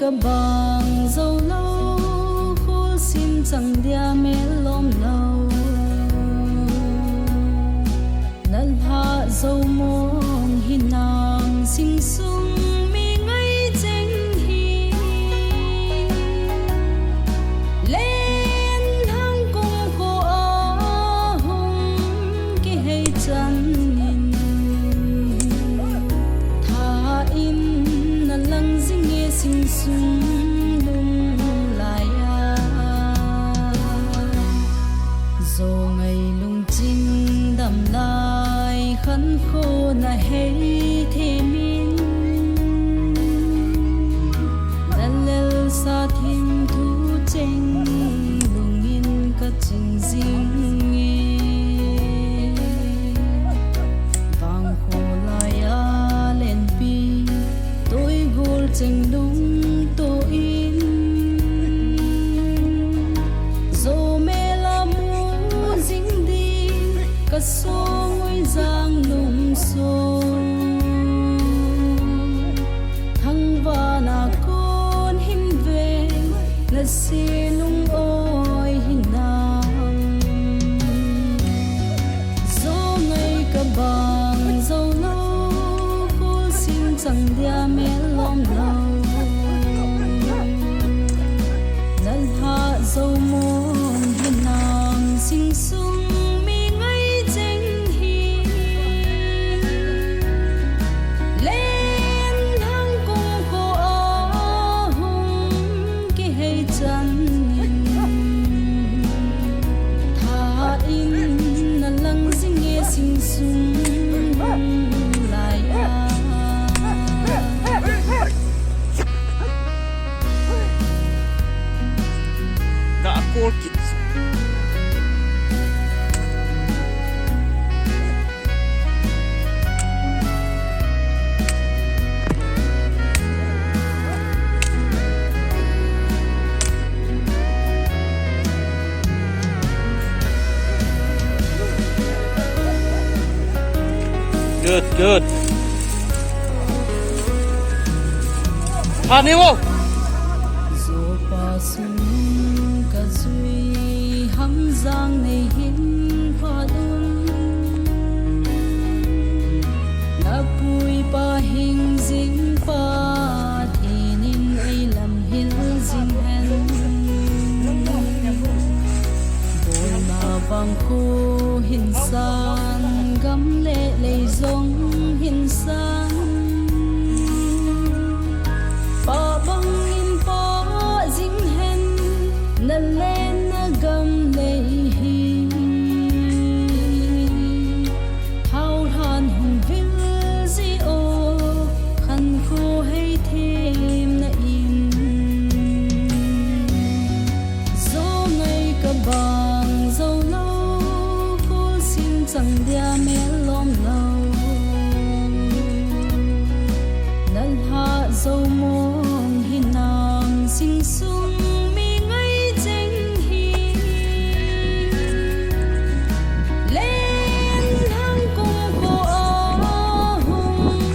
cả bằng dâu lâu khô xin chẳng dia mẹ lom lâu năn hạ dâu mong hin nàng sinh sung mi ngay tranh hi lên hang cung cô á hùng cái hay chân nhìn tha in na lăng dinh nghe sinh sung lung lại dù ngày lung chinh đầm lại khăn khô na hay thế min na lel sa thêm thu tranh lung in cả chinh dinh nghe vàng khô lại lên pi tôi gul tranh đúng tôi in dù mẹ là mu dính đi cả số ngôi giang lung sông thăng và na con hin về là xì lung ôi hin nàng gió ngày cả bằng dâu lâu cô xin chẳng dia mẹ lom lâu năn hạ dâu mong hin nàng sinh sung mi ngay tranh hi lên hang cung cô á hùng cái hay chân nhìn tha in na lăng dinh nghe sinh sung lại Gak cool kids. Good. Nemo. dù pa sung cả duy hăng giang này hin pha đun na pui pa hình dinh pa thì nín ấy làm hil dinh hen bồi mà vàng khô hin san gắm lệ lệ giống hin san pa băng in pa dinh hen na lên na gam lệ hi hao han hùng vil di ô khăn khô hay thêm na in gió ngày cả bằng dâu lâu cô xin chẳng dia mẹ lom lâu năn hạ dâu mong hin nàng sinh sung mi ngay tranh hi lên hang cung cô á hùng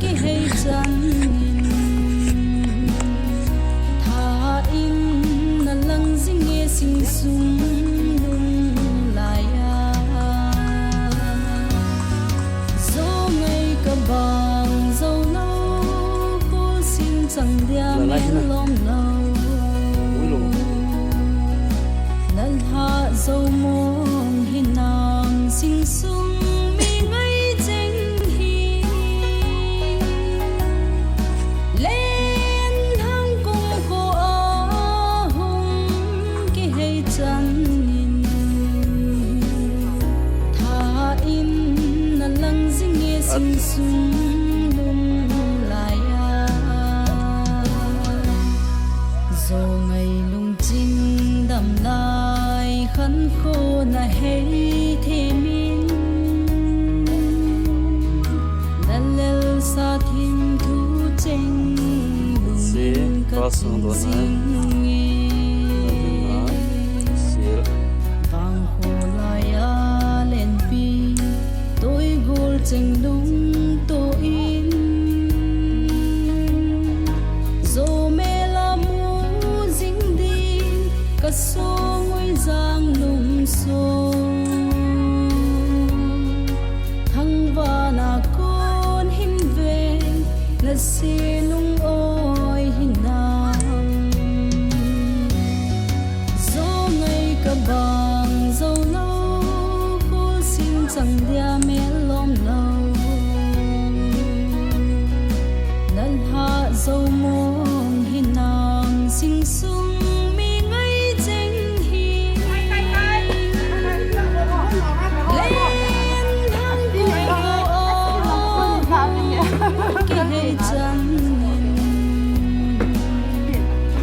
cái hay chân nhìn tha in na lăng dinh nghe sinh sung lung lại gió ngày cả bằng dâu lâu cô xin chẳng dia mẹ lom lâu năn hạ dâu mong hin nàng sinh sung mi ngay tranh hi lên hang cung cô á hùng cái hay chân nhìn tha in na lăng dinh nghe sinh sung lung lại dù ngày lung chinh đầm lại khăn khô na hay thế min na lel sa thêm thu tranh lung cả chinh dinh nghe vàng khô lại lên pi tôi gul tranh đúng tôi in dù mẹ chẳng dia mẹ lom lâu nan hạ dâu mong hi nàng sinh sung mi ngay danh hi lên thang cùng ô kỳ hay chân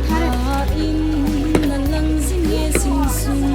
thà in nan lăng dinh nghe sinh sung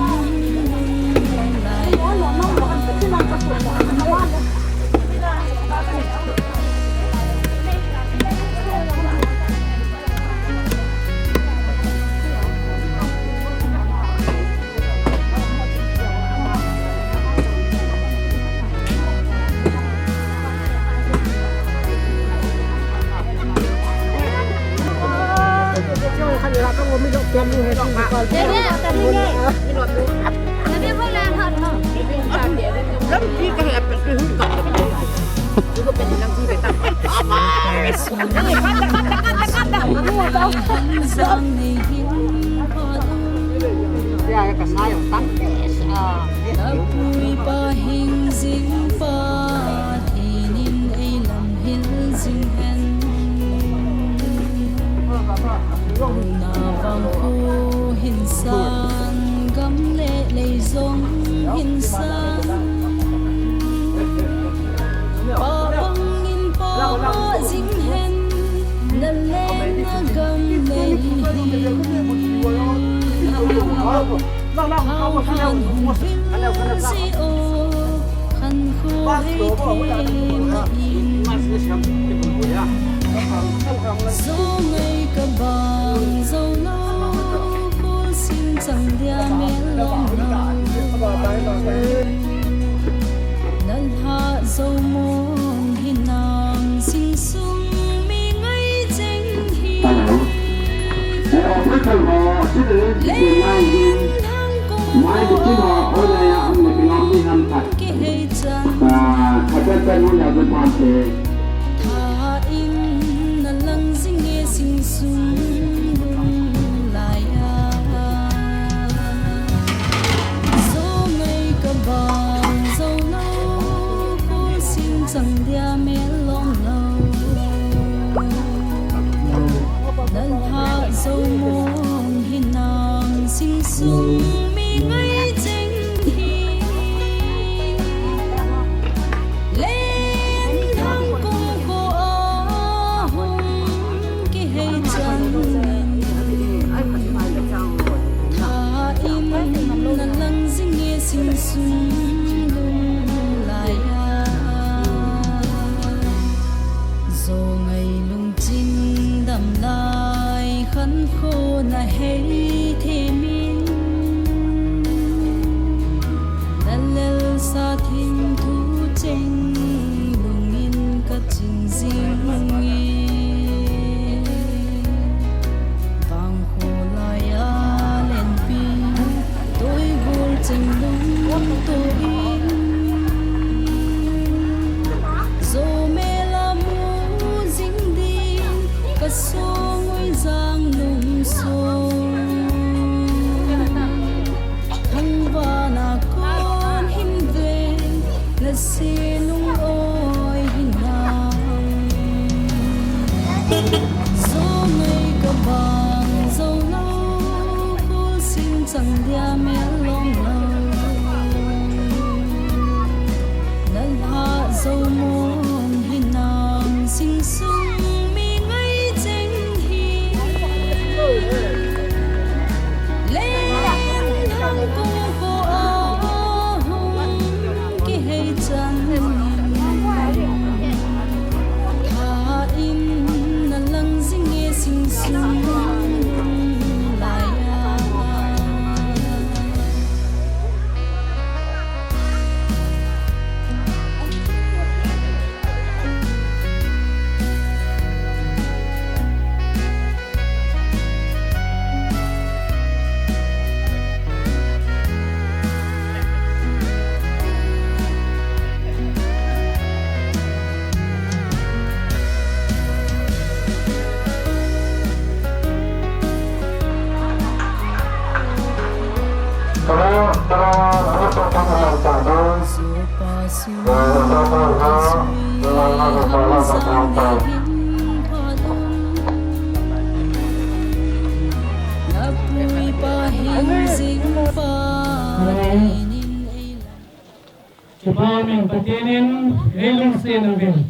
Apui pa hing zing pa thinin ei lam hil zing hen na vang khu hin san gam le lei zong hin san pa bang in pa zing hen na le na gam le hin hao han hùng vinh si ô khăn khô hay thêm in dấu ngày cả bằng dấu lâu cô xin chẳng dia mẹ lòng lâu nan hạ dấu mong hi nàng sinh sung mi ngay danh hi lên mai của chúng họ ở đây ông này cái ông đi làm thật và thật ra chân nó là bên hoàn thế thà in là lăng dinh nghe sinh sung lại dấu ngày cả bằng dấu lâu cô xin chẳng dia mẹ lòng lâu nan hạ dấu mong hi nàng sinh sung ngay danh hi lên thang cung cô hùng kỳ hay chân thà im nan lăng dinh nghe sinh sung lại dù ngày lung chinh đầm lại khăn khô na hay thế min sa thiên thu tranh lùng in các trình riêng nghe vàng hồ lại lên pin tôi vô tranh đúng tôi in dù mẹ là mu dính đi các số ngôi giang lùng xô thăng và na xin lung ôi hình nàng dấu ngày cả bằng dấu lâu cô xin chẳng dia mẹ lòng lâu nan hạ dấu mong hình nàng sinh sung mi ngay danh hi lên thang cung cô hay chân thà in là lăng dinh nghe sinh sung lại Pasu azui hamzang dehin padum Napui pahing zing painin eilan Chupaming patinin elung sinavin.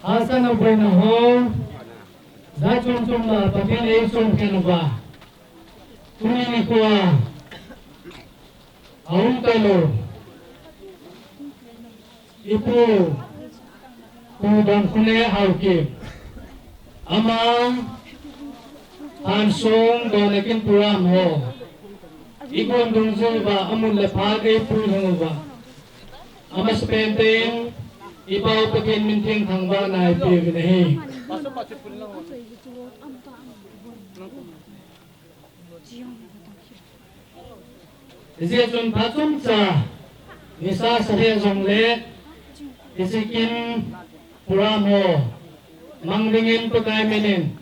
Asa na buhay na ho, zachong na patin elung kinuba. Tunini kuwa, aung talo, ipu, kudang kune hauki. Amang, hansong donakin puram ho. Ikon dungso ba amun lapagay pulang ba. Amas penteng ibaw pagin minting thangba na ipiginahi. Isiyatun patum sa nisa sahiya zongle isikin puram ho mangdingin pagay minin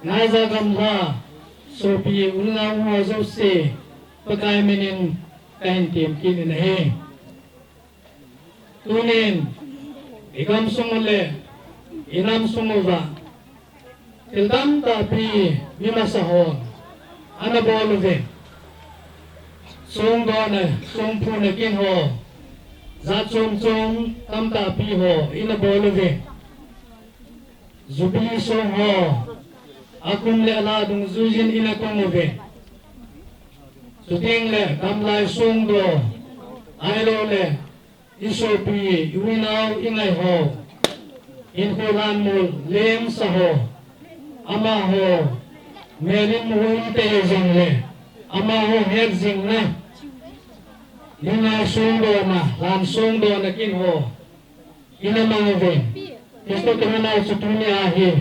naza gamla sopi ulang ho zose pagay minin kain tim kininahi. Tunin, ikam sumule, inam sumuva, tildam tapi bimasahon, anabolove, sung dona, sung punakin ho, zatsum tam tapi ho, inabolove, zubi sung ho, akum le aladung zujin inakungove, suting le kamlay sung do, aylo le, isopi iwinaw ingay ho inhulan mo lem sa ho ama ho merin mo inte zing le ama ho her zing na lina sundo na lan sundo na kin ho ina mga ve isto tumana sa dunia ahi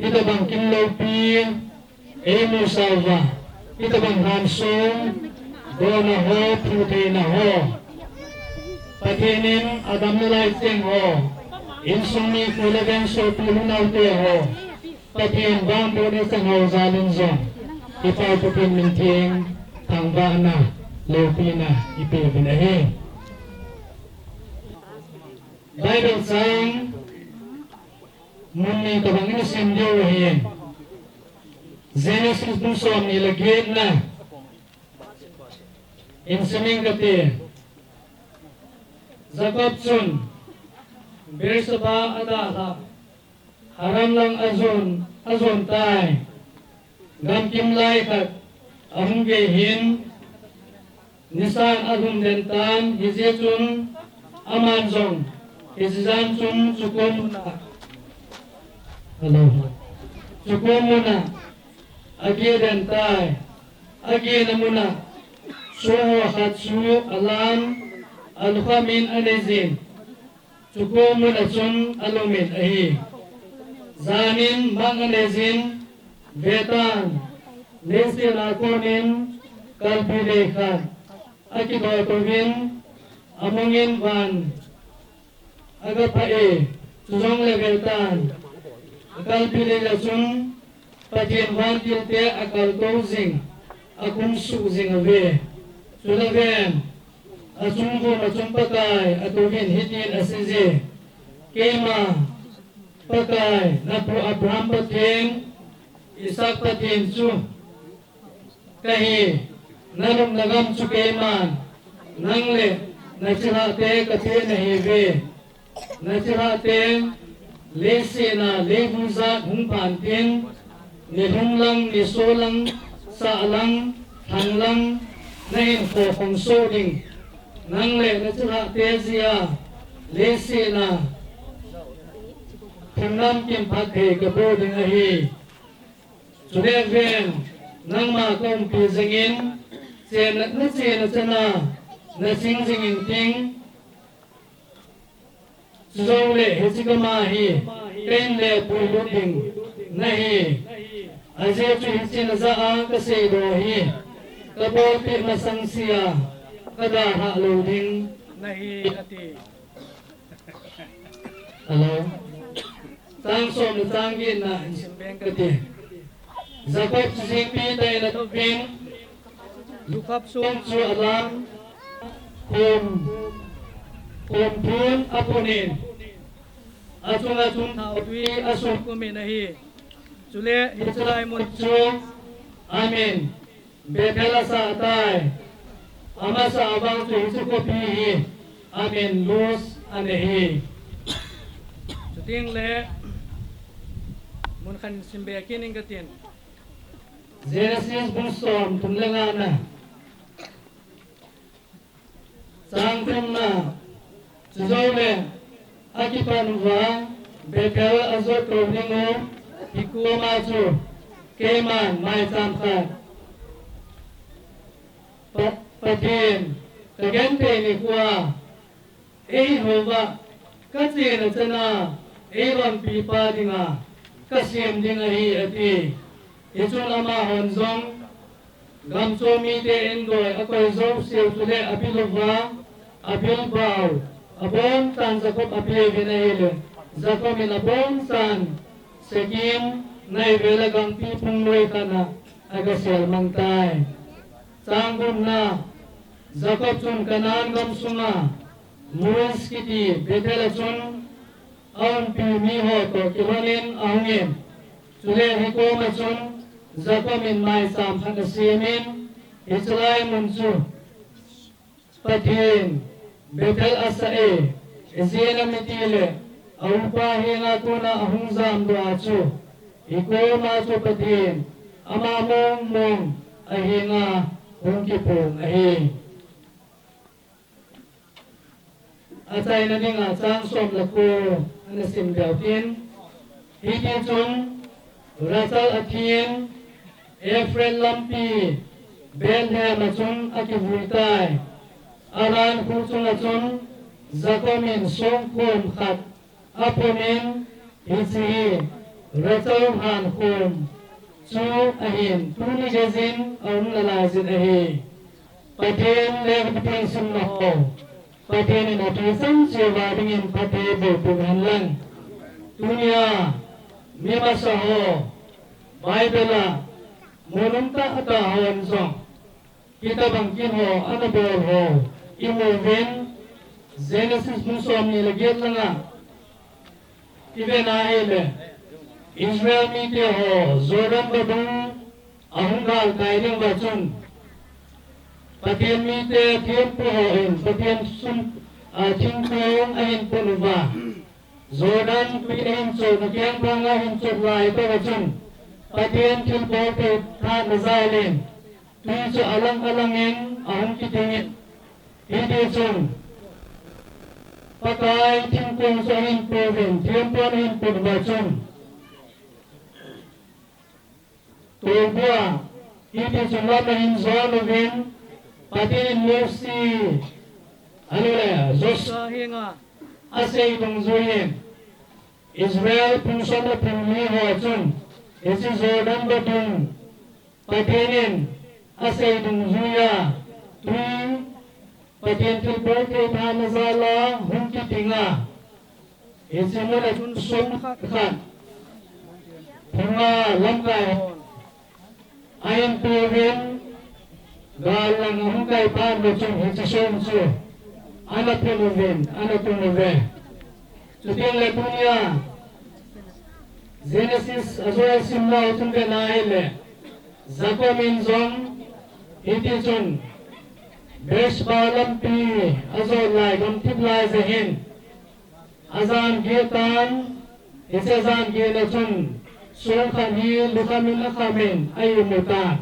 ito bang kinlopi emo salva ito bang hansong do na ho pute na ho patinin adam nilai ting ho insumi kulagan so pilunaw te ho patin bang doni sang ho zalin zon ipaw patin minting tangba na lupina ipibinahi Bible sang muni tabang inisimdiyo wahin Genesis dusom nilagyan na insuming kati Zakopsun bersaba adaha haram lang azon tay gam kimlay kat ahung gehin nisan azun dentan hizitun amanzong hizan sun sukum na hello sukum muna agi dentay agi namuna suho hatsu alam Alukamin anezin, sukumun atsun alumin ahi. Zanin bang anezin, vetan, lesin akunin, kalpilekan. Akibatowin, amungin van, agapae, susong levetan. Kalpilekan, patin van tilte akal kozing, akun suzing ave. Sulaven, asungko masumpakay atugin hitin asize kema pakay napo Abraham patin Isak patin su kahi nalong nagam su keman nangle nasirate kati na hebe nasirate lesi na lebuza humpantin nilumlang nisolang saalang hanglang nahin ko kong soding nangle nasira tezia lesi na thangnam kim phakhe kaboding ahi sureven nang ma kom pi zengin chen na chena na sing zingin ting zole hechikama hi pen le puluding nahi aje chu hichin za a ka se do hi kabol pi masangsia kada haluding nahi ati hello tang som tangin na simbeng kati zakop sing pi dai na tubin lukap som su alam kum pun apunin achung thau tui asum kumin ahi chule hichulai mun chu amin bethela sa tai ama sa abang chu hichu ko pi amin lus anehi chuting le mun khan simbe kining gatin Genesis bustom tumlenga na Sangkum na Suzole Akipan wa Bekel azot rovningo Hikuwa machu Keman mai samkhat Patin Kagente ni kuwa hova Katsi na chana ron pipa dinga Kasim dinga hi ati Ichun ama honzong Gamso mite endoy akoy zong siya tule abilova abilbaw abon tan zakop apile vinahile zakop min abon tan sekim na ibelagang pipong loy kana agasel mangtay sanggum na zakop chun kanan gamsunga muwis kiti betela chun aon pimiho to kironin ahungin tule hikoma chun zakop min mai sam hangasimin Israel munsu Patin Betel asae Ezena mitile Aupa hinga kuna ahungzam doachu Iko masu patin Amamong mong ahinga hungkipong ahi Atay na nga changsom lako anasim gautin Hiti chung Rasal atin Efren lampi Benhem achun akivultay Aran kuchung achun Zakomin songkum khat Apomin Hisi Rachaw han kum Chu ahin Tuni gazin Aum lalazin ahi Patin lehbiting sumnaho Patin inatisam Siwabingin pati bupunghan lang Tunya Mimasaho Baibela Mununta atahon song kita bangkin ho anabor ho imovin Genesis musom nilagyan lang nga ibenahile Israel mite ho Jordan babang ahunggal kailing bachun patien mite tiempo ho in patien sun chingkong ahin punuba Jordan pinahin so nakiang pangahin so lai to bachun Patien kilbote tha nazailin Tuiso alang-alangin ahong kitingit Hindi sun Patay tingkong sa ahin provin Tiempuan ahin purbachun Turbua Hindi sun lamahin zonovin Patien mercy Ano na Zos Asay itong zuhin Israel pungson na pumliho achun Isi Jordan batun Patinin Asay dungzuya Tui Patin tilbote Thanazala Hunki tinga Isi mula sum khat Punga lamkay Ayin provin Galang hungkay parbachun Isi sumsu Ana punuvin Suting lepunya Genesis azoy simla utun ke naile Zako minzong Hitichun Besh balampi azoy lai Gumtip lai zahin Azan gietan Isi azan gielachun Sungkan hi lukamin akamin Ayumuta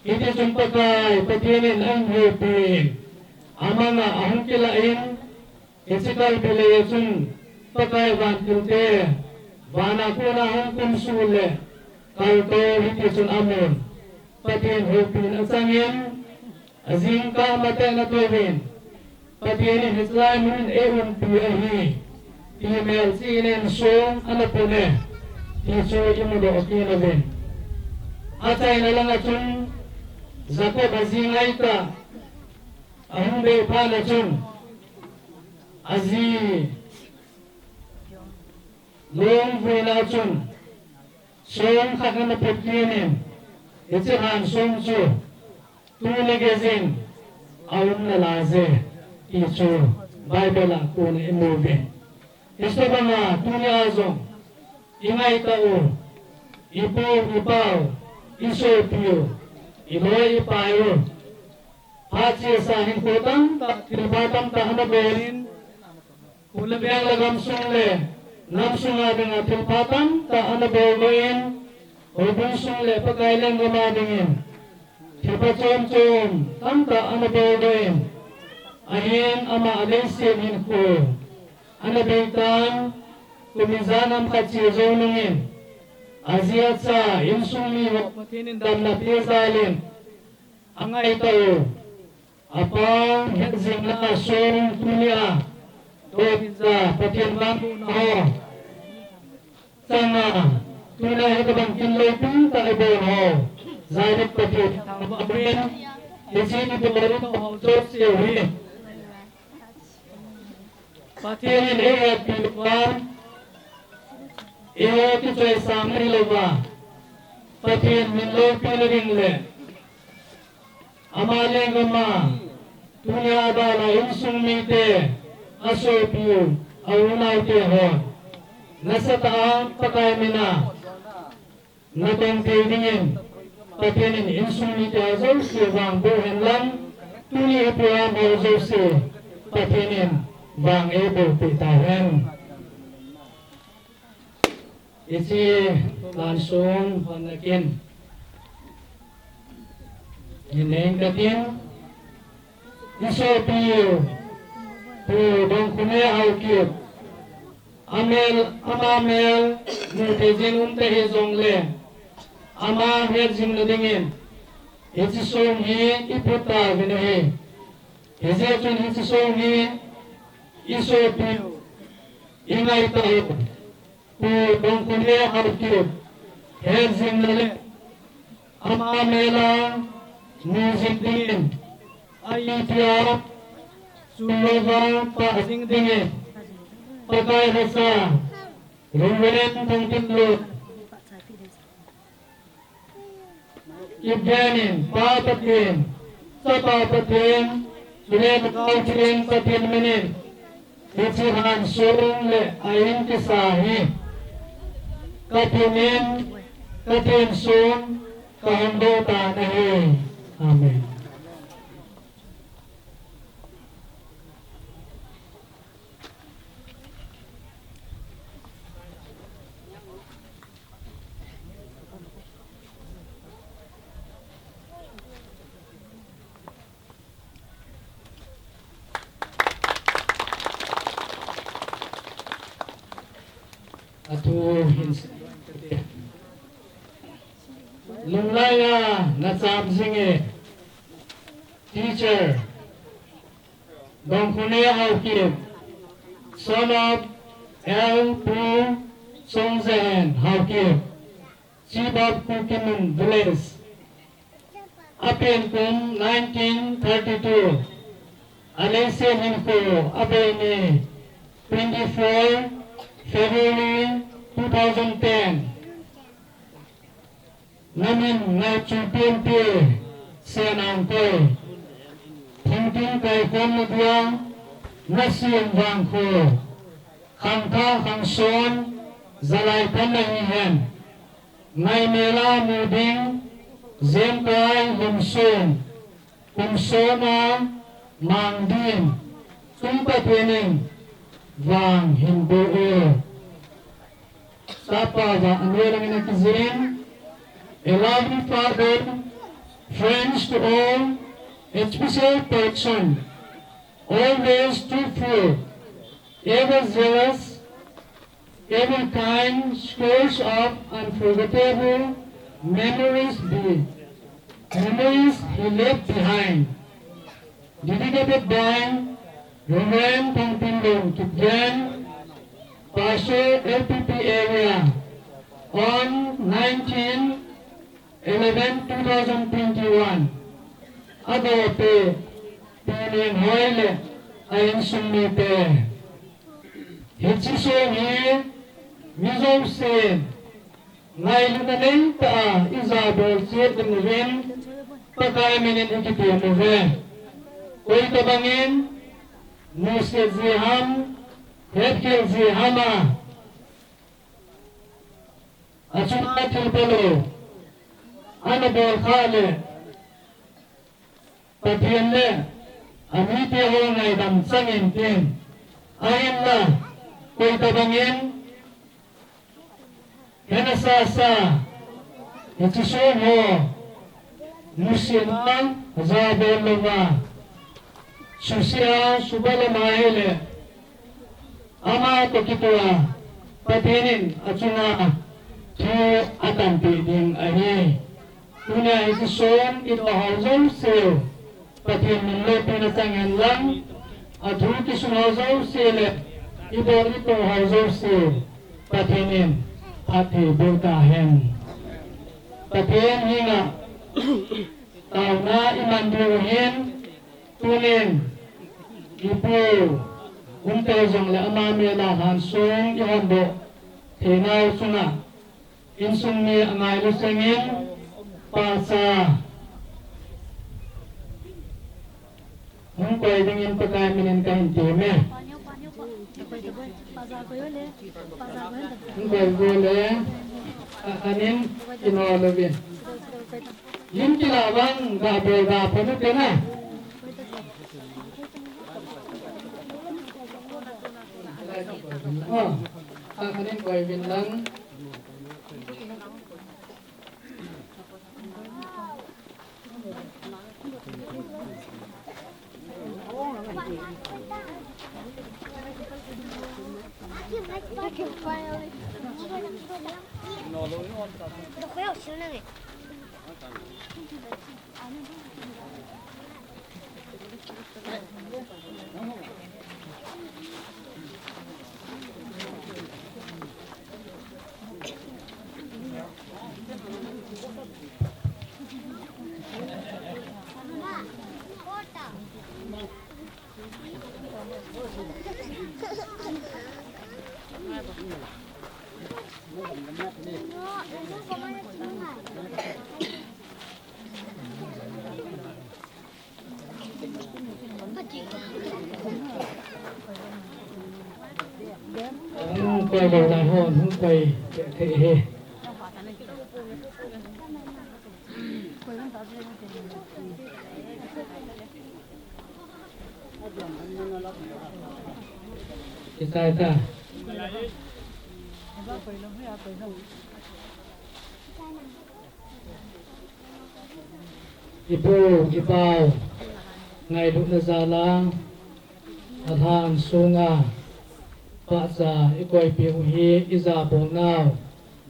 Hitichun patay Patinin ang hupin Amanga ahong kilain Isi kalpilayachun Patay vantilte Wana kuna hong kumsule Kalto hitisun amon Patin hupin asangin Azing ka mate na tuwin Patinin hislamin eun piyahi Timel sinin song anapune Tiso imudo okinabin Atay na lang atun Zako bazingay ka Ahong bepa na chun Azi Long Vinachun Song Hakana Putinin Itzihan Song Chu Tuligazin Aum Nalaze isu Bible ako na imubi. Isto ba nga tunya azong ingay tao ipaw iso piyo iloy ipayo Haji sa hingkutan ta tinabatang ta hanaberin kulabiyang lagamsong le namsong nga ng atilpatan ta hanaberin ubungsong le pagkailang gamadingin tipachom-chom tanta hanaberin ahin ama alensin hingko hanabetan kumizanam kachizonungin Aziat sa insumi wakmatinin dam na piyazalin angay tayo apa henzing na sorong tunya doon patiyan bambu na ho sana tunay hagabang kinloy pinta ibon ho zainip patiyan abin isini tumarin ho dos yawi patiyan at piluan ito choy samari loba patiyan minloy piluring le amaleng gama tunya adala insung mite aso piyo awunay te ho nasa taang patay mina natong tingin patiyanin insung mite aso si bang buhen lang tunya ipuan aso si patiyanin bang ebo pitahen isi langsung panakin Ineng katin iso piyo po dong kume aukit amel nutejin unte hezongle ama hezing nadingin isi song hi iputa vinahe hezechun isi song hi iso piyo ingay tayo po dong kume aukit hezing nale ama melang music dingin ayutya suloga pasing dingin pagay rasa rumeren tong tinlot ibyanin papatin sa papatin sulit kauchirin patin menin itsihan surung le ayin kisahi katinin katin sun kahando tanahi Amen. Lunglaya Natsamsinge teacher Dongkune Haukip son of L. Pu Songzen Haukip chief of Kukimun village Apin Kum 1932 Alese Hinko Apene 24 February 2010 Namin na chupimpi senangko Tingting kay komudwang nasiyong bangko Kangka kangson zalay panahihen Ngay mela muding zempay humson Kumsona mangdin Tumpatwining Vang hinduo Sapa ba ang lang inakizin A lovely father, friends to all, a special person, always truthful, ever zealous, ever kind, scores of unforgettable memories he left behind. Dedicated by Reverend Pangpindong Tugyan, Pastor LPP area, on 19/11/2021 Adope Pining Hoyle Ayin Sumite Hitsisongi Mizomsin Ngayon ta Isabel Sir Demurin Pagkaiminin ikitimurin Kuy tabangin Musik Ziham, Hepkir Zihama, Achunga Tilpolo, Anabel Khale, Patienle, Amiti Hongai Dam Sangin Tin, Ayinla, Kuitabangin, Henasasa, Itisoho, Musina, Zabelova, Susia, Subalamahele, Ama Tokitua, Patinin, Achuna, To Atampi Ding Ahi, Tuna Itison, Ito Hazel, Sale, Patin Lopinasangan Lang, Atu Kisunazo, Sale, Ito Hazel, Sale, Patinin, Pati Bultahen, Patin Hinga, Tauna Imanduhin, Tunin, Ipo, Untezong Le Amami La Hansung, Ihondo, Tinaw Suna, Insung ni Angay Lusengin, Pasa, Hung pwedeng yung pagkaminin kahintime. Hung pwede, kakanin, inolobin. Yung kilawang gabo-gabo na ka na. Oh, kakanin pwede lang. Hung quay đầu lại hồn, hung quay thể hệ. Kita ta. Ipo, ipaw, ngay đụng na zalang, athan sunga, Paksa ikoy piuhi iza bonaw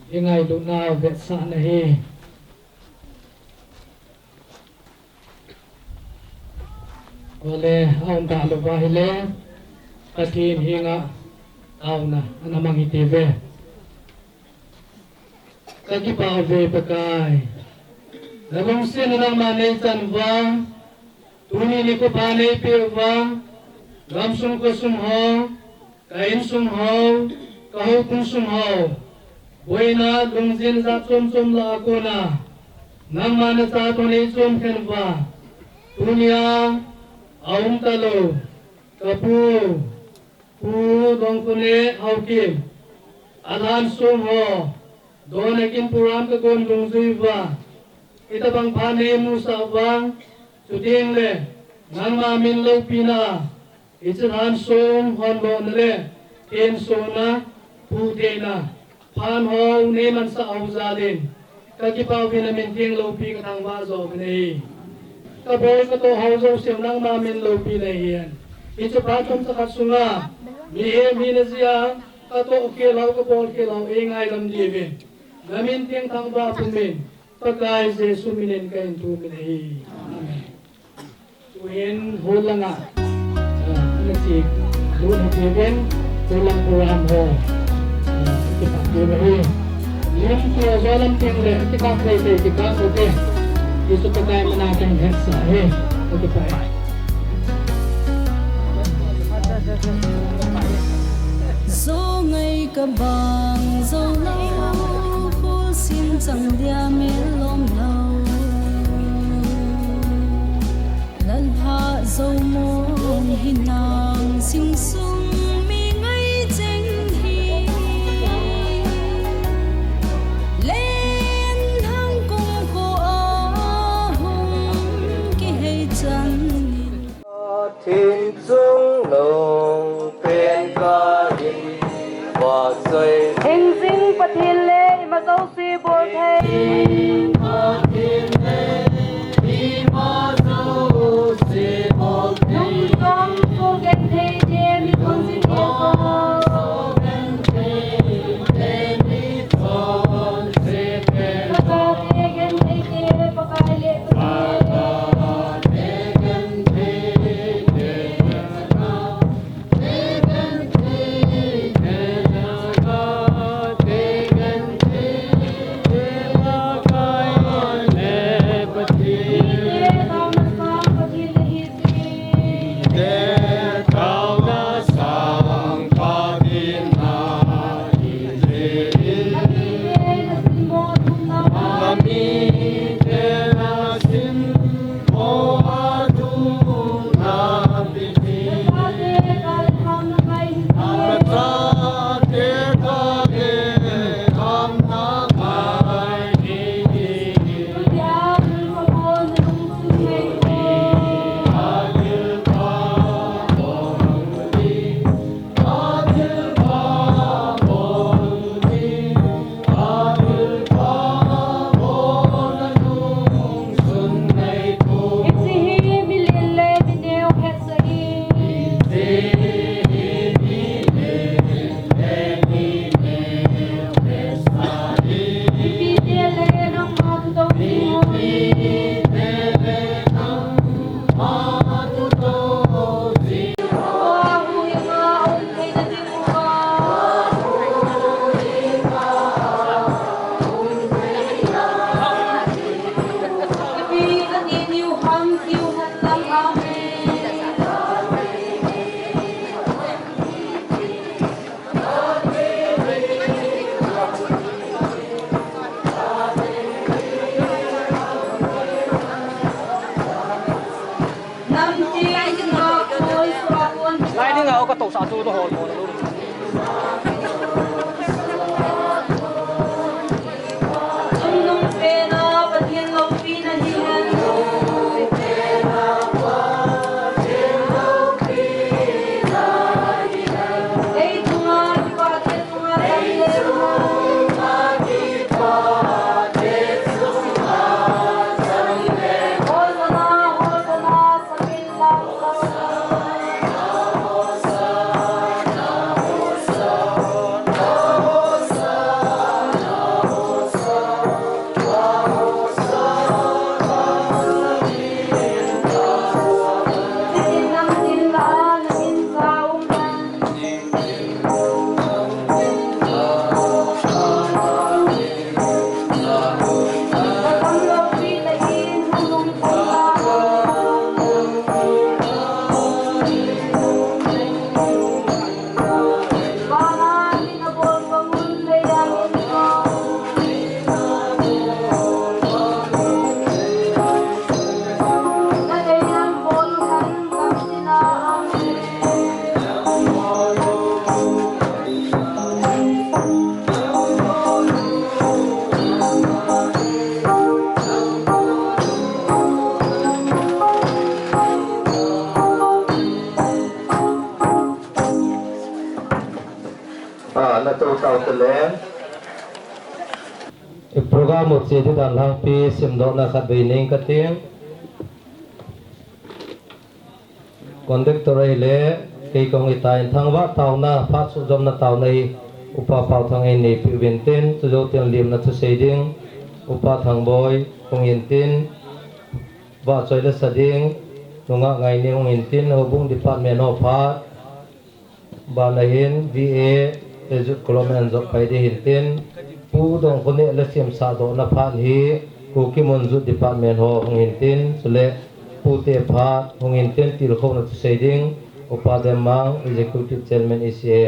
ingay lunaw vet sa nahi wale aum ta lubahile patin hinga auna anamang itive kagipa ave pakai nalung sin nang manay tanwang tuni ni ko panay pirwang gamsum ko sumho Kain sumhaw, kahukong sumhaw, buhay na lungzin sa sum la ako na, nang manatato ni sum kenva, tunya, aum talo, kapu, dong kune haukim, adhan sumhaw, doon naging puram kagon lungziva, itabang panay mo sa abang, suding le, nang mamin law pina, Ichiran som honlo nre ten sona pute na pan ho neman sa auzalin kagipaw vinaminting lopi katang wazo bnei kabol kato hauzo sim nang mamin lopi na hiyan ichipatom sa katsunga mihe minazia kato okelaw kabol kelaw ingay lamdibin naminting tangwa pumin pagkay se suminin kain tuminai amen tuhin hulanga Nasib, doon hatirin, tulang puram ho. Kita pirahi. Lim kuya zolam tingre, kita play, kita oke. Isu pagay manatang heksa, he. Okay pa. Zo ngay ka bang zo lâu khô xin chẳng dia mê lom lâu lần hạ dâu môn hình nàng sing sung mi ngay cheng hi lên hang cung cô hùng ki hay chan thiên dung nồng bên ca đi và dây hình sinh phát thiên lệ mà dấu si bồ thầy Trong cô ghen thầy chê mi con xin yêu Baka thầy ghen thầy chê baka lệ Lai ni nga ako katok sa ato to hol mo. na tu tàu tele program một chế thì đàn lang pi sim đó na khát về nên cái tiếng conductor le cái công nghệ tài thang vắt tàu na phát số dòng na tàu này upa pau thang này này pi viên tên số dấu tiền liềm na thu xây điên upa thang boy công nghệ tên và chơi là sa điên nông ngã ngày này công nghệ tên ở bung department of phát và là hiện VA ezut kolomen zok pai de hin tên pu dong kone la siam sa do na phan hi ku ki mon zu department ho ngin tin sule pu te pha ngin tin til kho na sei ding upademang executive chairman ECA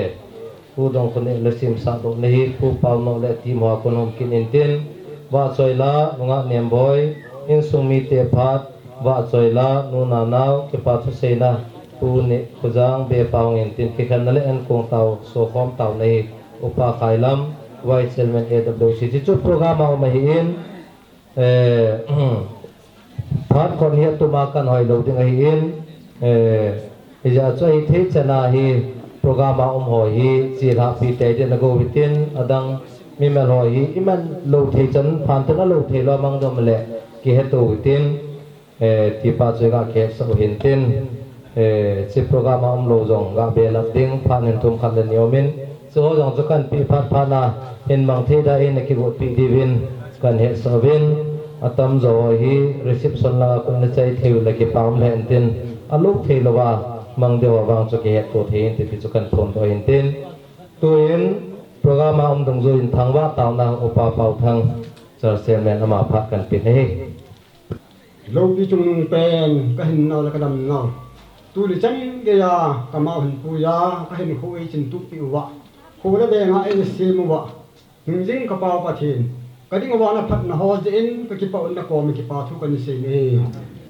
pu dong kone la siam sa do na hi pu pau no le team ho konom kin in tin wa choila nga nem boy in sumi te pha wa choila nu na naw ke pa thu sei na pu ni khujang be paungin tin ki khan le an kong tau so khom tau nei upa khailam vice chairman AWC chi chu program ma hi in phat kon hi tu ma kan hoi lo ding hi in ja choi the chana hi program ma ho hi chi ra pi te de na go vitin adang mi mel ho hi iman lo the chan phan ta lo the lo mang dom le ki he to vitin ti pa choi ga ke so hin tin chi program ma lo jong ga be la ding phan en tum khan le niomin so jong chu kan pi phat phana in mang the da in ki go pi divin kan he so vin atam zo hi reception la kun na chai theu la ki pam le tin aluk thei lo wa mang de wa wang chu ki he to the in ti chu kan phone to in tin tu in program ma dong zo in thang wa taw na upa pau thang char chairman ama phat kan pi he lâu đi chung nung pen cái hình nào là cái đầm nào tu đi chân cái ya cái mạo hình phu ya cái hình khu ấy chân tu piu vạ khu đó về ngã ấy xem vạ hình dính cái bao bát thiên cái tiếng vạ nó phát nó ho dễn cái kịp bao nó còn kịp bao thu cái xem này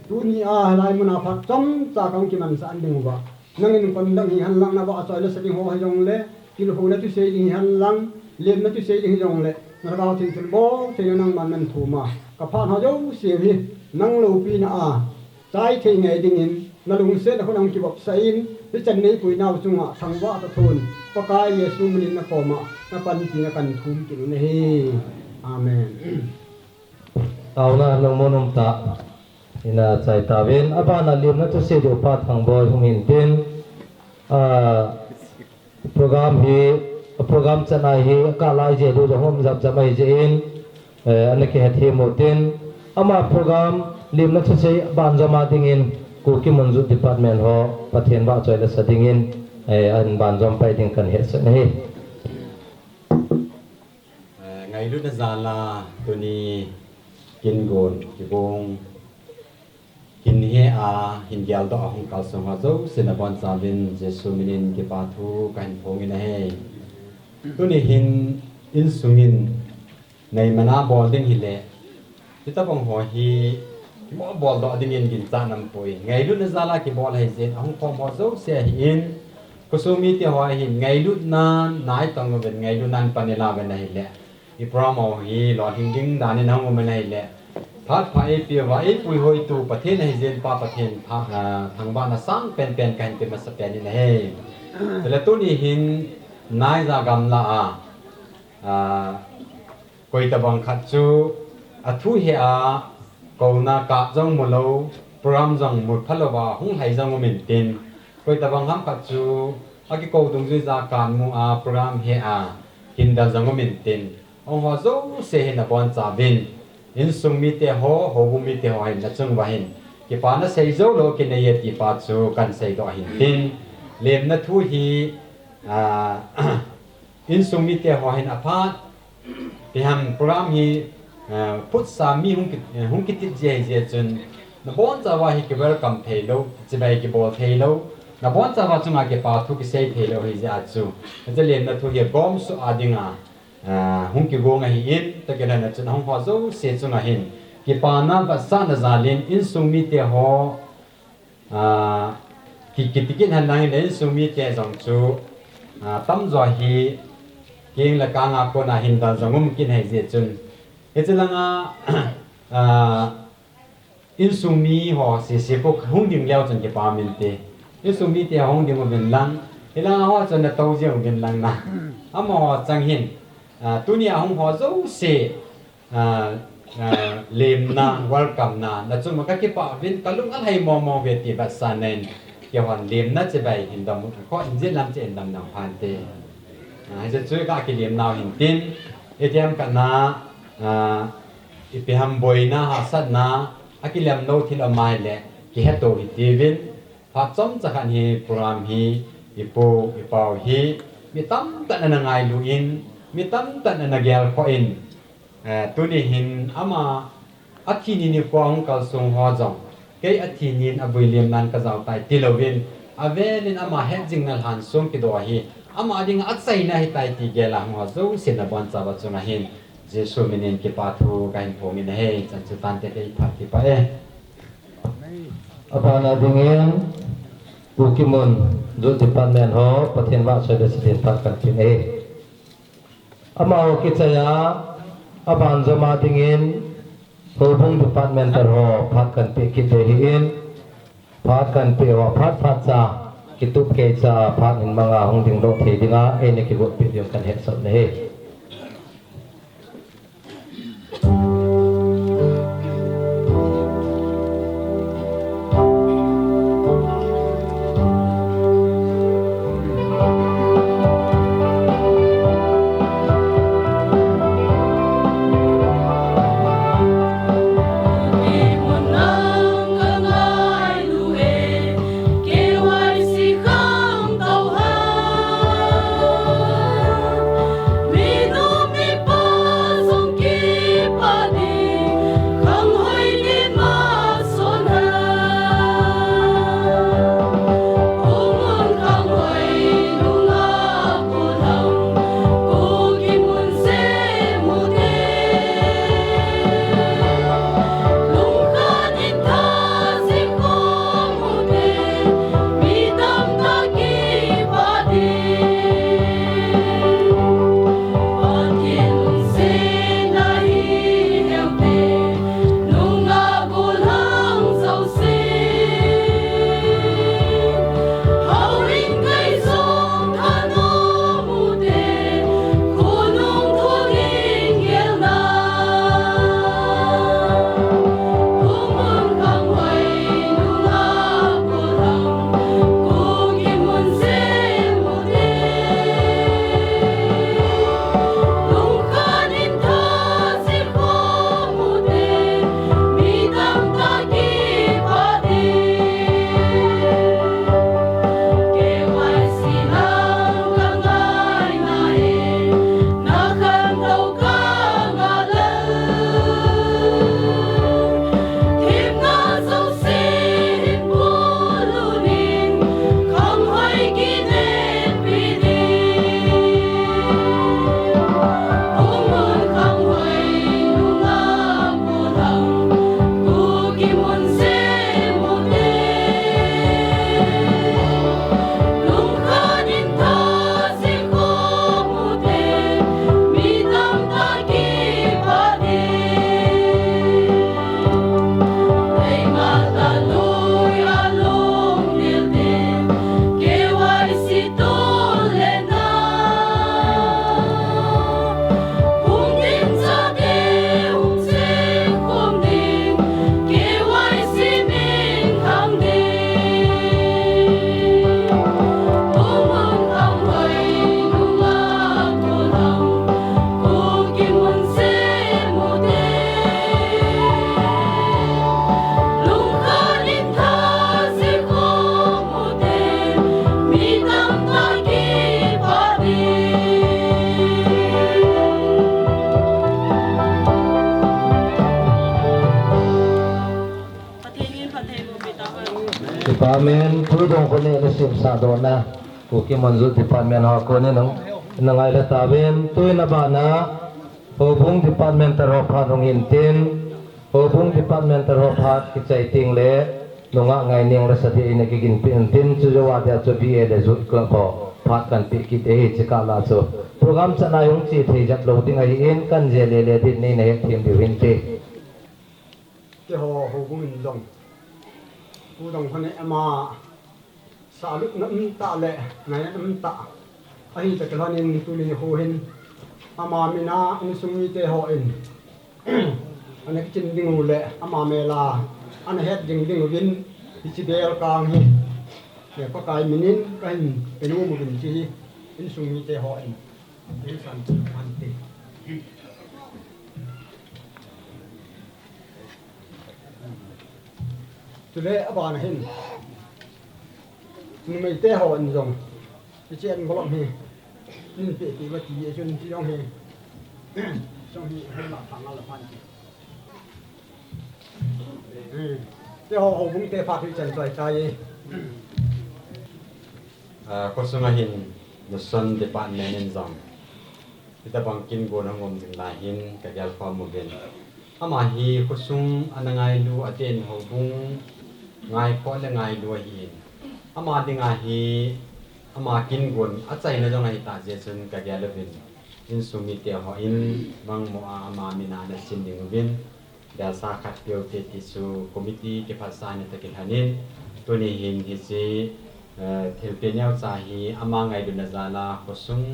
tu ni à lại muốn phát chấm ta công kịp mình sẵn đừng vạ năng nên còn đang hình lăng nó vạ cho nó sẽ đi ho hay dòng lệ khi nó khu nó tu xây đi hình lăng liền nó tu xây đi dòng lệ nó bao thiên thiên bó thì nó năng man mình thu mà cái phát họ dấu xem đi năng lâu pi na à trái thì ngày đình in na lùng sẽ là con ông kịp sai in cái chân này bụi nào chung à thằng vợ ta thôn có cái Giêsu mình na cò mà na pan thì na cần thum kiểu này amen taw na long monom ta ina chai ta ven aba na lim na tu se do pa thang boy hum hin tin program chana hi ka lai je do hom jam jam ai je in anake hathi motin ama program lim na chei ban jama dingin ku ki manju department ho pathian ba choi la sadingin an ban jom pai ding kan he se nei ngày lúc đó ra là tôi đi kinh gồn cái bông kinh he à hình giao đó không cao sông hoa dấu xin là bọn gia viên Giêsu mình cái bà thu cái hình phong này tôi đi hình in sungin này mà na bò đinh hình lệ chúng ta bằng hỏi hi mỗi bò đó đinh in kinh ta nằm bồi ngày lúc đó ra là cái bò này gì không phong hoa dấu sẽ in có số mi tiêu hỏi hình ngày lúc na nãy tầng về ngày lúc nan panela về này lệ Ibrahim hi lo hing ding dan in hang mai le phat phai pi wa e pui hoi tu pathen hai zen pa pathen thang ba na sang pen pen kan pe ma sa pen ni he le tu ni hin nai za gam la koi ta bang khat chu a thu he a ko na ka jong mo lo program jong mu phalo wa hung hai jong min tin koi ta bang ham khat chu a ki ko dung ji za kan mu a program he a hin da jong min tin ông họ dấu sẽ hiện là bọn trả viên in sung mi te ho bu mi te ho hình là chung và hình cái bạn nó xây dấu lo cái này thì bạn chú cần xây đó hình tin liềm nó thu hi in sung mi te ho hình apart thì ham program hi put sa mi hung kít dễ chun nó bọn trả vào hi cái welcome thầy lâu chỉ bài cái bộ thầy lâu nó bọn trả vào chung là cái bạn thu cái xây thầy lâu hi dễ chú nó liềm nó thu hi gom số ading hung ki go nga hi in ta ke na chen hong ho zo se chung a hin ki pa na va sa na za lin in sung mi te ho ki tikin han lang in sung mi te jong chu tam zo hi king la ka nga ko na hin da jong kin hai je chun e chelanga in sung mi ho se pok hung ding leo chen ki pa min te in sung mi te hong ding mo ben lang ilanga ho chen na tau je ben lang na ama ho chang hin tunia hong ho zo se lem na welcome na chung ma ka ki pa vin kalung al hai mo ve ti ba sanen ke hon lem na che bai hin dam ko in je lam che en dam na phan te hai je chui ka ki lem na hin tin atm ka na ipi ham boi na ha sat na akilam no thil amai le ki ha to ti vin pha chom cha khan hi program hi ipo ipau hi mi tam ta na ngai lu in mi tam tan na gel ko in tu ni hin ama athi ni ko ang kal sung ho jong ke athi nin abuiliam nan ka jaw tai tilovin avelin ama hedging nal han sung ki do hi ama ding atsai na hi tai ti gela ho zo sin na ban cha ba chuna hin Jesu minin ki pa thu kain phong in he chan chu tan te phat ki pa e apana dingin Ukimun Zut Department Ho Pathian Wa Soy Resident Pat Kan Pin A Amao Kitsaya Aban Zoma Dingin Hobung Department Ho Pat Kan Pi Kitehin Pat Kan Pi Wa Pat Pat Sa Kitup Kecha Pat In Manga Hong Ding Dong The Dinga Ene Kibut Pi Diom Kan Het Sot Ne Department Pudong Kone Resip Sadona Ukimun Zut Department Ho Kone Nangai Letaben Tui Nabana Hobung Department Ho Pat Hong Hintin Hobung Department Ho Pat Kicai Ting Le Nunga Ngai Ning Resati Ine Kigin Pintin Sujawa Dia Chobi Ele Zut Ko Pat Kan Pikit Ehi Cikala So Program Sanayong Chi Thejak Loading Ayin Kan Jele Le Din Ni Nehek Tim Diwinte Ke ho Hobung Indong Udong Kone Ama Saluk na ta le Ngayon ta Ahi Takalanin Tuli Hohin Ama Mina Insumi Te Hoin Anak Chin Ding Ule Ama Mela Anahet Ding Ding Win Ichibel Kang Hi Ya Pakai Minin Kahin Penu Mugin Chi Insumi Te Hoin Insan Ante Today about him. Nhưng mà tế họ anh dùng cái chuyện có lòng hi nên phải thì mà chỉ chuyện chỉ trong hi trong hi hay là thằng nào là phan tế họ cũng tế phát huy chân trời trái có số mà hin the sun department in zong kita bangkin go nang ngom ding lahin ka gal form mogen ama hi khusung anangai lu aten hobung ngai ko le ngai lu hin ama dinga hi ama kin gun a chai na jong hi ta je chun ka gya lovin in sumi te ho in mang mo ama mina na sin ding vin da sa khat pyo te ti su committee ke phasa ne ta ke hanin to ni hin hi si thil pe nyau cha hi ama ngai du na zala khosung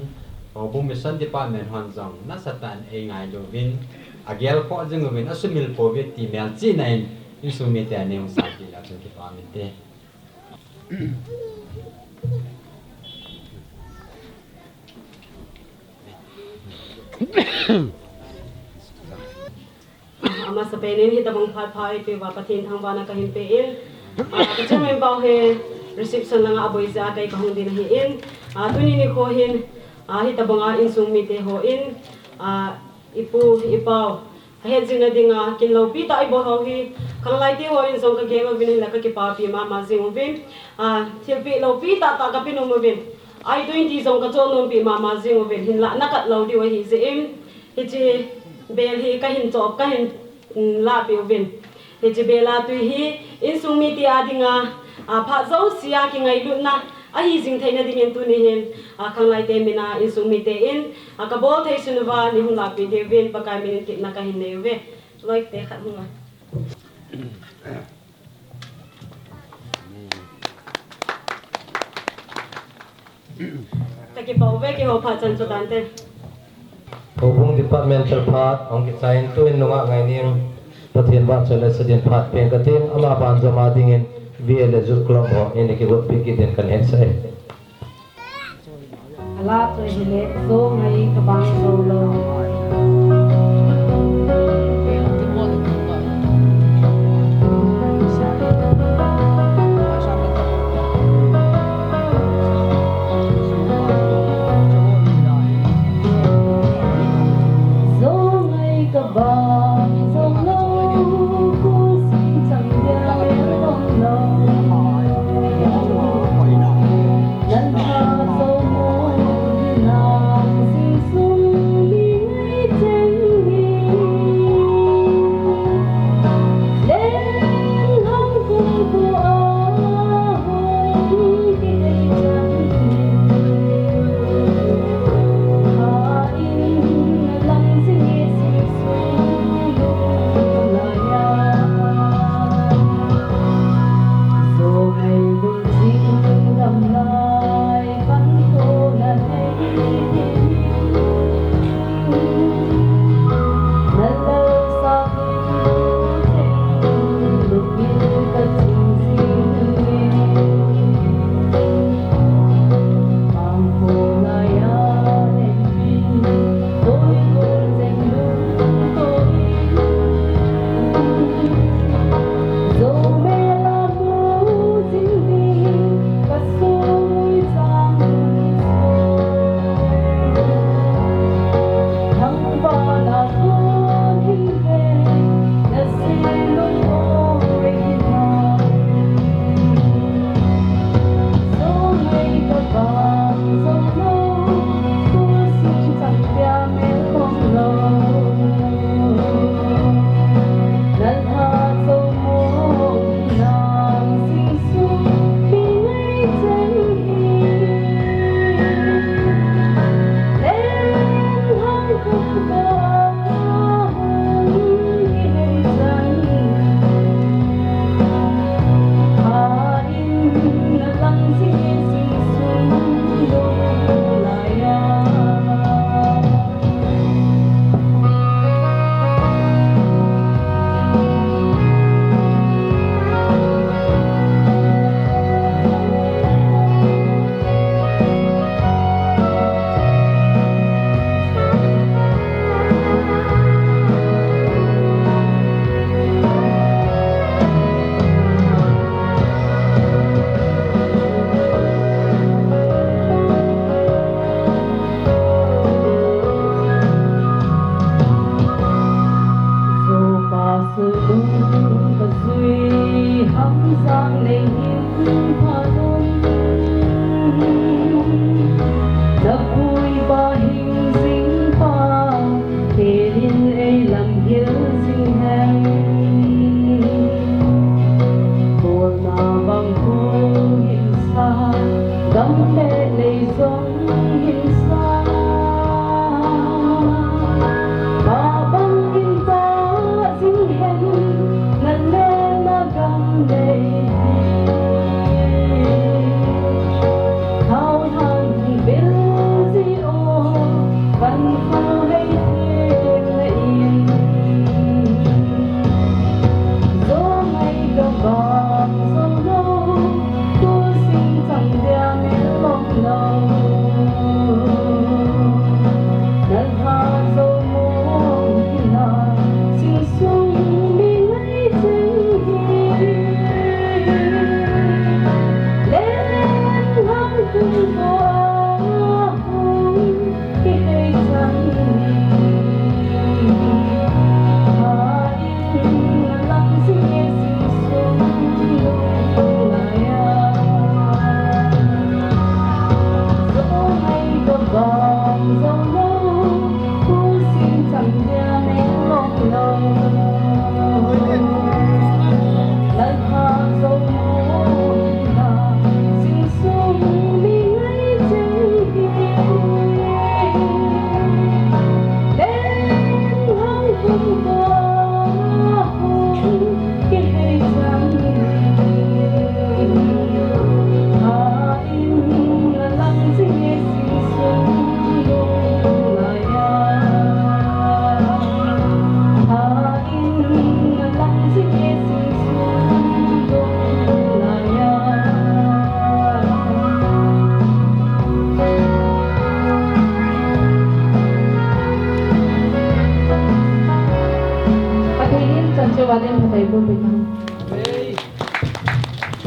Bum Mission Department hon jong na satan e ngai do vin agel ko jeng vin asumil po ve ti mel chi nain in sumi te ne sa ti la chun ki pa mi te ama sa penin hi tabang phat phai pe wa pathin thang bana ka hin pe in ka chang mai baw he reception langa aboi za kai ka hung din hi in tuni ni ko hin hi tabanga in sung mi te ho in ipu ipaw he jing dinga kin lo pi ta i bo ho hi khang lai ti ho in song ka ge ma bin la ka ki pa pi ma jing vin thil pi lo pi ta ta ka pi no mo vin ai 20 song ka chon no pi ma jing vin hin la na kat lo di wa hi je im hi chi bel hi ka hin chop ka hin la pi vin hi chi bela tu hi in sung mi ti adinga pha zo sia ki ngai lu na a hi jing theina ding en tu ni hin khang lai te mina in sung mi te in ka bol thei sunwa ni hung la pi de vin pa ka min ti na ka hin ne ve loi te khat hung ta ki pau ve ki ho pha chan chu dan te Hubung departmental part ong kitsain tu in nunga ngai ning pathian ba chale sedin phat pen kating ama ban jama dingin VL Zul Club ho ini ki got piki den kan het sai ala to hile zo ngai ka bang zo lo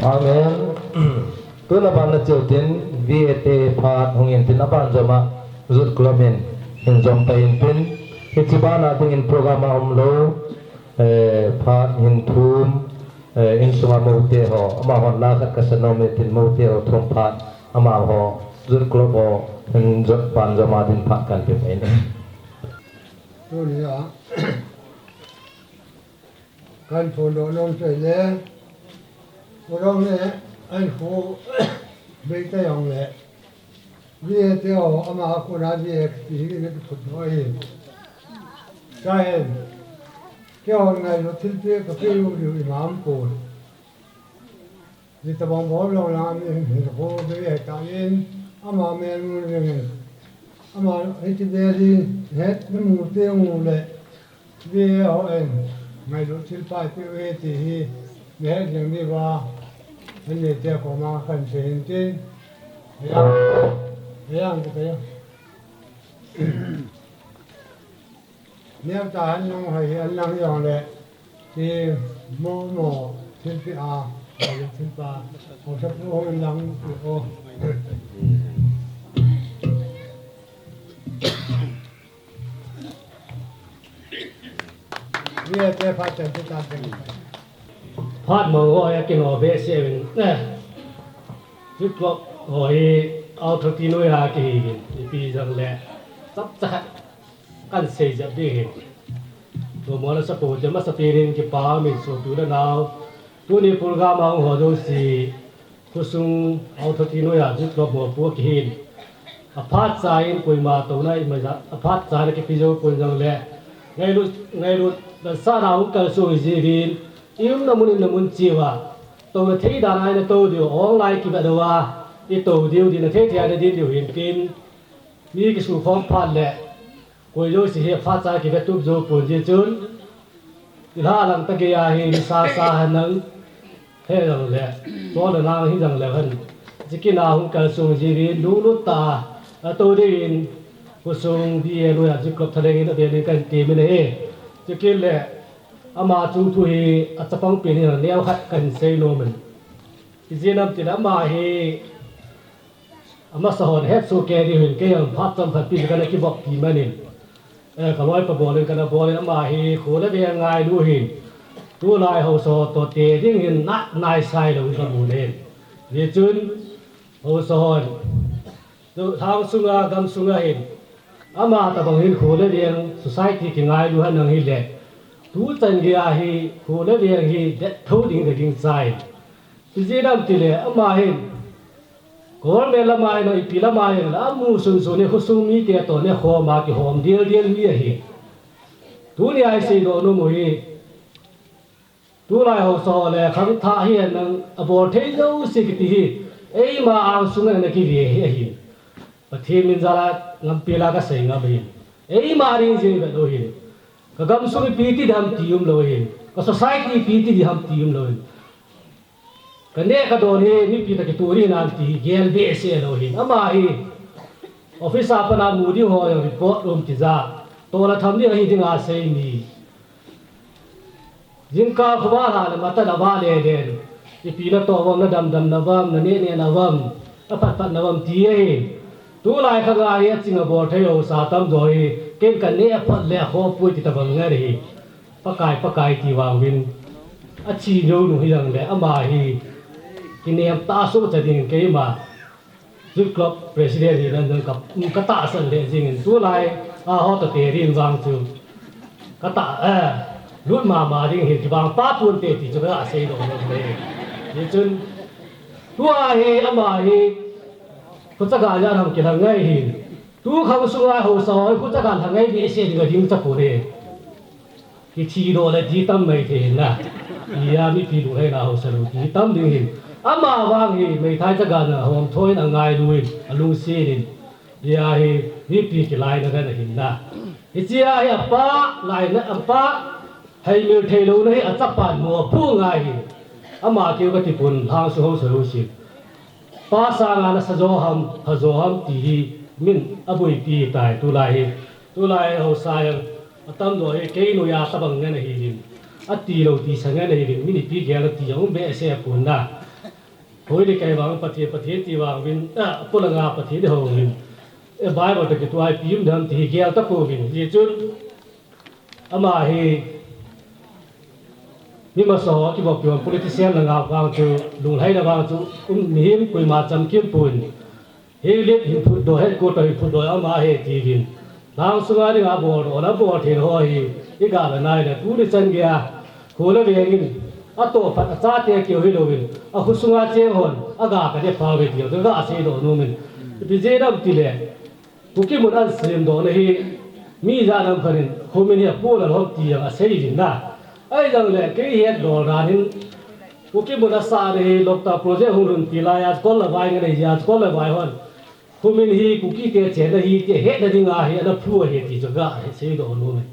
Amen. Tu na ban na cheutin VAT phat hongin tin aban jama zut klomen in jom pain pin hitibana ding in programa omlo phat hin thum in suma mote ho ama hon la khat kasanome tin mote ho thom phat ama ho zut klobo in jot ban jama din phat kan pe pain tôi đi à kan thôn đồ nông chơi lẽ đồ nông lẽ anh phụ bây tay ông lẽ vì thế họ ama cô nói gì thì cái thuật nói cái họ ngày nó thiên thiên cái cái điều imam cô vì tập bóng bóng lâu làm thì họ bây giờ cả nên ama men muốn rằng ama hết cái gì hết nó mua tiêu mua lẽ vì họ anh ngày lúc thiên tai tiêu hết thì hết những đi vào anh để cho có mà cần phải hiện trên thế ăn cái nếu ta anh không hay anh làm gì vậy thì mua thiên phi à thiên pa họ sắp mua anh làm ô vì thế phát triển cái ta thành phát mong gọi cái ngõ bé xe nè giúp cho hỏi ao thực thi nuôi hà kỳ vì rằng là sắp chặt căn xây dựng đi hình rồi mỗi lần sắp bổ cho mất sắp tiền cái bao mình số tuổi nào tu ni program ang ho do si kusung ao thực thi nuôi hà giúp cho một bộ kỳ hình phát sai કોઈ mà tổ này mà phát sai cái video કોઈ rằng là ngay lúc sa nào cũng số gì thì yêu namun chiwa to na thei dan ai na to dio online ki ba dawa I to dio di na thei thai na din dio hin kin ni ki su phong phat le koi jo si he pha cha ki ba tup jo pon je chun ti la lang ta ge ya hi sa han nang he lo le to na na hi jang le han ji ki na hung ka su ji ri lu ta to di in ko sung di e lo ya ji klop thale ni be ni kan ti me ne ji ki le ama chung thu hi achapang pe ni leo khat kan sei lo man izinam tin ama hi ama sahon het so ke ri hin ke yang phat tam phat pi kan ki bok ti manin ka loi pa bol kan bol ama hi khole be ngai lu hin tu lai ho so to te ding hin na nai sai lo ka mu ne ye chun ho sahon tu thang sunga gam sunga hin ama ta bang hin khole be society ki ngai lu han nang hi le tu chân kia hi hồ lê viên hi đất thâu đỉnh cái đỉnh dài, thì dễ làm thì lệ ama hin hol me lamai no ipi lamai la mu sun sun ne khusung mi te to ne kho ma ki hom deal mi hi tu ni ai sei do no mo hi tu lai ho so le khang tha hi nang abor thei zo si ki ti hi ei ma ang sung ne ki ri hi pathe min zala ngam pela ka sei nga bi ei ma ring je ba do hi ka gam su pi ti dam ti um lo hi ka society pi ti dam ti um lo hi ka ne ka do ni mi pi ta ki tu ri nan ti gel be se lo hi ama hi office apa na mu di ho yang report room ti za to la tham ni hi ding a sei ni jing ka khwa la na mata na ba le den ipi na to wam na dam dam na wam na ne na wam apat pat na wam ti hi tu lai kha ga ye ching bo thai ho sa tam zo hi ken kan ne phat le ho pu ti ta bang nga ri pakai ti wang win a chi no nu hi yang le ama hi ki ne ta su cha ding ke ma zu club president ni nan ka ta san le jing tu lai a ho ta te rin wang chu ka ta lut ma ding hi ti bang pa pun te ti chu ga sei do le ye chun tu a hi ama hi ku cha ga ya tham ki thang ngai hi tu khang su ai ho sa ku cha ga thang ngai bi se di ga ding cha ko le ki chi do le di tam mai the na ya mi pi du le na ho sa lu di tam ding hi ama wang hi mai thai cha ga na hom thoi na ngai lu alung se din ya hi mi pi ki lai na ga na hin na hi chia hi pa lai na pa hay mil thei lo na hi a cha pan mo pu ngai hi ama ki ga ti pun hang su ho sa lu si pa sa nga na sa zo ham ti hi min abui pi tai tu lai ho sa yang atam do he ke no ya sa bang na hi din ati lo ti sa nga na hi din min pi ge la ti yang be se pun na hoi de kai wang pathe ti wang win pu la nga pathe de ho win e bai ba de ki tu ai pi um dam ti ge ta ko win ji chun ama hi ni ma so ki bok yo politician la nga wang chu lung hai la wang chu mi him koi ma cham kim pun he le hi phu do he ko to hi phu do ama he ti win nang su ga ni ga bo do la bo the ho hi i ga la nai le tu de chan ge a ko le ve ngin a to phat a cha te ki hi lo win a hu su ga che hon a ga ka de pa ve ti do ga a se do no min bi je dam ti le ku ki mun an sim do ne hi mi ja nam kharin ho min ya po la ho ti ya a se din na ai jang le ke he do ra nin ku ki mun a sa de lok ta project hu run ti la ya ko la bai ngai ya ko la bai hon ku min hi ku ki te che da hi te he da ding a he na phu he ti jo ga se do no me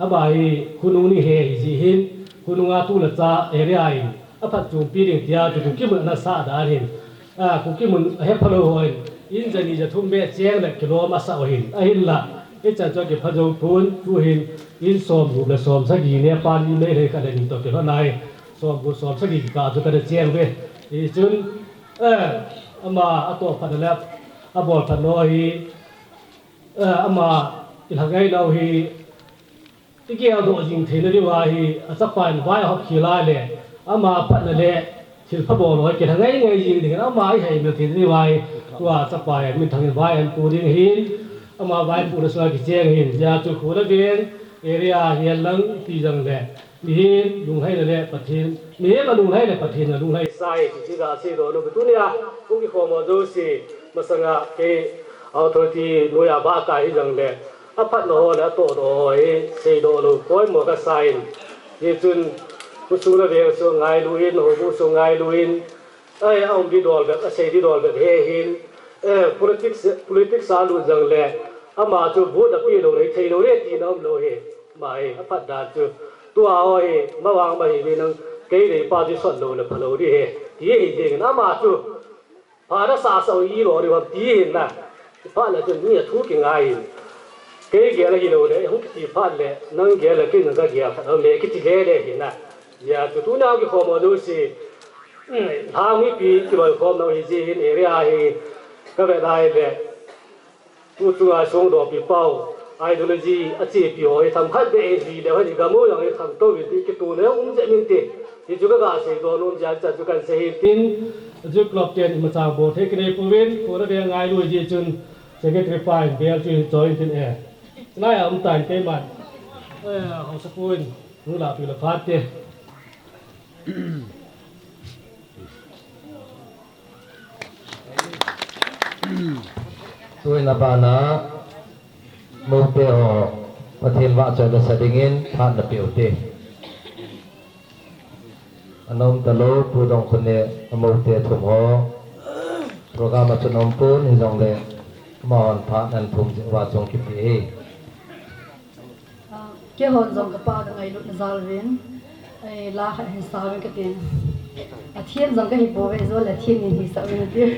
a bai ku nu ni he ji hin ku nu nga tu la cha area ai a phat chu pi ding tia chu ku ki mun na sa da hin ku ki mun he phalo hoi in jani ja thum be cheng le kilo ma sa hin a hin la e cha cho ki phajo phun chu hin in som ru la som sa gi ne pan ni le ka de ni to ke nai som bu som sa gi ka chu ka de cheng be e chun ama a to phat la a bol phat no hi ama il hangai lo hi ti ge do jing the le wa hi a sa pan vai hop khi lai le ama phat na le thil pha bol lo ke hangai ngai jing ding ama ai hai me the le wai wa sa pa min thang vai an pu ding hin ama vai pu ra sa ki cheng hin ja chu khu la ben area hian lang ti jang le mi hin lung hai le pathin mi ma lung hai le pathin lung hai sai ti ga se do no tu nia ung ki kho mo do si masanga ke authority no ya ba ka hi jang le a phat no ho la to do he se do lo koi mo ka sai ye chun ku su la ve so ngai lu in ho bu so ngai lu in ai ong di dol ga a se di dol ga he hin politics sa lu jang le ama chu bu da pi lo le thei lo le ti nom lo he mai a phat da chu tu a ho he ma wang ma hi ni nang ke le pa di sot lo le phalo di he ti hi ji na ma chu pa da sa so yi lo ri wa ti hin na pa la chu ni thu ki ngai ke ge la hi lo le hu ti pa le nang ge la ke nang ga ge pha me ki ti le le hin na ya chu tu na ki kho mo do si ha mi pi ki lo kho no hi ji hin area hi ka ve dai le tu tu a song do pi pau ideology a che pi ho tham khat be ji le ha ni ga mo yang tham to wi ti ki tu le je min ti ti chu ga se do nom ja cha chu kan se hi tin ju club ten ma cha bo the kre pu win ko ra be ngai lu ji chun secretary fine be chu join tin e nai am tan ke man ho sa puin nu la pi la phat te Tôi là bà na mưu tê họ và thiên vạ cho ta sẽ ingin phát là biểu tê anh ông ta lô bù đông khôn nè mưu tê thùng họ program mà cho ông pun hi dòng lệ mòn phát anh thùng và trong kịp tê cái hồn dòng cái bao ngày lúc giao viên ai la hay sao cái tiền thiên dòng cái hiệp bộ về rồi là thiên nhìn thì sao vậy chứ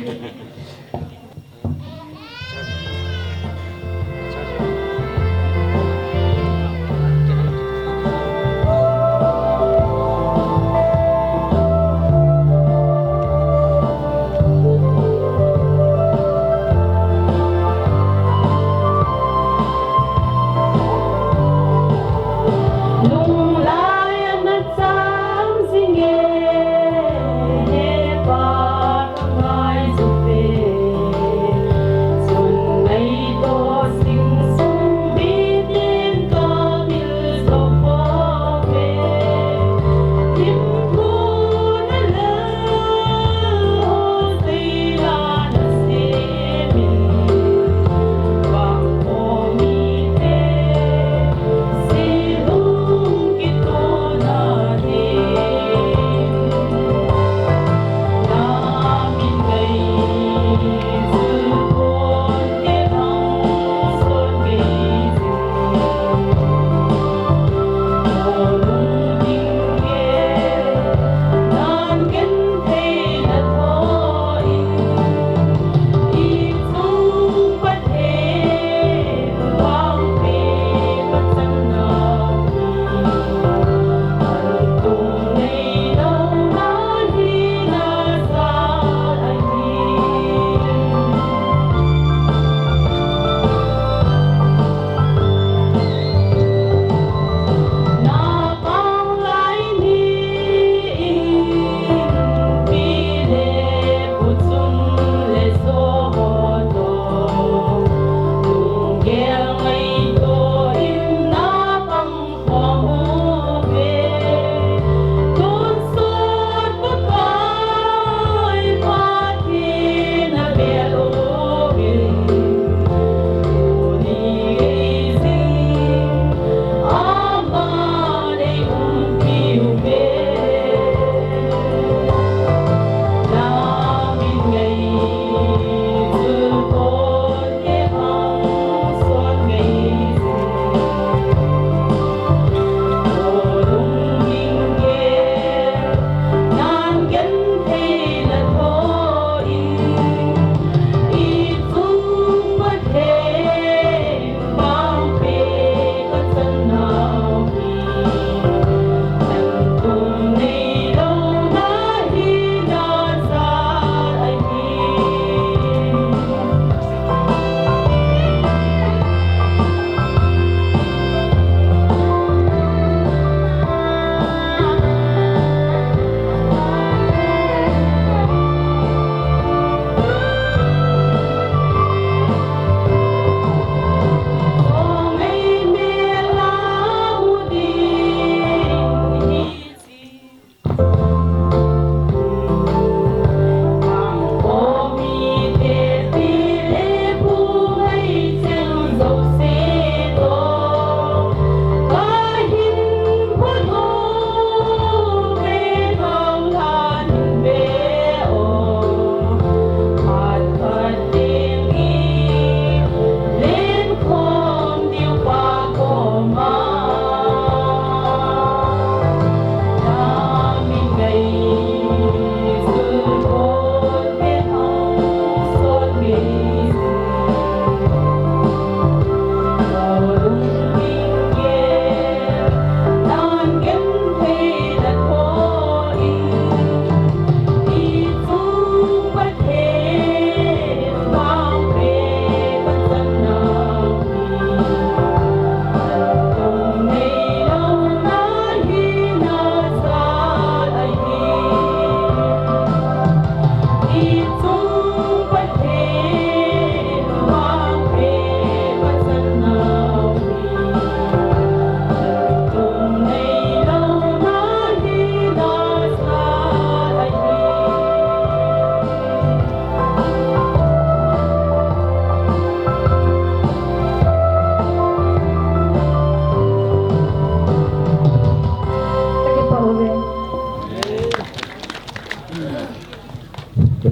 Hãy subscribe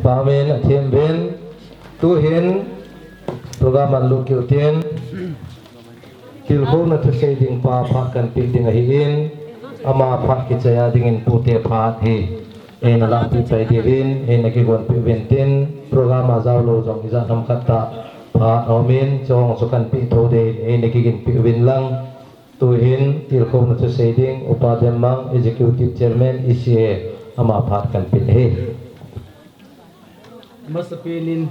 pamin athiam ben tu hin program an lu kiu tien kil ho na thu sei ding pa pha kan pi ding hi in ama pha ki chaya ding in pu te pha hi en la pi chai di rin en ki gon pi ben tin program a zaw lo jong iza nam khat ta pha omin chong so kan pi tho de en ki gin pi win lang tu hin kil ho na thu sei ding upadhyam mang executive chairman ECA ama pha kan pi hi masapinin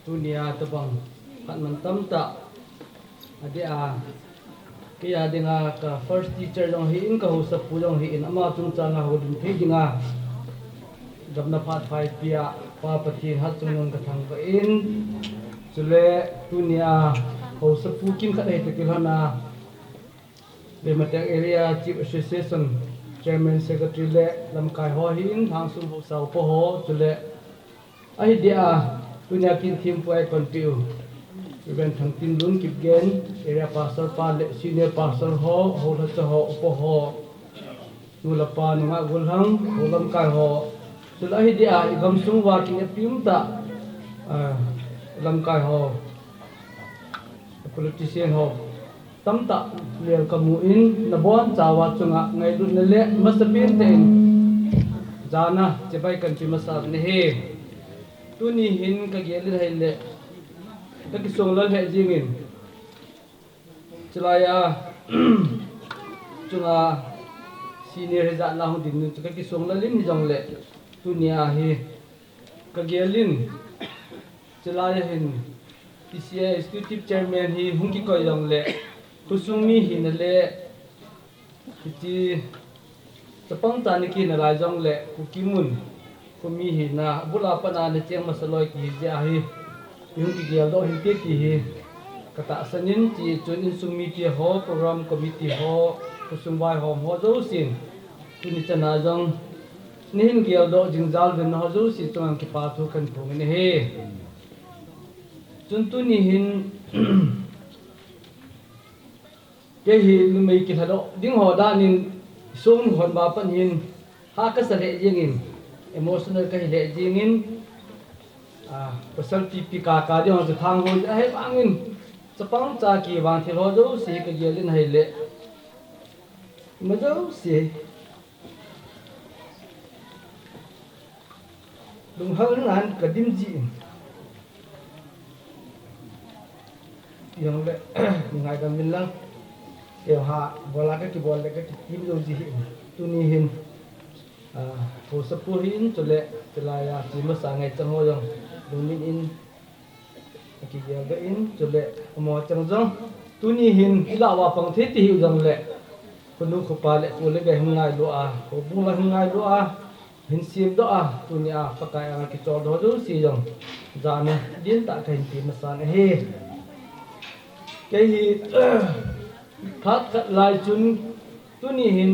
dunia tabang kan mantam ta adia kaya denga ka first teacher jong hi in ka ho sa pu jong hi in ama chung changa ho din phi dinga dabna phat phai pia pa pati hat chung ka thang ka in chule dunia ho sa pu kin kha dai te kilhana le matek area chief association chairman secretary le lamkai ho hi in thang su ho sa po ho chule ai dia dunia kin thim puai kontiu event thang tin lun kip gen area pastor pa le senior pastor ho la cha ho upo ho nu la pa ni ma gul hang ho lam kai ho sul ai dia igam sung wa king pim ta lam kai ho politician ho tam ta lel kamu in na bon chawa chunga ngai dun le masapin ten jana chebai kan pi masa ne he tu ni hin ka gel hai le ta ki song la he jingin chlaya chunga senior he za na hu din ka ki song la lin jong le tu nia hi ka gelin chlaya hin PCA executive chairman hi hung ki ko jong le kusung mi hin le ti tapang ta ni ki na la jong le ku kimun kumi hi na bula pana na cheng masaloi ki ja hi yung ki gel do hi te ki hi kata sanin chi chun in sumi ti ho program committee ho kusumbai ho ho zo sin tuni chana jong nin gel do jingjal ben ho zo si chung ki pa thu kan phung ne he chun tu ni hin ke hi lumei ki thado ding ho da nin sung hon ba pan hin ha ka sa le jingin emotional ka hile jingin pasal pipi ka di ho thang ho he bangin chapang cha ki wang thi ho do si ka gelin haile ma do si dung hal nan ka dim ji yang le ngai ka min lang yo ha bola ka ki bol le ka ki do ji tu ni hin ho sapurin chule chlaya chima sangai chango jong dunin in ki ga in chule mo changjong tuni hin ilawa pang the ti hu jong le kunu khopa le kule ga hungai lo a ho bu la hungai lo a hin sim do a tuni a pakai a ki chol do do si jong jana din ta kain ti masang he ke hi khat lai chun tuni hin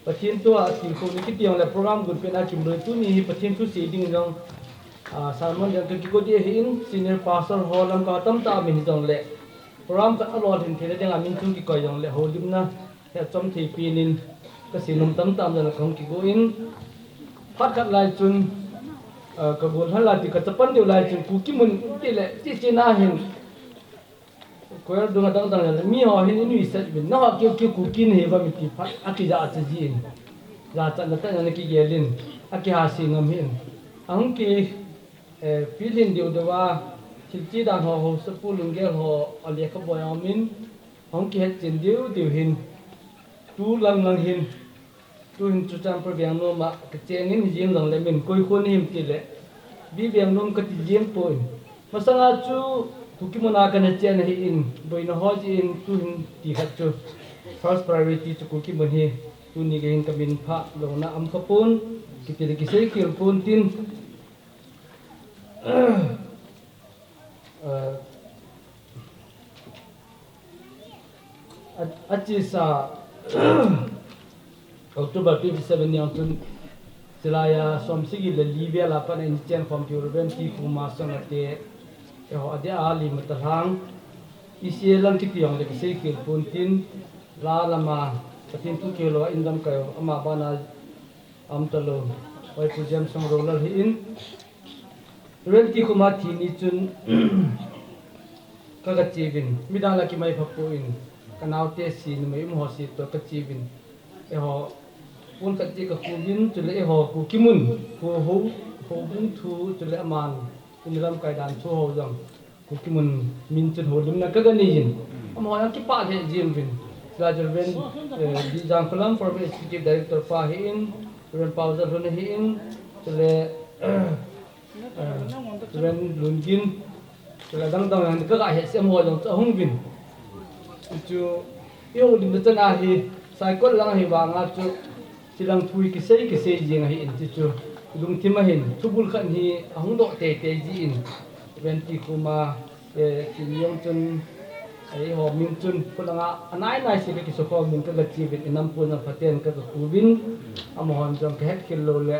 pathin to a tin ko ni ki tiang le program gun pe na kim le tu ni pathin tu si ding jong salmon yang ki ko di hin senior pastor ho lam ka tam ta mi jong le program ka alot hin thele ding amin tu ki ko jong le ho lim na he chom thi pi nin ka sinum tam tam jang khom ki go in phat khat lai chun ka bol hala ti ka chapan de lai chun ku ki mun ti le ti na hin koyar dunga dang dang mi ho hin inu isat bin na ha ki ku kin he ba mi ti phat aki ja cha ji ja cha na ta na ki gelin aki ha si ngam hin ang ki pilin diu de wa chilchi dan ho ho sa pu lung gel ho ale ka boy amin ang ki het chin diu diu hin tu lang lang hin tu hin chu cham per biang no ma ka chen in jim lang le min koi khon him ti le bi biang nom ka ti jim poi masanga chu tukimona kana chen hi in boina ho ji in tu hin ti khat chu first priority chu ku ki mon hi tu ni ge hin ka bin pha lo na am ka pun ki ti ki sei ki pun tin achi sa October 27 yang tun selaya somsigi le livia la pan in chen computer ben ki kuma sang ate ho adia ali matahang isi lang ki tiang le ki sei ki pun tin la lama patin tu kilo indam kayo ama bana am talo oi pu jam song ro la hi in ren ki kuma thi ni chun ka ga chi bin mi da la ki mai phapu in kanau te si ni mai mo si to ka chi bin e ho pun ka chi ka ku bin chu le e ho ku kimun ku ho ho bun thu chu le man in ram kai dan thu ho jang ku kimun min chun ho lim na ka ga ni yin mo ya ki pa he jim bin Rajar Ben di Jang Kolam former executive director pa hi in ren pauza ron hi in le ren lungin le dang dang ka ga he sem ho jong hong bin chu yo dim da na hi cycle lang hi wa nga chu silang thui ki sei jing hi in chu lung tim ma hin thubul khan hi hong do te ji in ren ti kuma kim yong chun ai ho min chun pulanga anai nai se ki so ko min ka chi bit inam pu na phaten ka ku bin amon jong ka het kilo le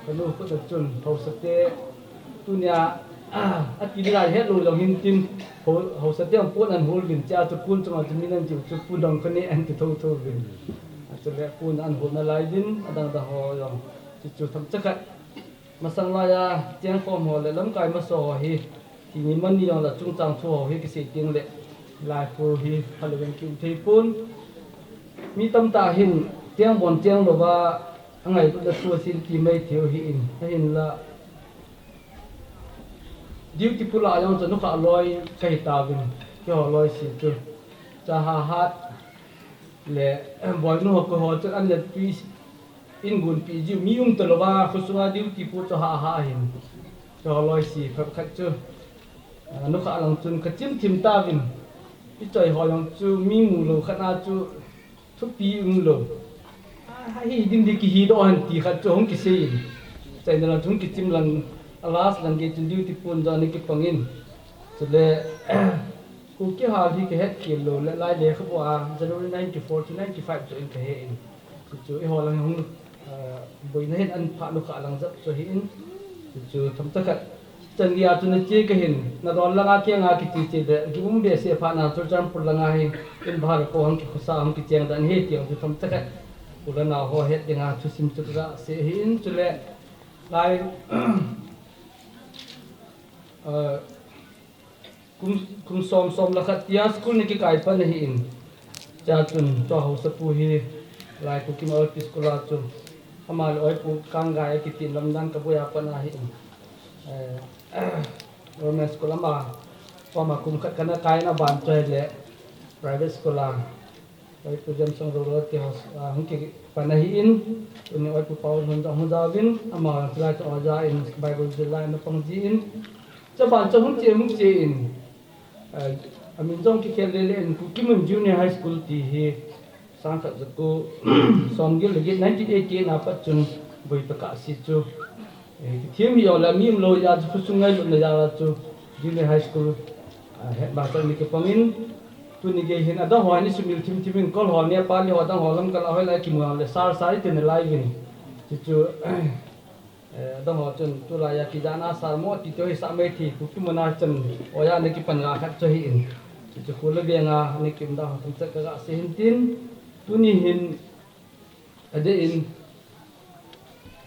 ka lu ko chun tho sate tunya ati dira het lu jong hin tin ho sate am pun an hol bin cha chu pun chuma chu min an chu pun dong ka ni an ti tho bin chu le pun an hol na lai din adang da ho jong chu tham chakat masang la ya tiang ko mo le lam kai ma so hi ti ni man ni la chung chang thu ho hi ki se ting le lai phu hi halawen kim thei pun mi tam ta hin tiang bon tiang lo ba angai da tu sin ti mai theu hi in hin la duty pula yang chu ka loi kai ta bin kyo loi si tu cha ha hat le boy no ko ho chu an le pi in gun pi ji mi to lo ba khusunga duty pu chu ha hin cho loi si phap khat chu no ka lang chun ka chim thim ta bin cái trời họ làm chú mi mù lô khát na chú thuốc tí lô hay đi đi kỳ đó anh tí khát chú không kỳ gì chạy nên là chúng kỳ chim lần alas lần cái chúng đi pun ra nên cái pangin cho nên cô cái hà thì cái hết kiểu lô lại lại để không qua January 94 to 95 cho anh cái hết chú họ làm không bởi nên anh phạt lúc cả làm rất cho hiện chú thấm tất cả chân dia tu na che ka hin na ron langa ke nga ki ti che de ki be se pha na chur cham pur langa hi in bhar ko hang ki khusa hang ki cheng dan he tiang tu tham taka ula na ho het dinga chu sim chu ra se hin chu le lai kum som la khat ya school ni ki kai pa ni in cha chun cho ho sa pu hi lai ku ki ma pi school a chu amal oi pu kang ga ki tin lam dan ka bu ya pa na hi government school ama pama kum khat kana kai na ban chai le private school a oi pu jam sang ro ke hung ki pana hi in ni oi pu paul hon da win ama tla to ja in bible the line na pang ji in cha ban cha hung che in amin jong ki khel le in ku kimun junior high school ti hi sang khat ko som gi le 1988 na pa chun boi ta ka si chu thiêm hiểu là mìm lôi ra chú sung ngay luôn là chú junior high school hết bà con đi cái pangin tu ni cái hiện ada hỏi ni sumil thim call hỏi ni pa ni hỏi đang hỏi lắm cái hỏi lại kim ngal sar sai tin lại vin chú đang hỏi chân tu lại ya kijana sar mo ti toi sa mai thi ku kim na chân oya ni cái pan ga khat cho hin chú khul le nga ni kim da thum cha ka se hin tin tu ni hin ade in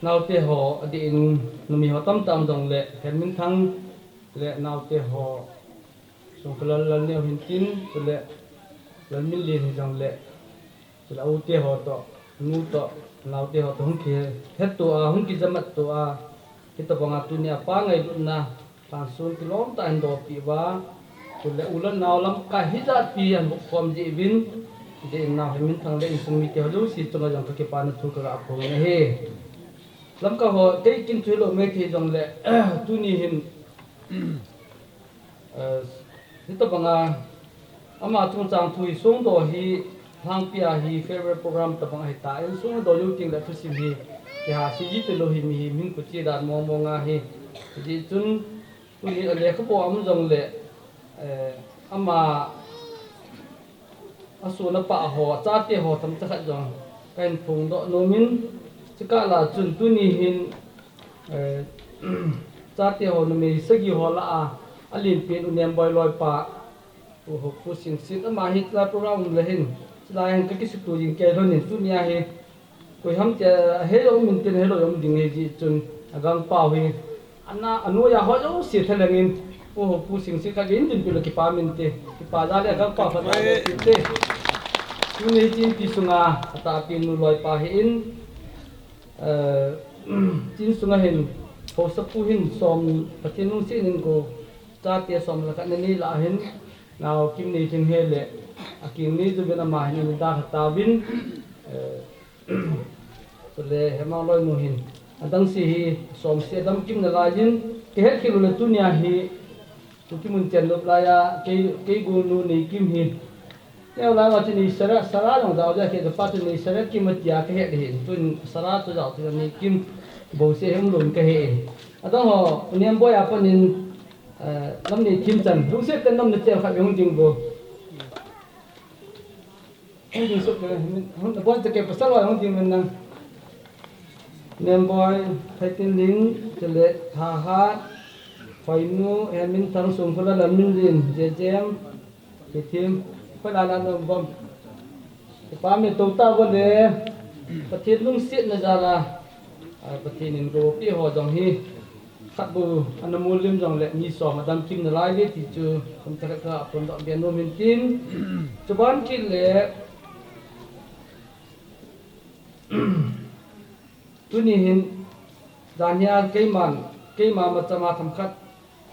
nào te ho adi in numi ho tam dong le kan min thang le nào te ho song kala lan ne hin tin le lan min le ni dong le la u te ho to nu to nào te ho to hung ki het to a hung ki jamat to a kita banga tu ni apa ngai na pansun kilom ta ndo pi wa le ulan naw lam ka hijat pi an bu kom ji bin de na min thang le in sung mi te ho lu si to ga jang ka ke pa na thu ka ko ne he lam ka ho te kin thui lo me thi jong le tu ni hin hita banga ama chung chang thui sung do hi hang pia hi favorite program ta bang hi ta en sung do yu ting la thu sim hi ya si ji te lo hi mi min ku chi dan mo nga hi ji chun tu ni le kho po am jong le ama asu na pa ho cha te ho tham cha khat jong kain phung do no min chika la chun tu ni hin cha te ho no me sagi ho la a alin pin unem boy loi pa u ho pu sing sit ama hit la program le hin lai han ka ki su tu jing ke ron ni tu nia he tôi ham che hết ông mình tiền hết rồi ông đình gì chun agang pau hi anna anu ya ho jo si thelengin o pu sing si ka gin din pila ki pa min te ki pa ja le agang pa fa te tu ni chin pi sunga ta pin nu loi pa hi in chin sunga hin ho sa pu hin som patin nu si nin ko cha te som la ka ni la hin nào kim ni thing he le akim ni tu bena ma hin da ta bin le hema loi nu hin adang si hi som se dam kim na la jin ke het ki le tu nya hi tu kim mun chen lop la ya ke gu nu ni kim hi neo la ma ni sara sara dong da ja ke da pa tu ni sara kim ma tia ke he hi tu sara tu ja tu ni kim bo se hem lum ke he adang ho niam boy apa nin năm này kim trần lúc xếp tên năm này treo khai hông chừng vô hông chừng sụp rồi hông boyจะเก็บภาษาลอยhông chừng mình năng nem boy thay tên línhจะlệ hà hát phải nu em mình thằng sùng phải là mình liền dễ dàng cái thêm phải là làm bom cái pa mình tàu ta vấn đềประเทศลุงเสียนะจ๊ะล่ะประเทศนี้ก็พี่หอจงฮีkhát bù anh mua lim dòng lệ nhị sò mà đâm kim là lai đi thì chưa không chắc cả phần đoạn biển nôm miền tin cho bán kia lệ tu ni hin dan ya cây mà chama tham khát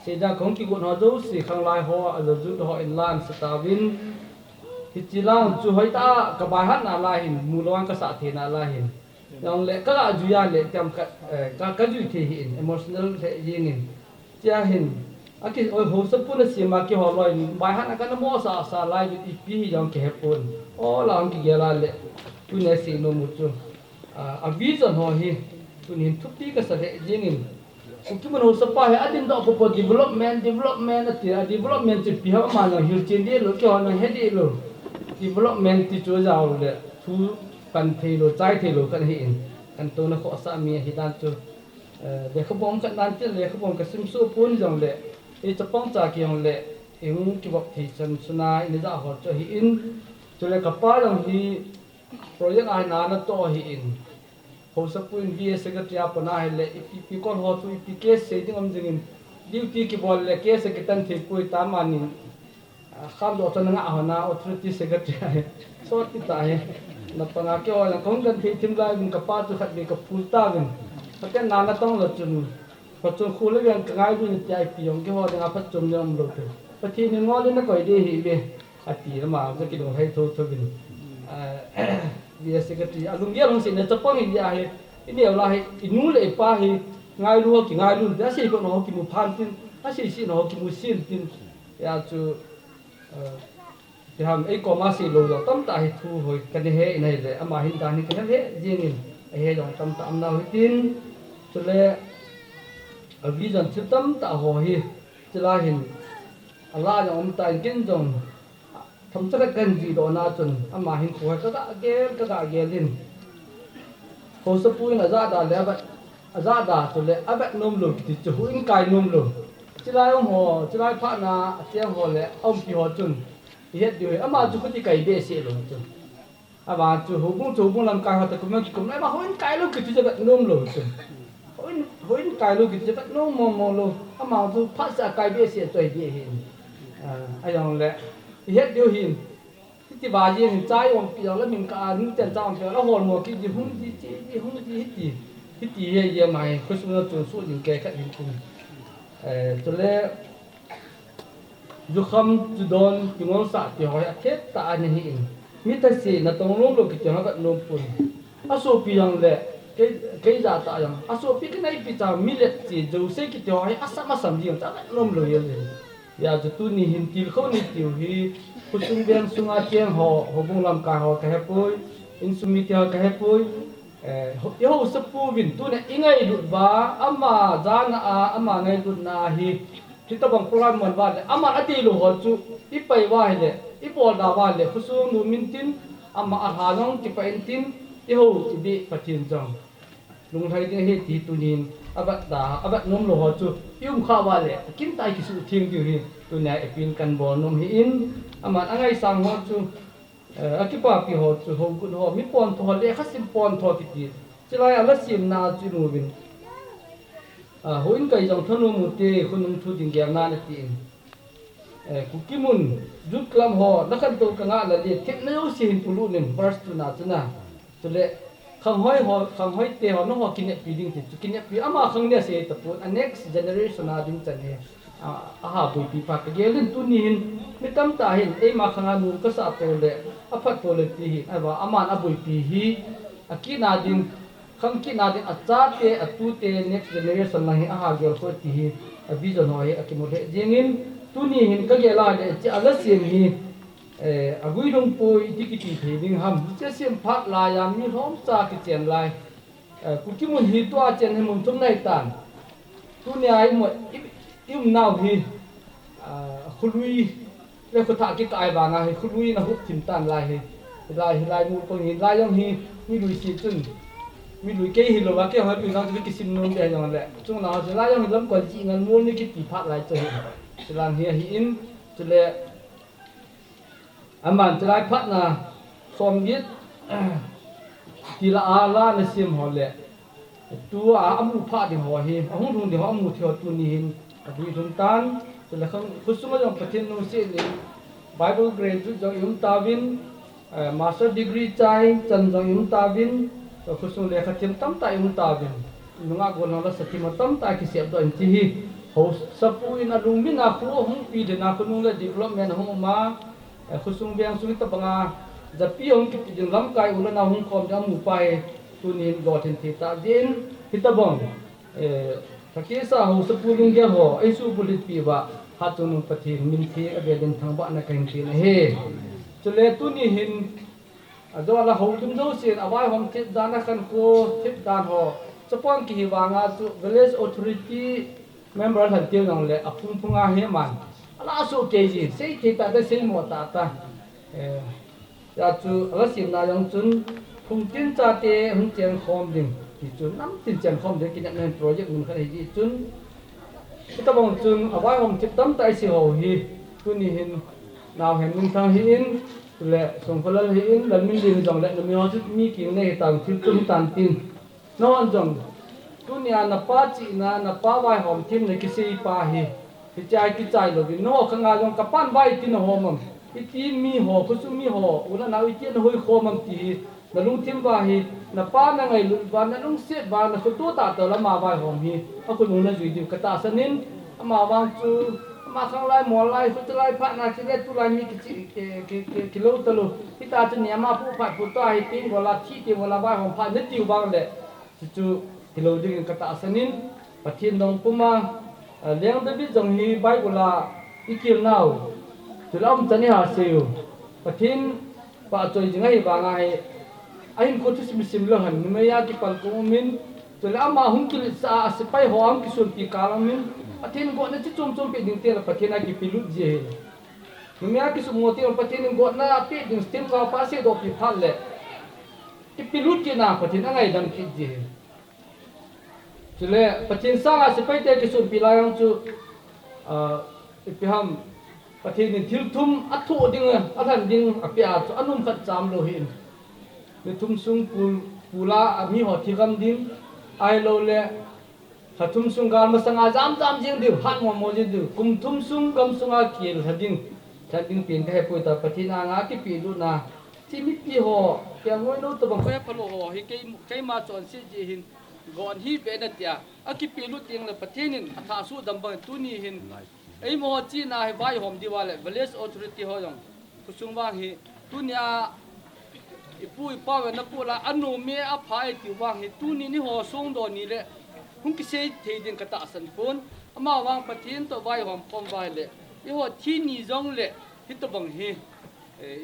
sẽ ra không kỳ họ dấu sĩ khang lai họ ở giữa họ in lan stavin thì chỉ lang chú hỏi ta cả bài hát nào lai hin mù loang cả sát thế nào lai hin yang le ka juya le tam ka ju the hin emotional the yin cha hin aki oi ho sa pun si ma ki ho loi bai han ka mo sa lai bi pi yang ke pun o la ki ge la le tu ne si no mu chu a vision ho hi tu nin thu pi ka sa the yin ku ki mon ho sa pa he adin do po development ti pi ha ma na hil chin de lo ki ho na he de lo development ti chu jaw le thuกันเทโลใจเทโลกันเห็นกันตัวนักข้อสามีฮิดันจูเด็กขบวนกันนั่นเจ้าเด็กขบวนกันซิมซูพูนจังเลยจะป้องจากอย่างเลยเอ็งที่บอกที่ฉันสนายนี่จะหัวจะหินจะเลยกับป้าอย่างที่โปรเจกต์ไอ้นานตัวหินเขาสักปุ่นวีเอสก็จะปนายเลยอีก้อนหัวตัวอีเคสเสียที่มันจริงดิวตีกี่บอลเลยเคสก็ตั้งที่ปุ่ยตามมันนี่ข้ามตัวจนงะหัวหน้าอัตริที่เสกจะสวัสดีตายนับตั้งแต่ว่าหลังของกันที่ทีมไล่มันกับป้าตัวขัดเด็กกับพูดตากันเพราะฉะนั้นต้องหลุดจนพอจนคู่เรื่องง่ายด้วยใจปีของแกว่าเนี่ยพัดจมยอมหลุดเลยพอทีนึงง้อเล่นนักก่อยดีหิเบอตีละมาจะกินให้โทษทวินเบียสิกตีอารมณ์เยี่ยมสิเนี่ยจะป้องหินยาเหอินเดียเราให้อินูเลยป้าให้ง่ายรู้กี่ง่ายรู้แต่สิ่งคนเรากินมุพันตินถ้าสิ่งเรากินมุสินตินอยากจะที่ทำไอ้กอมาสิโลเราตั้มตาให้ทูหอยกันเฮในเลยอามาหินตานี่กันเฮจริงไอ้เฮจงตั้มตามเราให้ตินจนเลยวิจันทร์ตั้มตาหอยจะลาหินอัลลาห์ยังตายกินจงทำสักกันจีโดนาจนอามาหินหอยก็เกลินเขาสปูนอาซาดาแล้วแบบอาซาดาจนเลยอาแบบนมหลุดติดจะหุ่นกายนมหลุดจะลายหัวจะลายพระนาเสียงหัวเลยเอาปีหัวจนเฮ็ดอยู่อามาจุกที่ไก่เบสลงจนอามาจุหูบุ้งลำกายเขาแต่ก็ไม่กินไม่มาหุ่นไก่ลูกกิจจะแบบนมหลุดจนหุ่นไก่ลูกกิจจะแบบนมมองลงอามาจุพัสไก่เบสตัวเดียหินไอ้ยังแหละเฮ็ดอยู่หินที่บาเยี่ยงใจวงเปียแล้วมีการนึกแต่จ้างเปียแล้วหัวหมวกกินหุ่นที่เยี่ยมใหม่คุณสมบัติจนสู้ถึงแก่ขัดหินคุณจนแล้วยุคำจุดนจุงงสัตย์ที่หอยเทศตาอันนี้เองมิตรสีนัตรงลงโลกิจเขาก็นมปุ่นอาโซปียังเละเกยจ่าตายังอาโซปีก็ในปีจ่ามิเลตสีจูเซกิจหอยอาสมาสัมดียังจ่าก็นมเลยเลยอยากจะตุนี่หินติลเขานี่ติวฮีผู้ชุมเบียนสุงอาเจียงห่อบุงลำกาห่อแค่ปุยอินสุมิติห่อแค่ปุยยาวสปูวินตุเนี่ยอิงไงดุดบ้าอามาจานอามาไงดุดนาฮีที่ตะบังโปรแกรมมันว่าเลยอามาอดีลูหัวจุอีไปว่าเลยอีปอดาว่าเลยผู้สูงนูมินตินอามาอาหารน้องที่ไปอินตินอีหูที่บีปะจินจังลุงไทยเนี่ยเฮตีตุนินอาบัดดาอาบัดนมลูหัวจุยุ่งข้าวว่าเลยกินไตกิสุทิ้งอยู่ฮีตัวเนี่ยไอปินกันบอลนมหินอามาอังไงสังหัวจุ akipa pi ho chu ho kun ho mi pon tho le khasim pon tho ti ti chilai ala sim na chu nu bin hoin kai jong thonu mu te khunum thu ding gyang na ti kukimun jutlam ho nakan to kanga la le thek na yo sin pulu nin first tu na chuna tule khang hoi te ho no ho kinet pi ding ti kinet pi ama khang ne se ta pun next generation na ding chan he aha bui pi pa ke gelin tu ni hin mitam ta hin e ma khanga nu ka sa to le aphat to le ti hi awa aman abui pi hi akina ding khang ki na ding acha te atu te next generation na hi aha gel ko ti hi vision ho hi akimode jengin tu ni hin ka gela de cha ala sim hi agui dong poi tikiti theding ham che sim phat la ya mi hom cha ki chen lai ku ki mun hi to a chen he mun thum nai tan tu ni ai mo im naw hi khului le ko tha ki kai ba nga hi khului na huk thim tan lai hi lai mu ko hi lai yong hi mi lui si chun mi lui ke hi lo wa ke ha pi na ki sim nun de yong le chung na ha lai yong lam ko ji ngan mu ni ki ti phat lai cho hi silang hi in chule aman chulai phat na som yit tila ala na sim ho le tu amu pha ding ho hi ahung thung de ho amu thio tu ni hin abui thum tan chule khang khusuma jong pathin nu se ni bible graduate jong yum tawin master degree chai chan jong yum tawin to khusum le khatim tam ta yum tawin nunga gon la satima tam ta ki sep do in chi hi ho sapu in alung min a khu hung pi de na khunung le development hung ma khusung biang sung ta banga zapi hung ki jing lam kai ula na hung kom jam mu pai tu ni do thin thi ta din hitabong thakesa ho sapu lung ge ho ai su bulit pi ba ha tu nu pathin min thi ave den thang ba na kain thi na he chule tu ni hin ado la ho tum do sin awai hom thip dana kan ko thip dan ho chapon ki wanga tu village authority member han tiêu nong le apung punga he man ala so ke ji sei ke ta da sei mo ta ya chu ala sim na yong chun phung tin cha te hung chen khom ding ti chun nam tin chen khom de kin nen project mun kha ji chun ta bong chun awai hom chip tam tai si ho hi tu ni hin naw hen mun thang hi in le song phalal hi in lan min ding jong le mi ho mi king nei tam thil tum tan tin no an jong tunia na pa chi na pa vai hom thim ne ki sei pa hi ki chai lo bi no khanga jong kapan bai tin ho mam itin mi ho khu su mi ho una na itin hoi kho mam ti na lung thim ba hi na pa na ngai lu ba na lung se ba na khu ta to la ma vai hom hi a khu nu na zui di ka ta sanin ama wang chu ma khang lai mo lai su lai pha na chi le tu lai mi ki lo ta lo ti ta chu ne ma pu pha pu ta hi tin go la thi ti go la vai hom pha ne ti bang le chu kilo ding kata asanin pathin dong puma leng da bi jong hi bai gula ikil naw tulam chani ha seu pathin pa choi jingai ba nga hai ain ko tu sim lo han me ya ki pal ko min tulam ma hum kil sa sipai ho am ki sun pi kalam min pathin go na chi chom pe ding te la pathin a ki pilut je me ya ki su moti on pathin go na pe ding stem ga pa se do pi phal le ki pilut ki na pathin ngai dang ki je chule pathin sanga sipai te ki sun pilayang chu ipiham pathin thil thum athu ding athan ding apia chu anum khat cham lo hin ni thum sung pula ami ho thigam ding ai lo le khathum sung gal masanga jam jing di han mo ji du kum thum sung gam sunga kil hading thading pin ka he poi ta pathin anga ki pi lu na chimi pi ho kya ngoi no to bang kha palo ho hi kai ma chon si ji hin gon hi be na tia akipi lu ting na pathinin atha su dambang tu ni hin ei mo chi na hi bai hom diwale village authority ho yong kusung wang hi tunia ipui pawe na pula anu me a phai ti wang hi tu ni ho song do ni le hung ki sei theidin kata san pon ama wang pathin to bai hom kom bai le i ho thi ni jong le hi to bang hi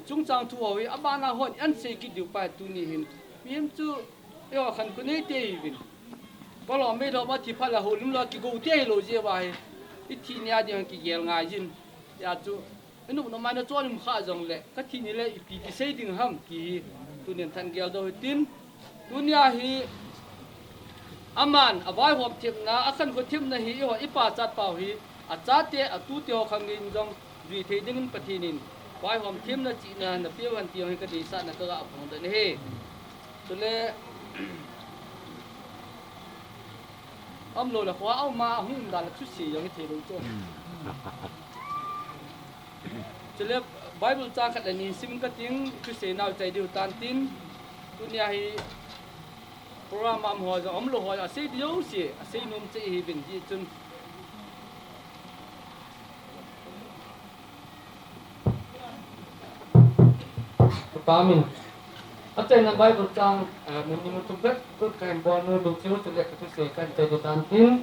chung chang thu ho hi abana hon an sei ki du pa tu ni hin pim chu yo khan ku nei te bin ko lo me lo ma thi pha la ho lim lo ki go te lo je wa hi i thi nya di ki gel nga jin ya chu enu no ma na cho nim kha jong le ka thi ni le i pi ki sei ding ham ki tu nen than gel do tin dunia hi aman awai hop thim na akan ko thim na hi ho ipa chat pau hi a cha te a tu te ho khangin jong ri the ding pathinin vai hom thim na chi na na pia wan ti hi ka di sa na ka ga phong de he to le am lo la khwa au ma hum da la chu si yo hi the lo cho to le bible cha khat ani sim ka ting chu se nau chai diu tan tin tu nia hi program am ho ja am lo ho ja se dio si se nom che hi bin ji chun Pamin. Atay na Bible tang muni mo tubet ko kay bono do sino tulek ko se kan tayo tantin.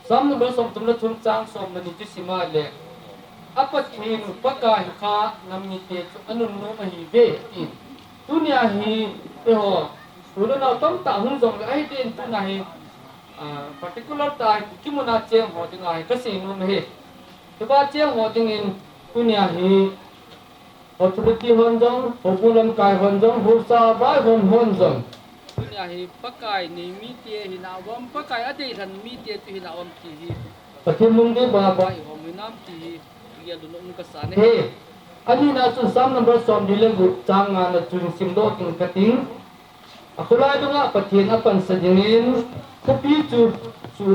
Sam no som tumla tum chang som na ni sima le. Apat hin paka kha namni te anun no hi ve in. Dunia hi ho ulo na tom ta hun jong ai tin tu na hi particular ta kimuna cheng ho ding ai ka sing no he. Ba cheng ho ding in dunia hi authority honjong populam kai honjong husa bai honjong dunia hi pakai ni mi tie hi na wam pakai ade than mi tie tu hi na wam ti hi pathin mung de ba ba bai hom nam ti hi ya du no ka sa ne he ani na chu sam number som dile gu chang nga na chung sim do king kating akulai dunga pathin apan sajingin kopi chu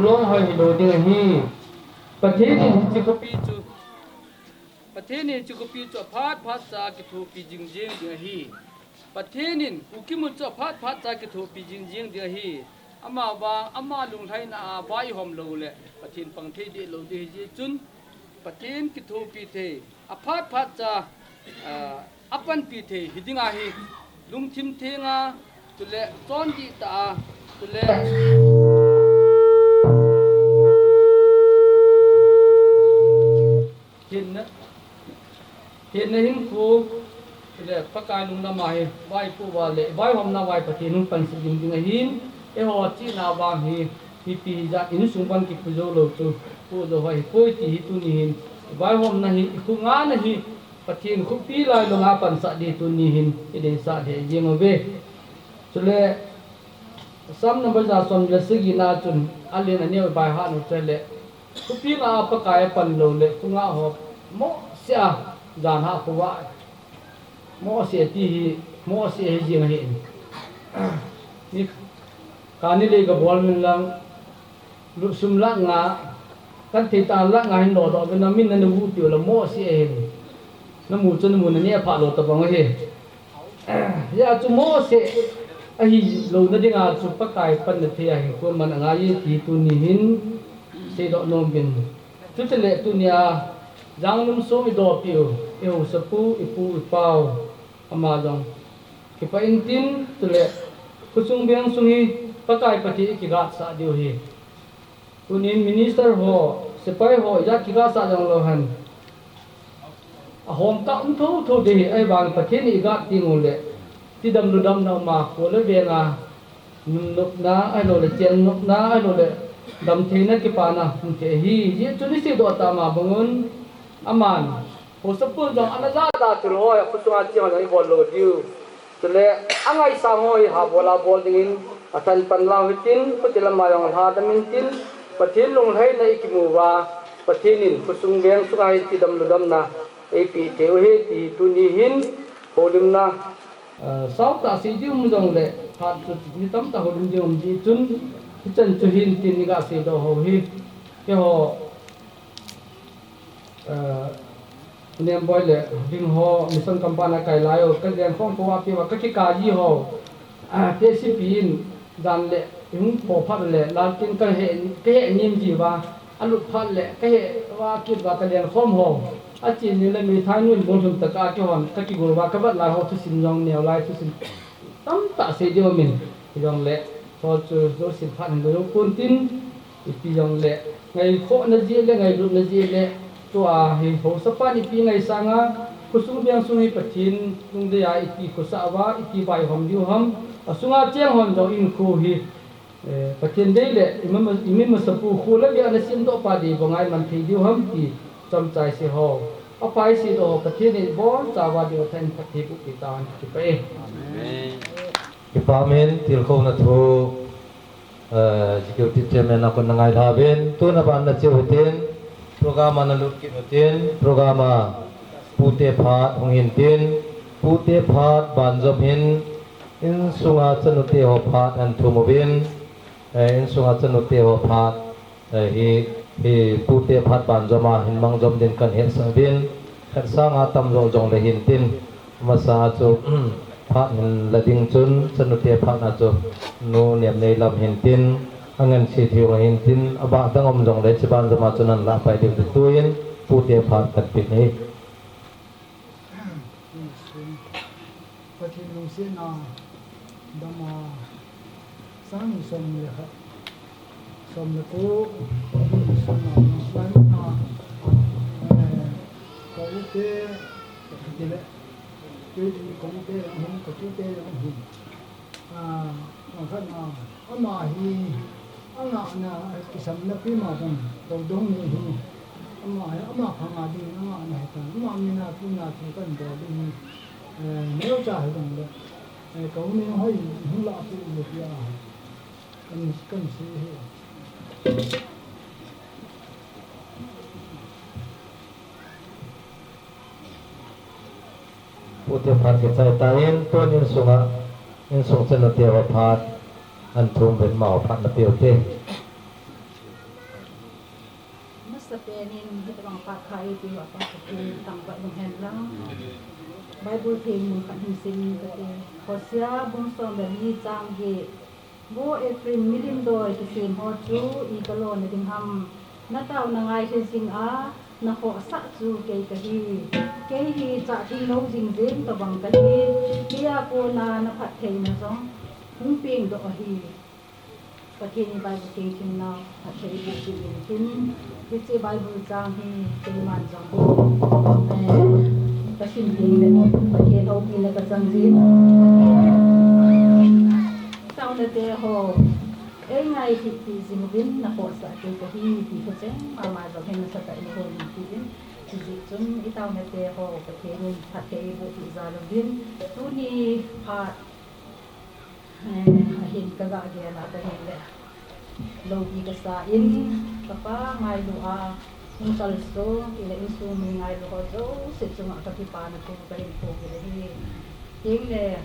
long hoi hi lo ding hi pathin chi ko pi chu pathenin chu ko pi chu phat sa ki thu pi jing jing de hi pathenin ukimu chu phat sa ki thu pi jing jing de hi ama wa ama lung thai na bai hom lo le pathin pang the de lo de ji chun pathin ki thu pi the a phat cha apan pi the hidinga hi lung thim thenga tu le ton ji ta tu le hiện nay hình phu để phát cái nung nam mai vai phu và lệ vai hôm nay vai phát nung pan sinh ding hin e ho chi na bang hi pi ja in sung ban ki pu jo lo tu pu jo vai poi ti tu ni hin vai hôm nay khu nga na hi pathin khu pi lai lo nga pan sa di tu ni hin e de sa de jeng ve chule sam number ja som le sigi na chun alien ani vai ha no chele khu pi na pa kai pan lo le khu nga ho mo sia dan ha ko wa mo se ti mo se he jing he ni kani le ga bol min lang lu sum la nga kan ti ta la nga hin lo do ben min na nu ti la mo se he na mu chen mu na ne pha lo ta bang he ya chu mo se a hi lo na ding a chu pa kai pan na thia hi ko man nga yi ti tu ni hin se do nom bin tu te le tu nia jang num so i do piu eu sapu ipu ipau ama jong ki pa in tin tu le kusung beng sungi pakai pati ki ga sa diu hi tunin minister ho sepai ho ya ki ga sa jong lo han a hom ta um tho de ai bang pati ni ga ting le ti dam lu dam na ma ko le be nga nuk na ai lo le chen nuk na ai lo le dam the na ki pa na the hi ye tu ni si do ta ma bangun aman ho sapul jong anaza da chulo ya kutunga chi ma bol lo diu tule angai sa ngoi ha bola bol dingin atan pan law hitin patilam mayong ha damin tin pathil lung hai na ikimu wa pathinin kusung beng sungai ti dam ludam na ap teu he ti tuni hin holim na sau ta si diu mu jong le phat chu ni tam ta holim dium ji chun chen chu hin tin ni ga se do ho hi ke ho nem boy le ding ho mission kampana kai layo ka gen phong ko api wa ka ki ka ji ho te si pin dan le hung pho phat le la tin ka he nim ji wa alu phat le ka he wa ki wa ka len khom ho a chi ni le mi thai nun bon thum ta ka ki hon ka ki go wa ka bat la ho thu sin jong neo lai thu sin tam ta se dio min jong le so chu do sin phat do kun tin pi jong le ngai kho na ji le ngai lu na ji le to a hi ho sapa ni pi ngai sanga kusung biang sungi pathin tung de ya iti kusa wa iti bai hom diu ham asunga cheng hon do in khu hi pathin de le imim sapu khu la bi ana sim do pa di bongai man thi diu ham ti chom chai se ho apai si do pathin ni bon cha wa diu than pathi bu ti tan ki pe Ipamen tilko na thu security chairman ako nangai dhaben tu na ban na chiu tin tu programa na lut kinutin programa pute phat hong hintin pute phat banjom hin in sunga chanute ho phat an thumobin in sunga chanute ho phat hi pute phat banjoma hin mangjom din kan he sabin khat sanga tam jong jong le hintin masa chu phat hin lading chun chanute phat na chu nu niam nei lam hintin angan si thiu hintin aba tangom jong le chiban jama chunan la pai dim tuin pute phat kat pit nei Patin nung sina dama sang som leha som leku som na lan na kaute dile jadi kaute hum kaute hum makan ama hi ana na kisam na pi ma dong dong ni hi ama phanga di na na ta ama mina tu na tu kan do di nếu trả được rồi cậu nên hỏi không lạ phụ được ya cần gì pute phat ke chai ta in ton in sung chen na te wa phat an thum ben mau phat na piu te Masa penin kita bang pakai itu apa seperti tampak menghendang Bible thing mong kanhisin kati Hosea bungsom dari jangge bo Efraim milim doi kisim ho chu I kalon ding ham nataw na ngai sing a na ho sa chu ke hi cha thi lo jing jing to bang kahi kia ko na phat thei na jong hung ping do hi pati ni Bible thing tin na phat thei bu tin ti Bible jang hi tin man jong Kasin din na pagyan o pinagkasansin. Tao na te ho, ngay hiti sinubin na po sa akin kahi di ko siya, mamazagin na sa tayo ko din. Sisitsun, itaw na te ho, pagyan pati ibo izalubin. Tuni pat, ahin kagagyan natin nila. Logi kasain, kapa ngay doa, yung salso, ila isu ngay luho do, sitso nga kakipana ko kahin po kila yung le,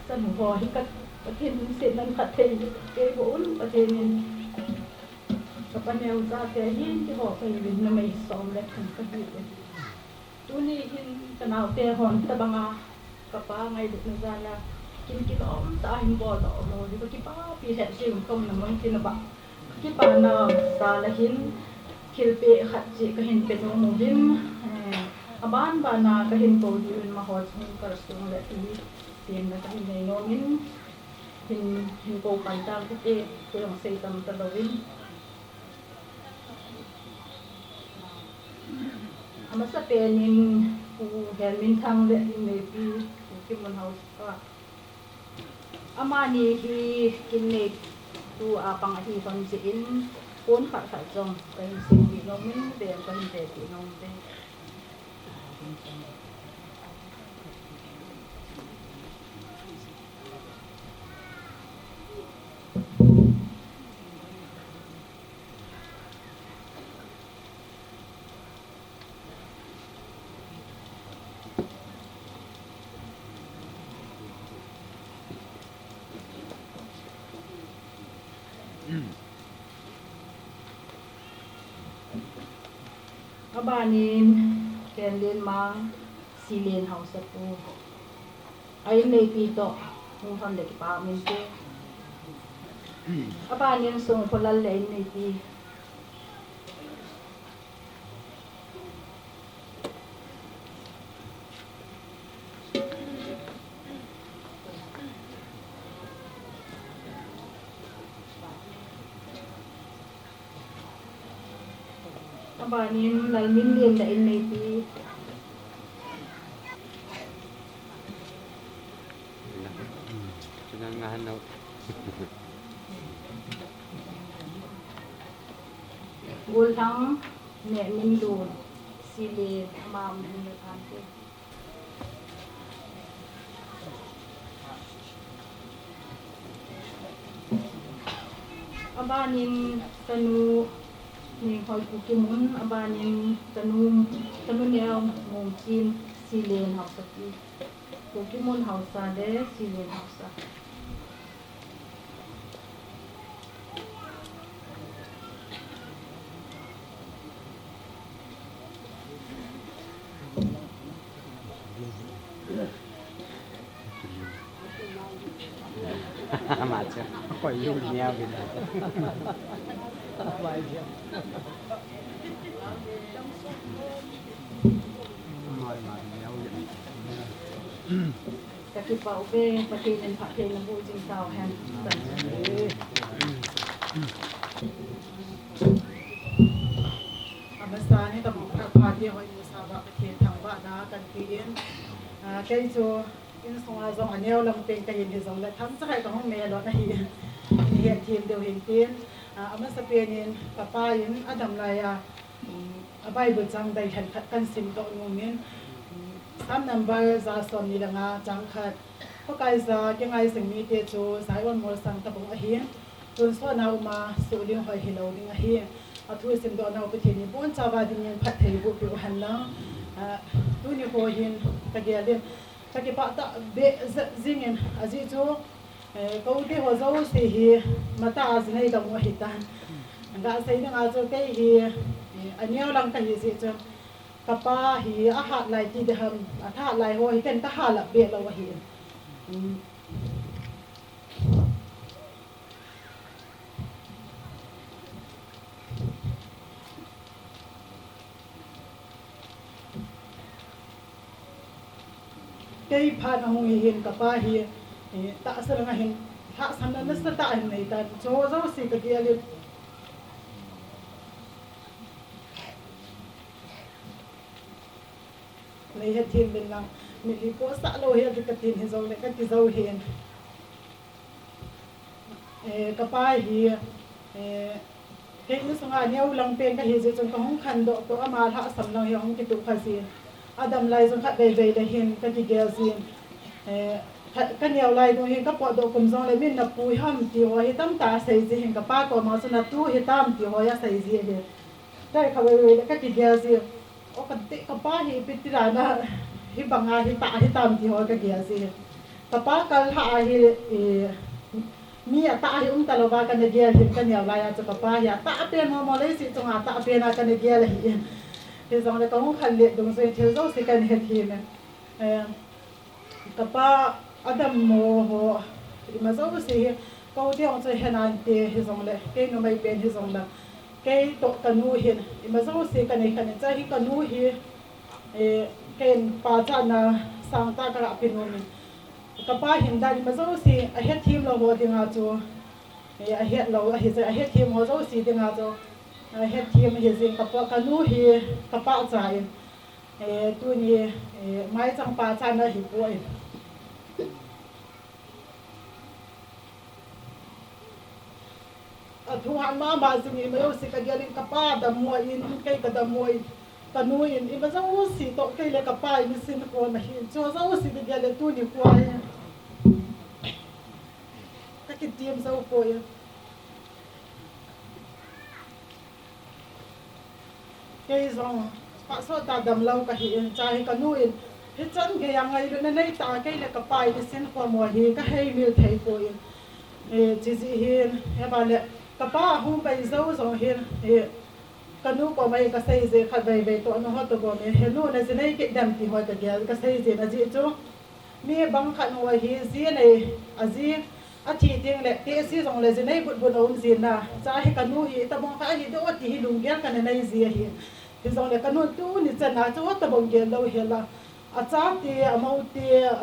sa mo hikat patin sin ng katay kay buon patinin kapanyaw sa kahin ki ho kay na may somlet ng kabit tuni hin tanaw te hon tabanga kapangay duk na zala kilom tahin bola mo di ba kipa pihet sim kom naman kinaba kipa na salahin kilpe khatji kahin penong mubin aban ba na kahin po diun mahot ng karstong leti tin na kahin na inomin hin po pantang kuti kung say tam talawin ama sa penin helmin thang le maybe kimon house pa ama ni hi kinne tu apang ahi pang siin pon kha kha jong kahin sin bi nomin be kahin te ti nom te abanin kenlin mang silin house po ay may pito kung saan lagi pa amin po abanin sung kulal lain may pi abanin lalmin lian lain may pi gulhang ne mindun silin mam ni ante abanin tanu ni hoi kukimun abanin tanu neo mungkin silen hausa ki kukimun hausa de silen hausa macam apa ilmunya gitu. Kaki pa ube patin pakai lembu jing tau han. Abasta ni tamo party ho ni sabak ke thangwa na kan tin kai cho in songa zong anel lam peng kai ni zong la tham chai ka hong me lo na hi ni he team deu hin tin ama sa pe nin papa yin adam la ya abai bu chang dai han khat kan sim to nu min sam number za som ni la nga chang khat ko kai za ke ngai sing mi te chu sai on mor sang ta bong a hi tun so na uma su ling hoi hi lo ding a hi a thu sim do na pe ni bon cha ba ding yen phat thei bu pi han na tu ni ko hin ka ge len ka ke pa ta be zingen aji chu ko te ho zo se hi mata az nei da mo hi tan ga sai na zo ke hi anyo lang ka hi si chu ka pa hi a ha lai ti de ham a tha lai ho hi ken ta ha la be lo wa hi cái phan hong hin ka pa hi ta sa nga hin ha san na sa ta hin nei ta cho zo si ka dia le nei he thin bin lang mi li po sa lo he ka tin hi zo le ka ti zo hin ka pa hi cái như song nhau lang pen ka hi je chong ka hong khan do to ama tha sam lang hi hong ki tu kha sin adam lai jong khat ve ve de hin ka ti gel sin ka neo lai do hin ka po do kum jong le min na pu ham ti ho hi tam ta sei ji hin ka pa ko ma su na tu hi tam ti ho ya sei ji de dai ka ve ve ka ti gel sin o ka ti ka pa hi pi ti ra na hi banga hi ta hi tam ti ho ka gel sin ka pa kal ha hi mi ta hi ta lo ba ka ne gel hin ka neo lai a ka pa ya ta pe mo le si chong a ta pe na ka ne gel hi thì rằng là có khăn liệt đồng thời thiếu dấu sẽ cần hiện thì này tập ba adam mồ hồ mà dấu sẽ câu theo ông sẽ hiện anh thì rằng là cái nó may bên thì rằng là cái tổ cần nuôi hiện mà dấu sẽ cần chơi cần nuôi hiện cái bà cha na sang ta cái apin nuôi tập ba hiện đại mà dấu sẽ hết team lo hồ thì ngã cho hết lo hết team hồ dấu sẽ thì ngã cho hết team hi zing kapwa kanu hi kapa chai tu ni mai chang pa chan na hi poi thu han ma ba zing me si ka gelin kapa da mo in kai ka da mo kanu in i ba zo si to kai le kapa in sin ko na hi cho zo si de gele tu ni ko ai ka ki team zo ko cái dòng họ số ta đầm lâu cả hiện trai cả nuôi hết chân cái yang ấy nữa này ta cái là cái bài thì xin qua mùa hi cái hay miêu thấy coi chỉ hiền hay bà lệ cái ba hôm bây giờ rồi hiền cái nu qua mấy cái xây dựng khai về về tụi nó hết tụi mình hiền nu này này cái đầm thì hỏi cái xây dựng là gì chứ mi bằng khăn mùa hi gì này gì chỉ tiếng lệ cái gì dòng là gì này bụt ôm gì na trai cái nu hi ta bằng cái hi đó thì lùng ghét cái này gì hi thì dòng là cái nút tu ni chân na chỗ ta bông kia đâu hết là à cha thì à mau thì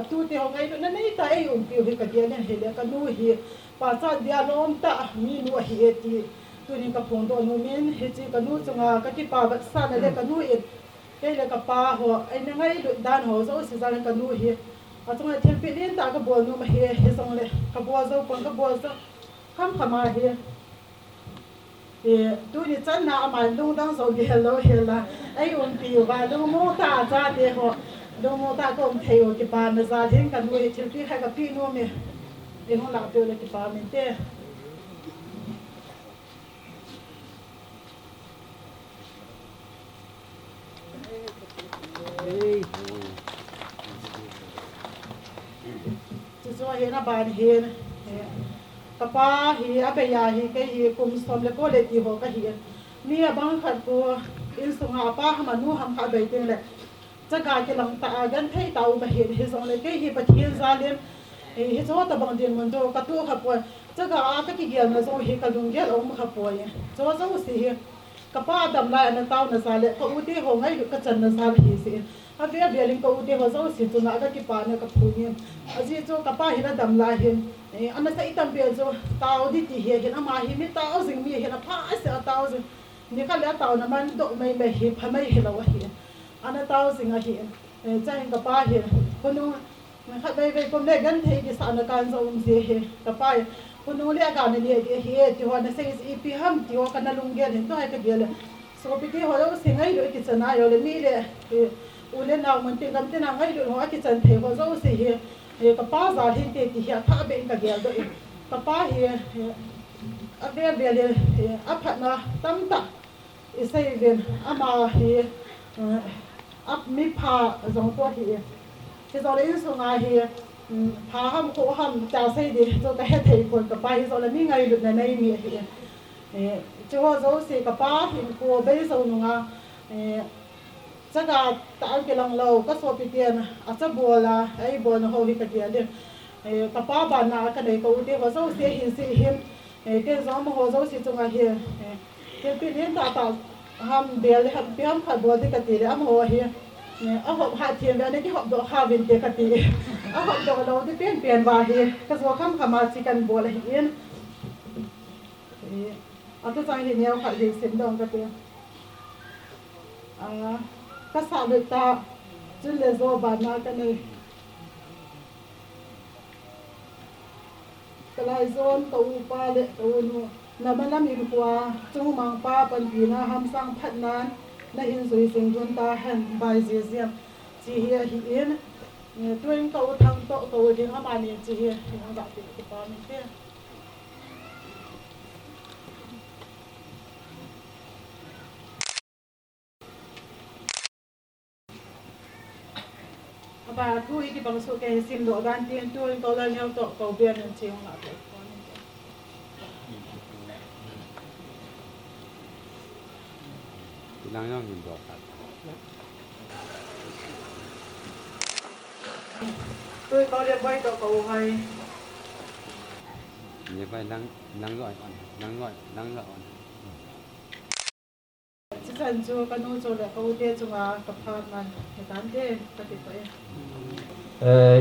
tu thì họ ngay nó này ta ấy piu thì cái kia nên hết là cái nút hi bà cha dia lom ta mi nu hi thì tu ni cái phong đó nu men hết chỉ cái nút trong cái bà bát sa này cái nút cái là cái bà họ anh ngay đàn họ rồi sẽ ra cái nút hi à trong này thiên vị liên ta cái bùa nu mà hi dòng là cái bùa rồi còn cái bùa rồi khăm khăm mà hi tu ni chân na mà lung đang rồi thì hello hello ai piu và lung mô ta ra thì họ lung mô ta cũng thấy ở cái bàn ra thì cái nuôi thì cái hay cái pi nuôi mình thì họ làm được là cái bàn mình thế เห็นบานเห็นกระป้าเหีอเปยาเหีก็เหีกุมสมเลโกเลตีหัวก็เหีเนี่ยบางขัดกูอินสุงอาป้าหานูหำขาใบเต็งเลยจะกลายเป็นหลังตากันให้เตาไปเห็นเฮสองเลยก็เหีปะเทียนซาเลนเฮสว่าตะบังเดียนมันโตกระตู้ขับป่วยจะกลายก็กี่เกียร์นะโซเฮกระดุงเกียร์อมขับป่วยจะว่าจะอุสิกระป้าดำลายอันนั้นเต้านะซาเลก็อุติหงให้กระจันนะซาเลเฮสิอาเวียเบียลิงก็อุติหัวจะอุสิจุนักก็กี่ปานเนี่ยกับผู้เนี่ยอาจีโจกระป้าเห็นดำลายเห็นอันนั้นใส่ตั้มเบียโจเต้าดิตีเห็นอามาเห็นไม่เต้าสิ่งมีเห็นผ้าเสียเต้าสิ่งนี่ก็แล้วเต้านะมันโดไม่เห็นพไม่เห็นเราเห็นอันนั้นเต้าสิ่งเห็นใจกระป้าเห็นคนนู้นนะครับไปผมเล่นกันที่สถานการณ์จะอุ้มเสียเห็นกระป้าคนนู้นเรียกการเนี่ยเห็นที่ว่าเนี่ยสิ่งอีพีห้ามที่ว่ากันนั่งลงเกียร์เห็นตัวให้กันเดียวเลยสกปรกที่หัวเราสิ่งไอ้ดูกิจนาอยู่เลยมีเลยอุเลนเอามันติดกันที่นั่งไอ้ดูหัวกิจนาเทหัวเราสิ่งเห็นกระป้าสาธิตที่เห็นถ้าเป็นกันเดียวด้วยกระป้าเห็นอาเบียเบียเลยอาผัดนะตั้มตะอิสราเอลอามาเห็นอับมีผ้าสองตัวเหี่ยที่ตอนนี้ส่งมาเหี่ยผ้าห้ามโคห้ามจ่าใส่ดิตัวแต่ให้เทคนกับไปที่ตอนนี้ไงหลุดในมีเหี่ยจะว่าเราเสียกับป้าเห็นกัวไปส่งงาจะกาตาเกลังเราก็สวดปีเตียนอาจจะบัวละไอ้บัวน่ะเขาวิกเดียนกับป้าบ้านนากันเลยก็อุทิศว่าเราเสียหินเสียหินเกี่ยวกับมโหเราเสียจงอาเหี่ยเกี่ยวกับเรื่องตาห้ามเบียร์เลยห้ามเบียร์ขัดบัวที่กติเลยมโหเหี่ยเอาหอบหาเทียนแบบนี้ที่หอบดอกข้าวเป็นเดียกติเอาหอบดอกเราที่เปลี่ยนว่าเหี่ยก็สวดข้ามขมาจิกันบัวเลยเหี่ยเอาตัวใจเห็นเนี่ยขัดเห็นเส้นดองกติก็สาวเด็กตาจุดเลโซบานมากันเลยกลายโซนตัวปลาเล็กตัวนู้นมันน้ำมีกว่าจูมังป้าปันปีน่าห้ามสร้างพัดนั้นน่าอินสุยสิงจนตาหันใบเสียเสียมจีเฮียหินตัวเองตัวทางโตตัวที่ห้ามาเนี่ยจีเฮียที่ทางแบบติดปลาไม่เที่ยบาทุยที่บางส่วนแกซิมดอกการเตียนตัวตัวละเนี่ยตัวตัวเบียนเชียงละตัวนั่งย่องยินดอกครับตัวเขาเรียกไว้ตัวเขาให้นี่ไปนั่งร้อยอ่อนนั่งร้อยอ่อนฉันจูกันนู้นจูเลยเขาเดียจูมากับพามันเหตุการณ์เดียปฏิบัติ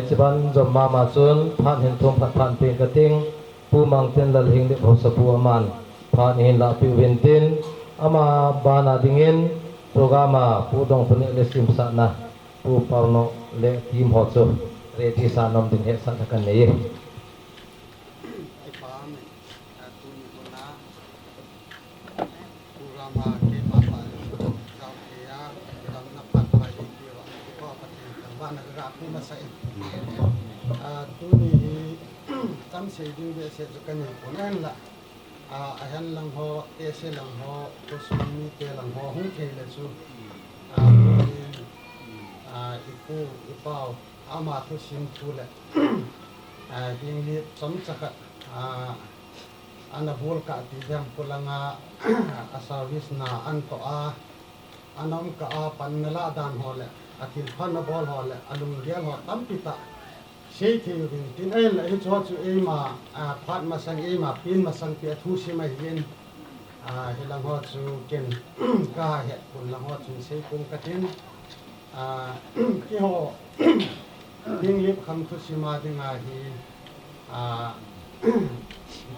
จิบันจอมมาจุนผ่านเห็นทงผ่านเป็นกระติงผู้มังเทนละหิงเด็กหัวสะพูอามันผ่านเห็นละปิวเวนตินอามาบานาดิงินโปรแกรมผู้ดงพนิเลสิมสานะผู้ปาวโนเลทีมฮอตซูเรติสานอมดินเฮสันกันนี้ตัวนี้ตั้งเสียดูเสียจุกันอย่างคนนั้นละอาหารหลังหอเอเสหลังหอตัวสมีเตหลังหอหุ่นเทเลสูอีกูอีเป้าอามาทุสิมทุเละยิงลิสมจักอันบุลกะติเดียมพลังอาสาวิสนาอันโตอันน้องกะปันนลาดานหอเละอาทิตย์พันบอลหอเละอลุงเดียลหอตั้มปิตาเสียที่อยู่ที่นั่นเลยชอบจู่มาพัดมาสังมาปีนมาสังเปียทุสิมาเย็นเฮลังหัวจู่กินกาเหตุคนลังหัวจู่เสียคงกระทินที่หัวยิ่งเล็บคำทุสิมาดึงฮี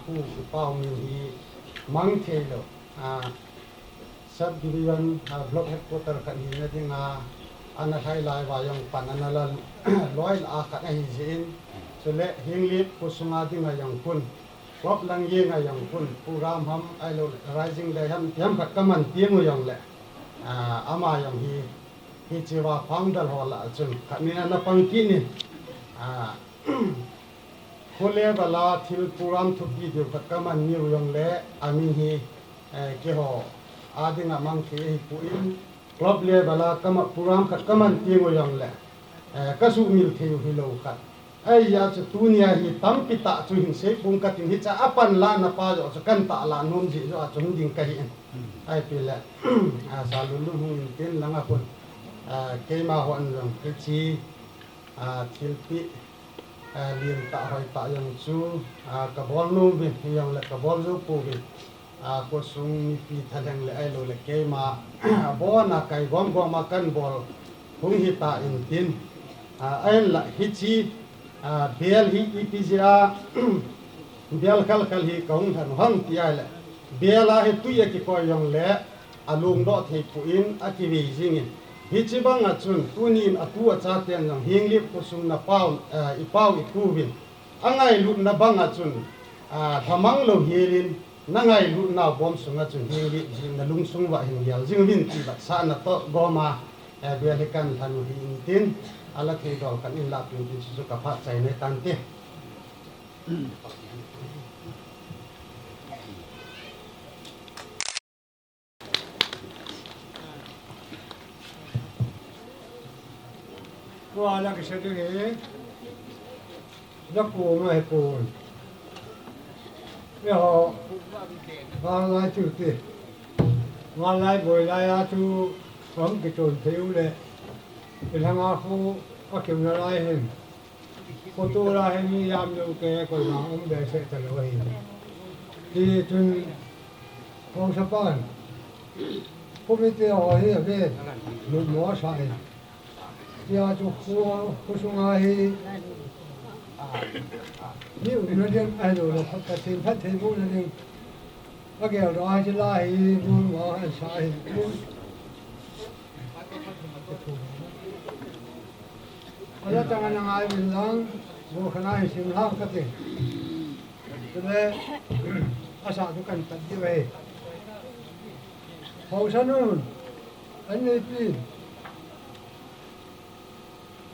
ผู้เป้ามีฮีมังเทโลสับดิยันบล็อกเฮดโคเตอร์กันฮีนั่นดึงอันนั้นให้ลายวายังปันอันนั้นร้อยอาคัดให้ยินสุดเละหิงลิบผู้สมาธิมายังคุณครบลังยิงมายังคุณผู้รามทำไอ้เรา rising ได้ทำเตรียมขัดกำมันเตรียมมายังแหละอามายังฮีจีว่าฟังดัลหัวละจนขัดนี้นั่นปังกินนี่คนเลี้ยบลาทิลผู้รามทุกทีเดียวขัดกำมันนิวยังเละอามีฮีเกี่ยวอาดิงามังคีผู้อินครบเลยเวลากำมันผู้รำขัดกำมันตีมอย่างแหละก็สู้มิลเทียวฮิโลขัด ai ya chu tu nia hi tam pita chu hin se pung ka tin hi cha apan la na pa jo chu kan ta la nom ji jo chung ding ka hi ai pi la a sa lu lu hung tin langa kun ke ma hon rong ke chi thil pi lian ta hoi ta yang chu ka bol nu bi yang la ka bol zu pu bi ko sung ni pi thalang le ai lo le ke ma bo na kai gom gom ma kan bol hung hi ta in tin ai la hi chi bial hi ipizia bial khal khal hi kaung than hang ti ai le biala he tu ye ki ko yong le alung do thei pu in aki wi jing hi chi bang a chun tunin atu a cha ten jong hing lip ko sung na pau i pau i ku bin angai lut na bang a chun thamang lo hirin na ngai lut na bom sung a chun hing lip jing na lung sung wa hing yal jing bin ti ba sa na to goma bial kan than hi tin ala thei dol kan in la pin ti chu ka pha chai ne tan te qua là cái sự thế rất buồn mà hết buồn bây giờ vào lại chủ tịch vào lại buổi lại chú vẫn cái trốn thiếu lệ cái thằng aku aku nilai hen foto lah hen ni jam tu ke kau nak biasa terlalu hen di tu kau sepan komite awal ni apa lu mau saya dia tu kau sungai ni udah dia ada lah phát triển bu ni cái kiểu đó chỉ là bu mau sai bu ada jangan yang ai bilang bukan ai simlang kati. Jadi asal tu kan tadi weh. Pausanun, ini pin.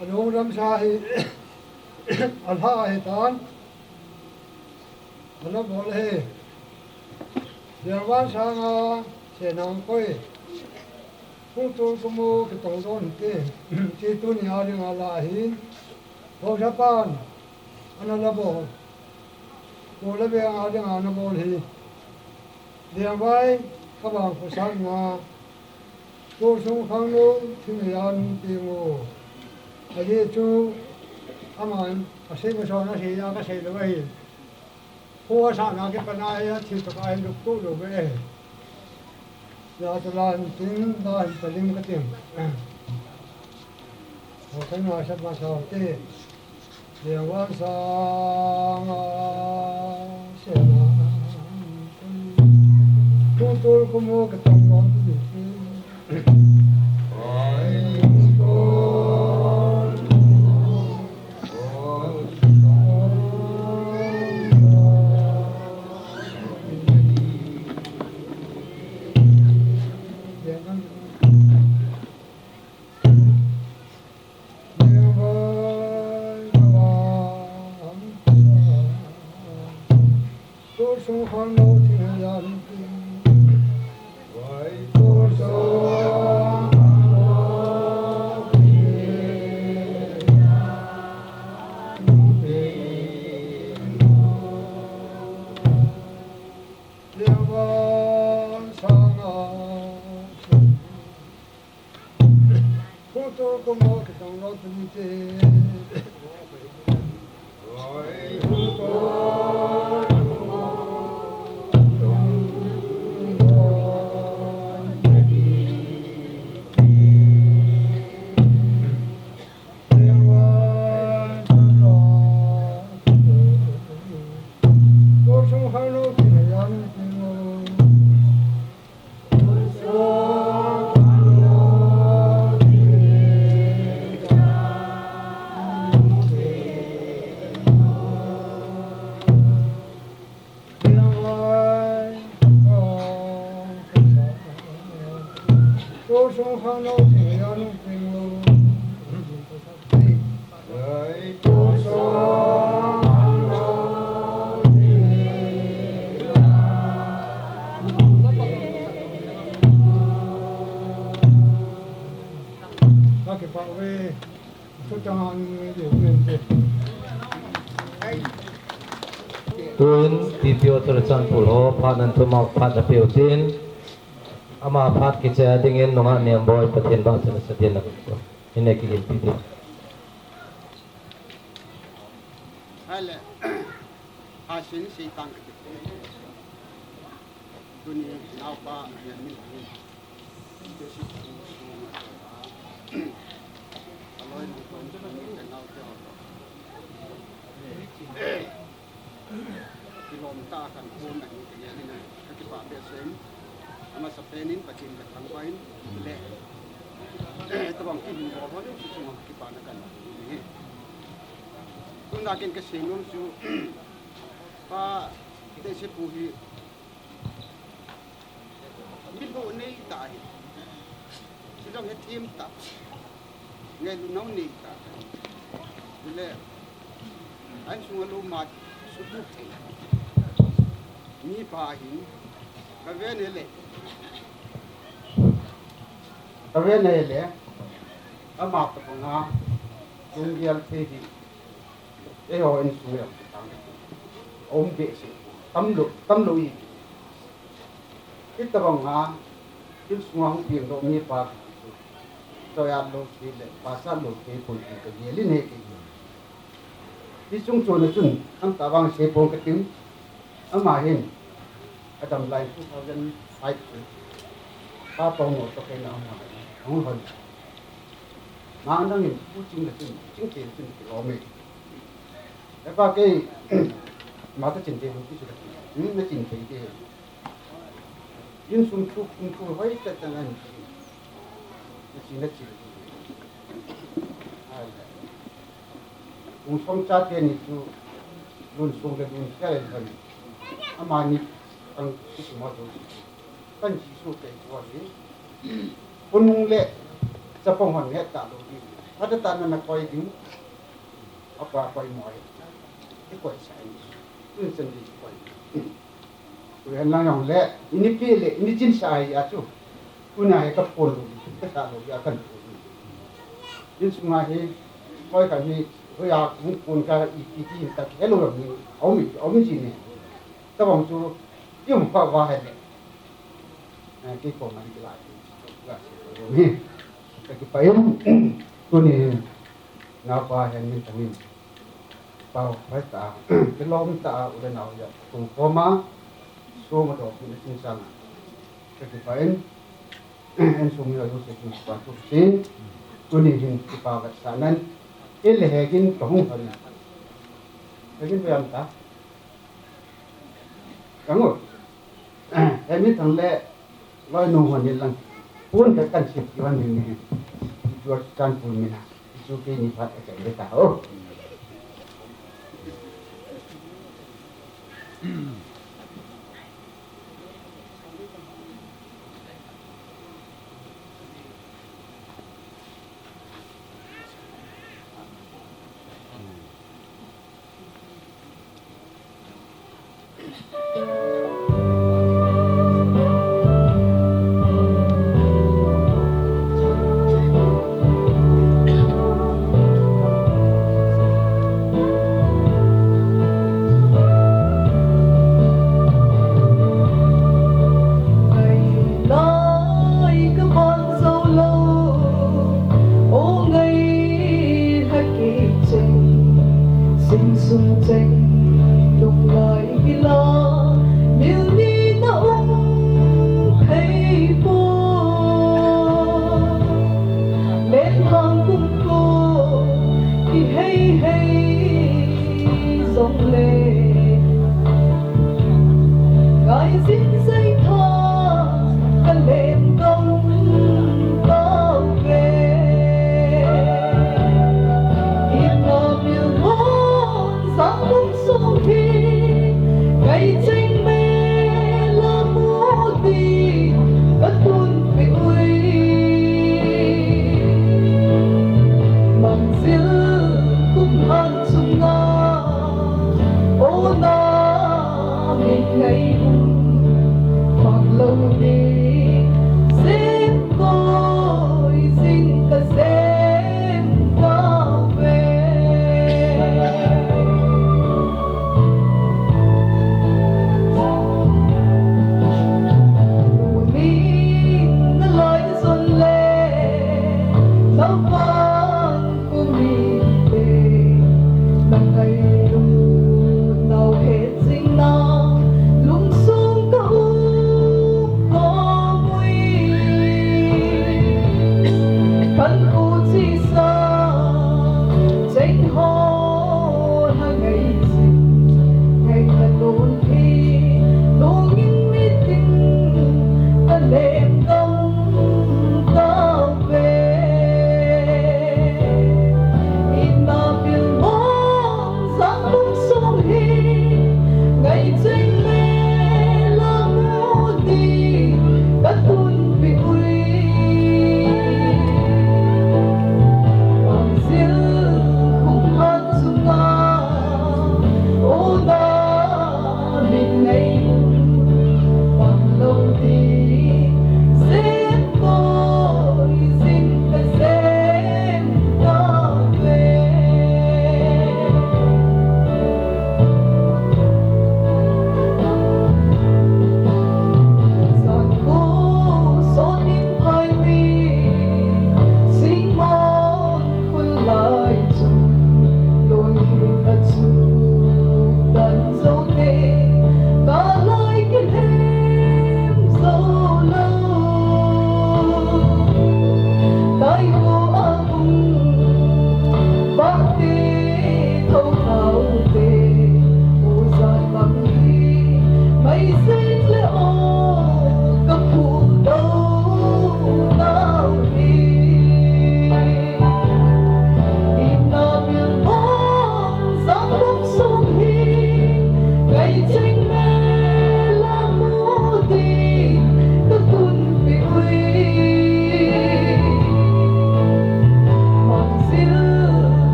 Ada orang sahi, alha hitan. Mana boleh. Jangan sangat senang koi. Untuk kamu ketolong ke, itu ni ada yang lain. Kau siapa? Anak labo. Kau lebih ada yang anak boleh. Dia baik, kabang pesan na. Kau sungkang lu tinggal timu. Jadi itu aman. Asyik bersama saya agak saya lebih. Kau sana ke penaya cerita kain doktor lebih. Ya telah tin dah paling ketim. Okey macam macam tu. Dia wasang siapa? Tutur kamu ketemu tu. tuin pipio terchan pulho phanan tumau phat apeu tin ama phat ki cha dingin nonga niam boy pathen ba sana sadien nak ko ine ki pipi Hele, hasin si tang dunia apa yang ni? Kalau ini pun kenal dia. Kilomita kan pun nak ni dia ni. Ketika biasa ama sepenin pacin ketang kain le. Itu bang kini bawa ni semua kipan kan. Kung nakin kasi nung su pa desi puhi bilu ni tahi sidang hetim ta ngai lu nau ni ta le ai sunga lu mat sudu ni pahi kavene le ama ta nga yung gial pehi ho in suya om ge si tam lu yi kita bang ha il sunga hu pi do mi pa so ya lo si le pa sa lo ke pun ke ye li ne ke di chung chu na chun am ta bang se pon ke tim ama hin adam lai 2005 pa pa ngo to ke na ma hong hon ma nang ni pu ching le ching ke ching ke lo me và cái mà cái trình tự cái sự những cái trình tự cái những sung thu hay tất cả những cái chỉ song cha cái này chú luôn sung cái luôn cái này mà ni ang cái gì mà rồi cái chỉ số cái quá đi quân nung lệ sẽ phong hoàn hết cả rồi đi ada tanah nak koi di apa koi moi quậy sai itu sendiri quậy rồi anh lang yang le ini pile ini jin sai ya chu punai ka pol ka ta lo ya kan jin sunga he koi ka ni ho ya kun kun ka i ta hello ni om ji ne ta bang chu yum pa wa he le cái cổ này lại là rồi cái payung tu ni napa yang ni tangin bao phải ta cái lom ta udah nào ya cùng koma so mà đó cũng sinh sang cái payung en sung ya tu sekin pa tu sin tu ni hin pa va sanan el hegin kahung hari hegin bayam ta kamu em thằng lệ loi nung hoàn nhiên lăng pun cái căn xịt cái văn hình này chuột can pun mina itu ke ni phát cái cái tahu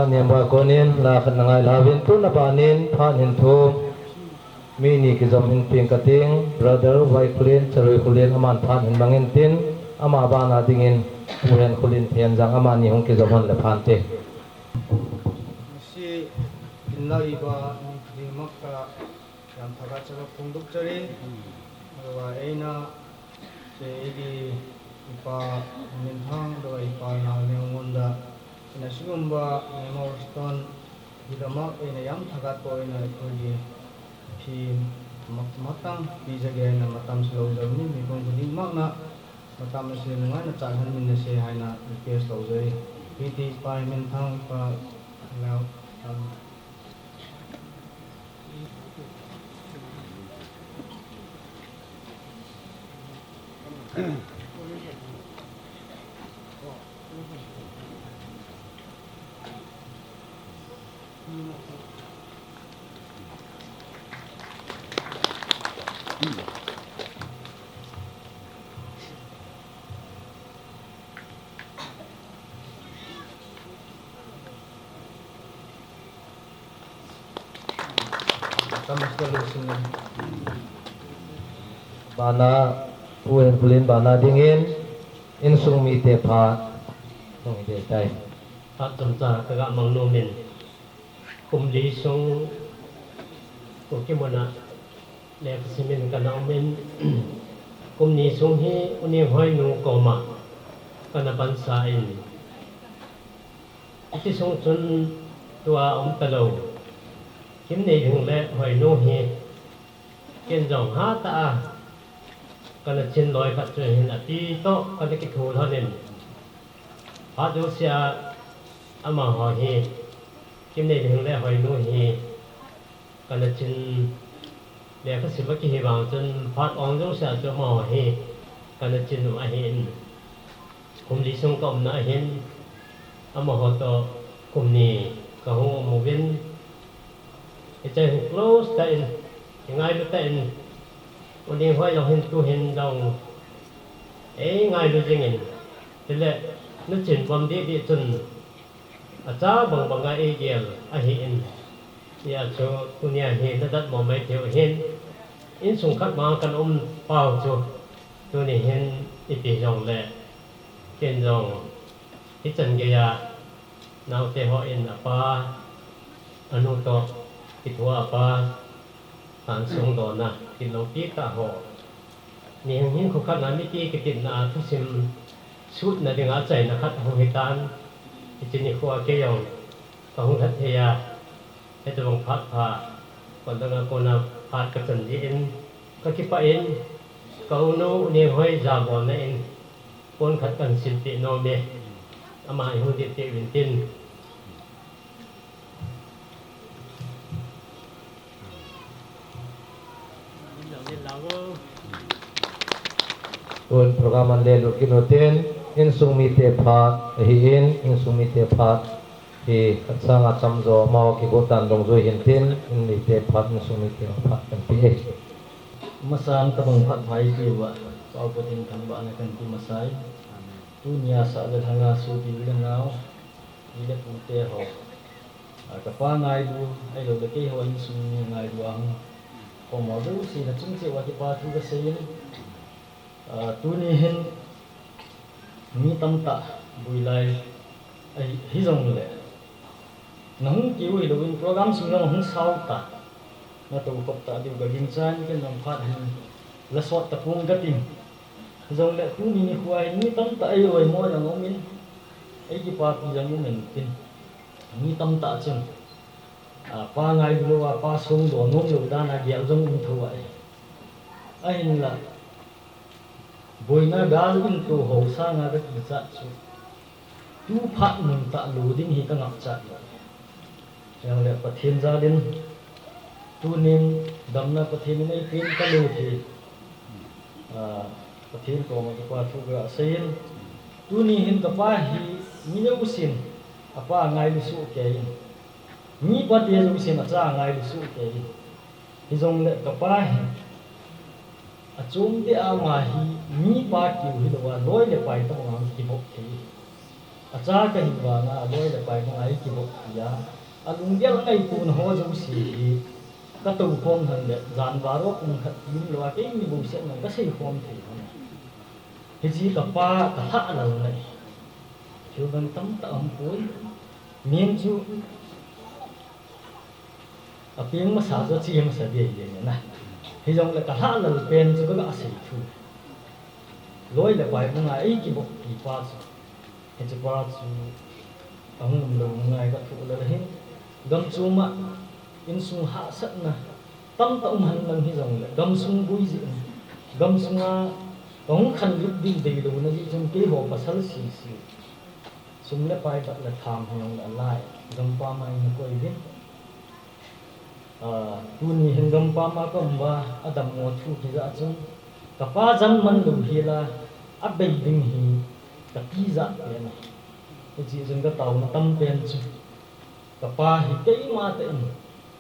ma niam ba konin la khat nangai lavin tu na panin phan hin thu mi ni ki zom hin ping kating brother vai kulin charoi kulin aman phan hin bangin tin ama ba na dingin puren kulin thian jang ama ni hong ki zom han le phan te si inlai ba ni makka yam thaga chara pungduk chari wa eina se egi ipa minthang do ipa na leongonda ina sigumba memorstone hidamak ina yam thaga ko ina kogi fi matang bijage na matam slow dawni mi kong kuding makna matam se nunga na chahan min se haina request lo jai piti pa minthang pa now bana puren kulin bana dingin in sung mi te pha tong de tai phát tâm ta các bạn mang nô mình cùng lý sung của cái môn à để xin mình cái nào mình cùng lý sung hi unia hỏi nu cổ mà cái nào ban sai cái sung chân tua ông ta lâu kiếm này thường lệ hỏi nu hi kiên dòng hát ta cái nào trên lối phát triển hiện là tí to cái này cái thù thôi nên phát đấu xe ama ho hi kim nei ding le hoi nu hi kana chin le ka siba ki hi bang chen phat ong jong sa cho ma ho hi kana chin ma hin kum li sung kom na hin ama ho to kum ni ka ho mo vin e chai close ta in ngai lu ta in uni hoi lo hin tu hin dong e ngai lu jing in le nu chin bom di chun cha bằng bằng cái ideal a hiện ya cho kunya hiện đất mò mấy thiếu hiện in sung khát mà kan bao cho tôi này hiện ít bị dòng lệ kiên dòng ít chân cái ya nào thế họ in apa anu to ít hoa apa tan sung đó na thì lâu tiếc cả họ nhưng hiện không khát là mấy cái tiền na thu sim suốt na tiếng á chạy na khát không hết tanที่นี่ข้อเกี่ยวกับหุ่นทัศยาให้ตัวพัดผ่าก่อนตั้งแต่คนพัดกระสันยินก็คิดไปเองก็โน้เนี่ยห้อยจาบอนนั่นเองคนขัดกันสิบปีโนเมอามาหุ่นเด็กวินตินun program an le lu kinoten in sung mi te pha hi in sung mi te pha hi sang a cham zo ma ki go tan dong zo hin tin in mi te pha in sung mi te pha kan pi masang tabang phat phai pi wa pau patin thang ba na kan ti masai tu nya sa le thanga su ti le ngao ni le pu te ho ka pa ngai du ai lo le ke ho in sung ngai du ang ko mo du si na chung che wa ki pa thu ga sei tu ni hin mi tam ta bui lai ai hi jong le nang ki wi lo in program sung long hung sau ta na to kop ta di ga gin chan ke nam phat hin la swat ta pung ga tin jong le tu ni huai mi tam ta ai oi mo yang min ai ki pa pi jang min tin mi tam ta chung pa ngai lu wa pa sung do nom lu da na gyal jong in thu ai ai la boina gal in tu ho sa nga ga ki cha chu tu phat mun ta lu ding hi ka ngap cha yang le pathin za din tu nin damna pathin nei pin ka lu thi pathin ko ma pa thu ga sein tu ni hin ka pa hi mi ne usin apa ngai lu su ke ni pa ti lu sin a cha ngai lu su ke hi jong le ka pa hi achum te a ma hi mi pa ki hi lo wa loi le pai to ngam ki bok thi acha ka hiwa nga loi le pai ko ai ki bo ya alung dia ngai tu no ho ju si ka tu khom han le jan waro kum khat lim lo ke mi bu se nga ka sei khom thi he ji ka pa ka tha la nai chu ban tam ta am pui mien chu a pieng ma sa zo chi ma sa de ye na he jong le ka tha la pen chu ka sei thu loi le pai ko nga ai ki bo ki pa chu he ji pa chu ang lo ngai ka thu la hin gam chu ma in sung ha sat na tam ta han lang hi jong le gam sung bui ji gam sunga ong khan lut di de lo na ji jong ke ho pasal si si sum le pai ba la tham hong la lai gam pa mai na ko idin tu ni hin gam pa ma ko ba adam mo thu ki za chung ka pa jam man lu hi la a be ding hi ka ti za pe na ji jong ka taw na tam pen chu ka pa hi ke ma te in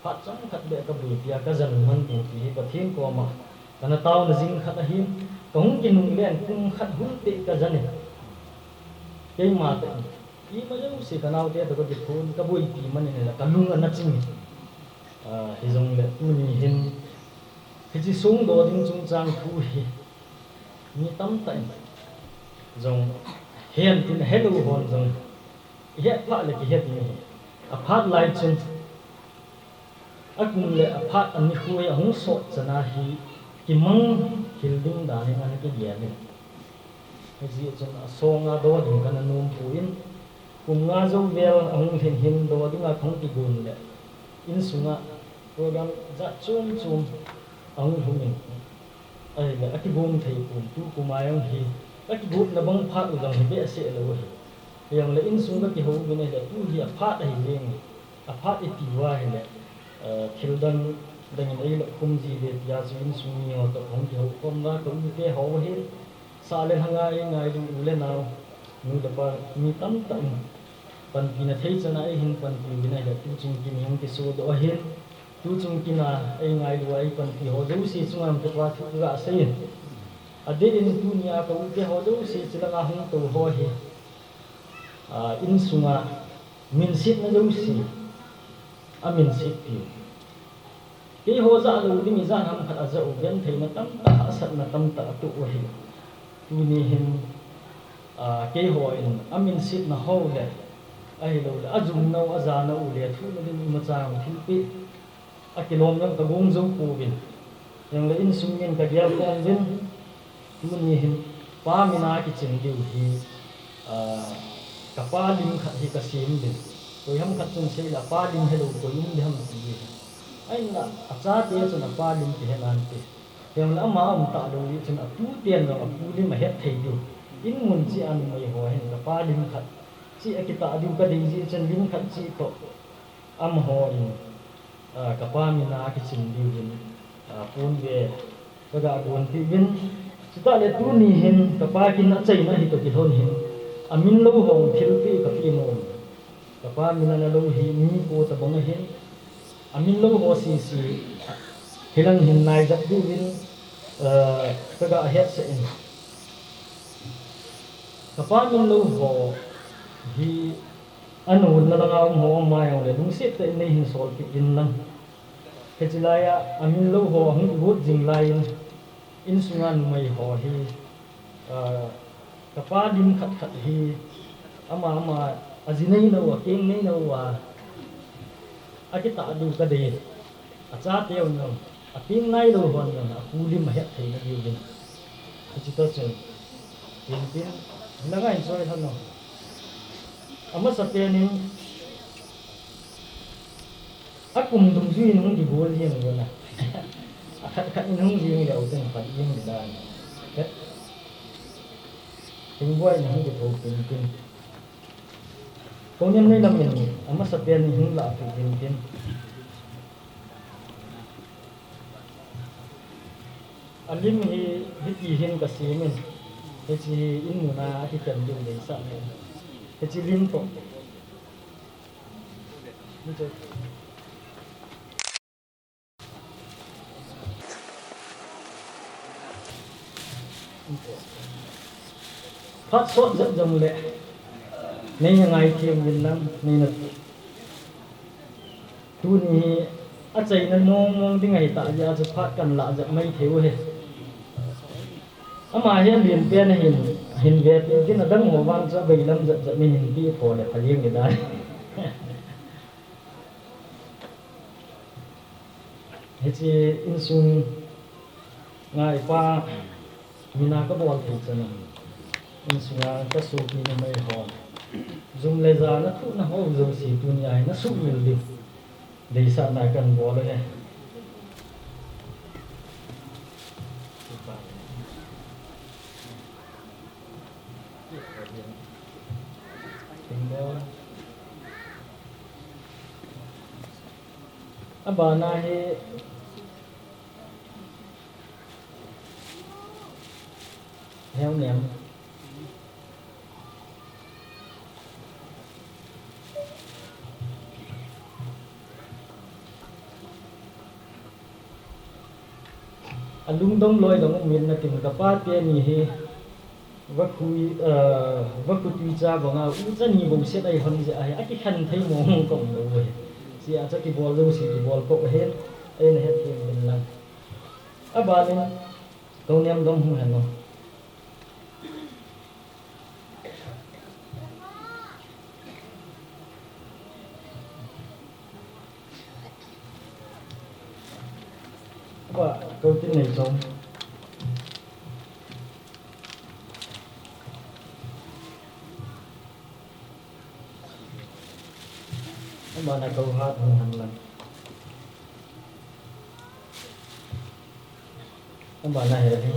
phát trắng khát bệ các bụi tia các dân man bụi thì các thiên của mà cái tao là dính khát hiếm cũng chỉ nung lên cũng khát hút tệ các dân này cái mà tự ý mà giống sự cái nào thế tôi có việc thôn các bụi thì mình này là cái lung ăn chim thì dùng để tu ni hin thì chỉ xuống đồ tiếng trung trang thu hi như tắm tạnh dùng hiền thì hết đủ hồn dùng hết lại là cái hết này phát lại chân akung le aphat ani khuai ahung so chana hi kimang hilding da ni man ke dia ni ji chen songa do ding kan num puin kum nga zo vel ahung hin hin do ding a khong ti gun le in sunga program za chum chum ahung humin ai le akibum thei pum tu kumayang hi akibut na bang phat udang hi be se lo hi yang le in sunga ki ho bin le tu hi aphat hi leng aphat itiwa hi le khildan dengan ai kum ji de ya jin sumi ho to hong ho kom na ko ke ho hi sa le hanga ngai du le naw nu da pa mi tam tam pan pina thei chana ai hin pan pi bina da tu chung kin yong ke so do hin tu chung kina ai ngai du ai pan pi ho do si chungam te pa thu ga sai ade in dunia ko ke ho do si chila hong to ho hi in sunga min sit na do si amin sit pi ki ho za lu di mi zan ham khat za u gen thei na tam ta sat na tam ta tu wa hi tu ni hin ki ho in amin sit na ho le ai lo la ajum no aza na u le thu na di ma cha ma thil pi a kilom yang ka gong zo pu bin yang le in sum yen ka gya phong bin tu ni hin pa mi na ki chin diu hi ka pa lim khat hi ka sim bin tôi ham khát chung sei là pa lim hello tôi yum đi ham gì anh là cha tiền cho nó pa lim thì hết anh thì hiện là mà ông ta đâu cho nó tu tiền rồi tu lim mà hết thầy điều in muốn chi ăn mày hỏi là pa lim khát chi cái ta điều cái gì chân lim khát chi to am hỏi cả pa mình na cái chân điều gì phun về cái gà buồn thì bên chúng ta để tu ni hin cả pa kinh nó chạy nó thì tôi chỉ thôn hin amin lâu hồng thiếu pi cả pi mồm kapa minana lo hi mi ko ta bang hin amin lo ho si si hilang hin nai jak du win ka ga het se in kapa min lo ho hi anu na lang ang ho ma yong le dung sit te nei hin sol pi in lang ke chilaya amin lo ho hang gut jing lai in sungan mai ho hi kapa dim khat khat hi ama azinai no wa king nei no wa akita du ka de acha teo no apin nai do hon no apuli ma het thei na yu din chi to chen tin na ga enjoy than no ama sa pe ni akum dum ji nung di bol hi no na akhat khat nung ji ni au ten pat yin di dan tin boy na hi ko tin công nhân này làm mình ama sa pen ni hung la tu tin alim hi hi hin ka simen he chi in muna hi kan du le sa ne he chi lim to ni to phát sốt rất dòng lệ Nay ngày thiêm min lắm nay là tu ni ở đây nó mong tiếng ngày tại giờจะphátกันละจะไม่เที่ยวเหmà hiện liền bên hiện về cái nó đang ngồi văn cho bây lắmจะไม่เห็นที่พอเลยพเลี้ยงกันได้เฮ้ยอินซุงง่ายกว่ามีนาก็บอกถึงจะนั่นอินซุงก็สูบมีน้ำไม่หอมzoomเลยจ้านะทุกนะโอ้zoomสีตัวใหญ่นะสูบมิลลิเดี๋ยวสักหน่อยกันบอกเลยabah nahi heo nem alung dong loi dong min na tim ka pa te ni he vakui vakutui cha bonga u cha ni bong set ai hon je ai aki khan thei mo kong lo we si a cha ki bol lo si ki bol ko he en he te min lang aba ni dong nem dong hu han no aba câu tin này xong aba na câu hát hu han lang aba na he đi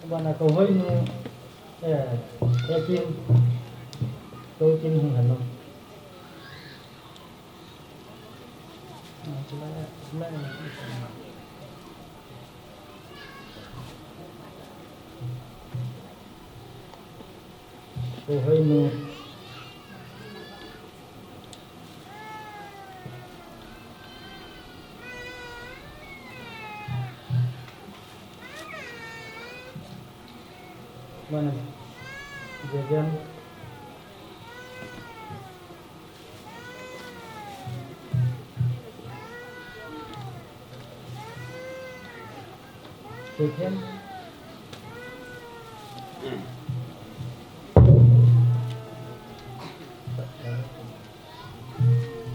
và là câu hơi kim câu kim hùng hẳn không câu hơi nu mana jajan jajan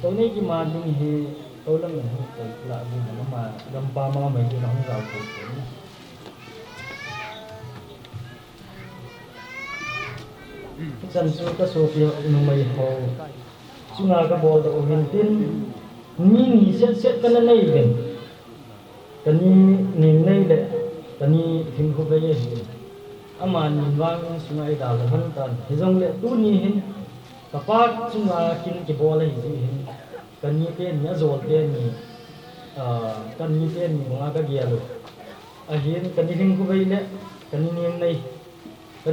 tối nay chỉ mà mình thì tôi lắm mình không tự lại vì nó mà đâm ba mà mình thì nó không giàu tự chân su ta so phi no mai ho chunga ka bol do hin tin ni set kan nei ben kani nim nei le kani thim khu ve ye ama nin wang sungai da la han tan hizong le tu ni hin ka pa chunga kin ki bol le hin kani te ni azol te ni kani te ni nga ka gia lo a hin kani thim khu ve le kani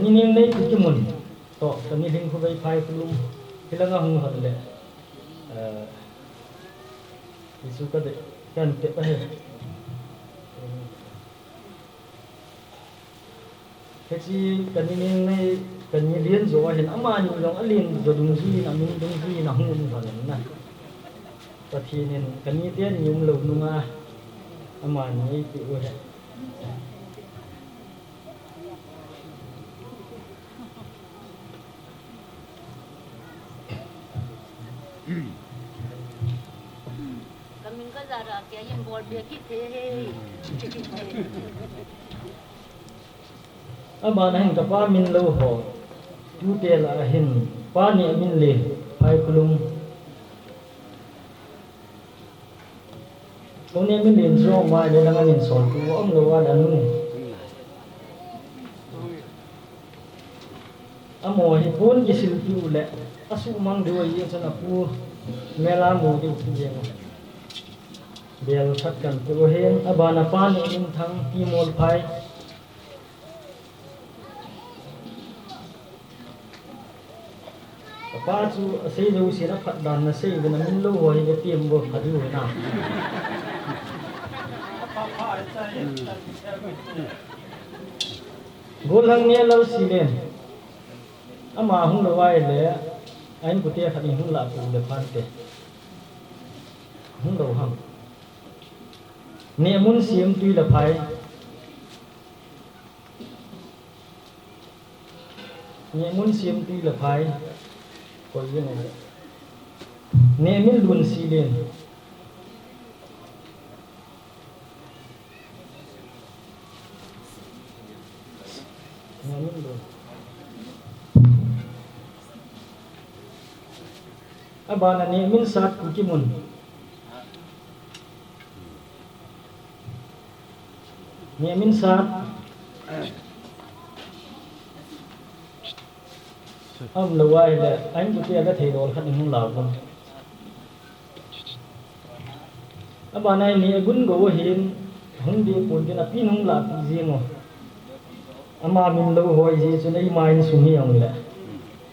nim nei ki mun to kami hing khu bai phai plum hilanga hung han le isu ka de kan te pa he kechi kani ning nei kani lien zo hin ama ni long alin zo dung ji na min dung ji na hung han na pathin kani te nyum lo nunga ama ni ti o he kami ka zara kaya yung ball biya kite aba na hin ka pa min lo ho tu te la hin pa ni min le phai kulum ko ne min le zo ma le na min son tu om lo wa dan nu amo hi pun ki sil tu le asu mang de yi sana pu mela mo di je bel thắt kan tu hen abana pan in thang pi mol phai pa chu sei lo si na phat dan na sei na min lo ho hi ke tiam bo phadu na gol hang ne lo si len ama hung lo wai le ain ku te khat ni hung la pu le phan te hung lo ham ne mun siam tui la phai ne mun siam tui la phai ko yin ne min lun si len ne min lun abana ne min sat ku ki mun ne min sat am lo wai le anh ku te la thei dol khat hung lao kon abana ne gun go hin hung di pun ke na pin hung la pi jing ama min lo hoi ji chu nei mai su hi ang le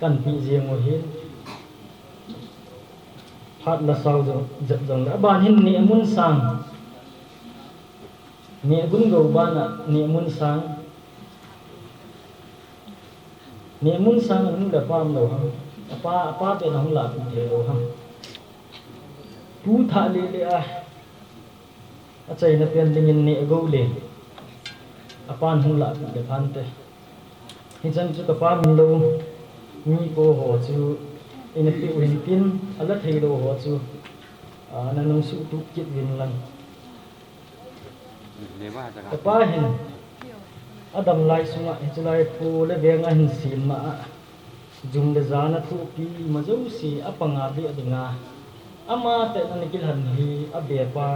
kan pi jing hin phat la sau jong ban hin ni mun sang ni gun go bana ni mun sang ni mun sang nun da pam lo ham apa pe na hung la pi the lo ham tu tha le a chai na pen ding ni go le apan hung la pi de phan te hin chan chu ka pa min lo mi ko ho chu in pi win tin ala thei lo ho chu na nung su tu kit win lang ka pa hin adam lai sunga chulai pu le venga hin sim ma jung de zana thu pi ma zo si apanga bi adinga ama te na nikil han hi abe pa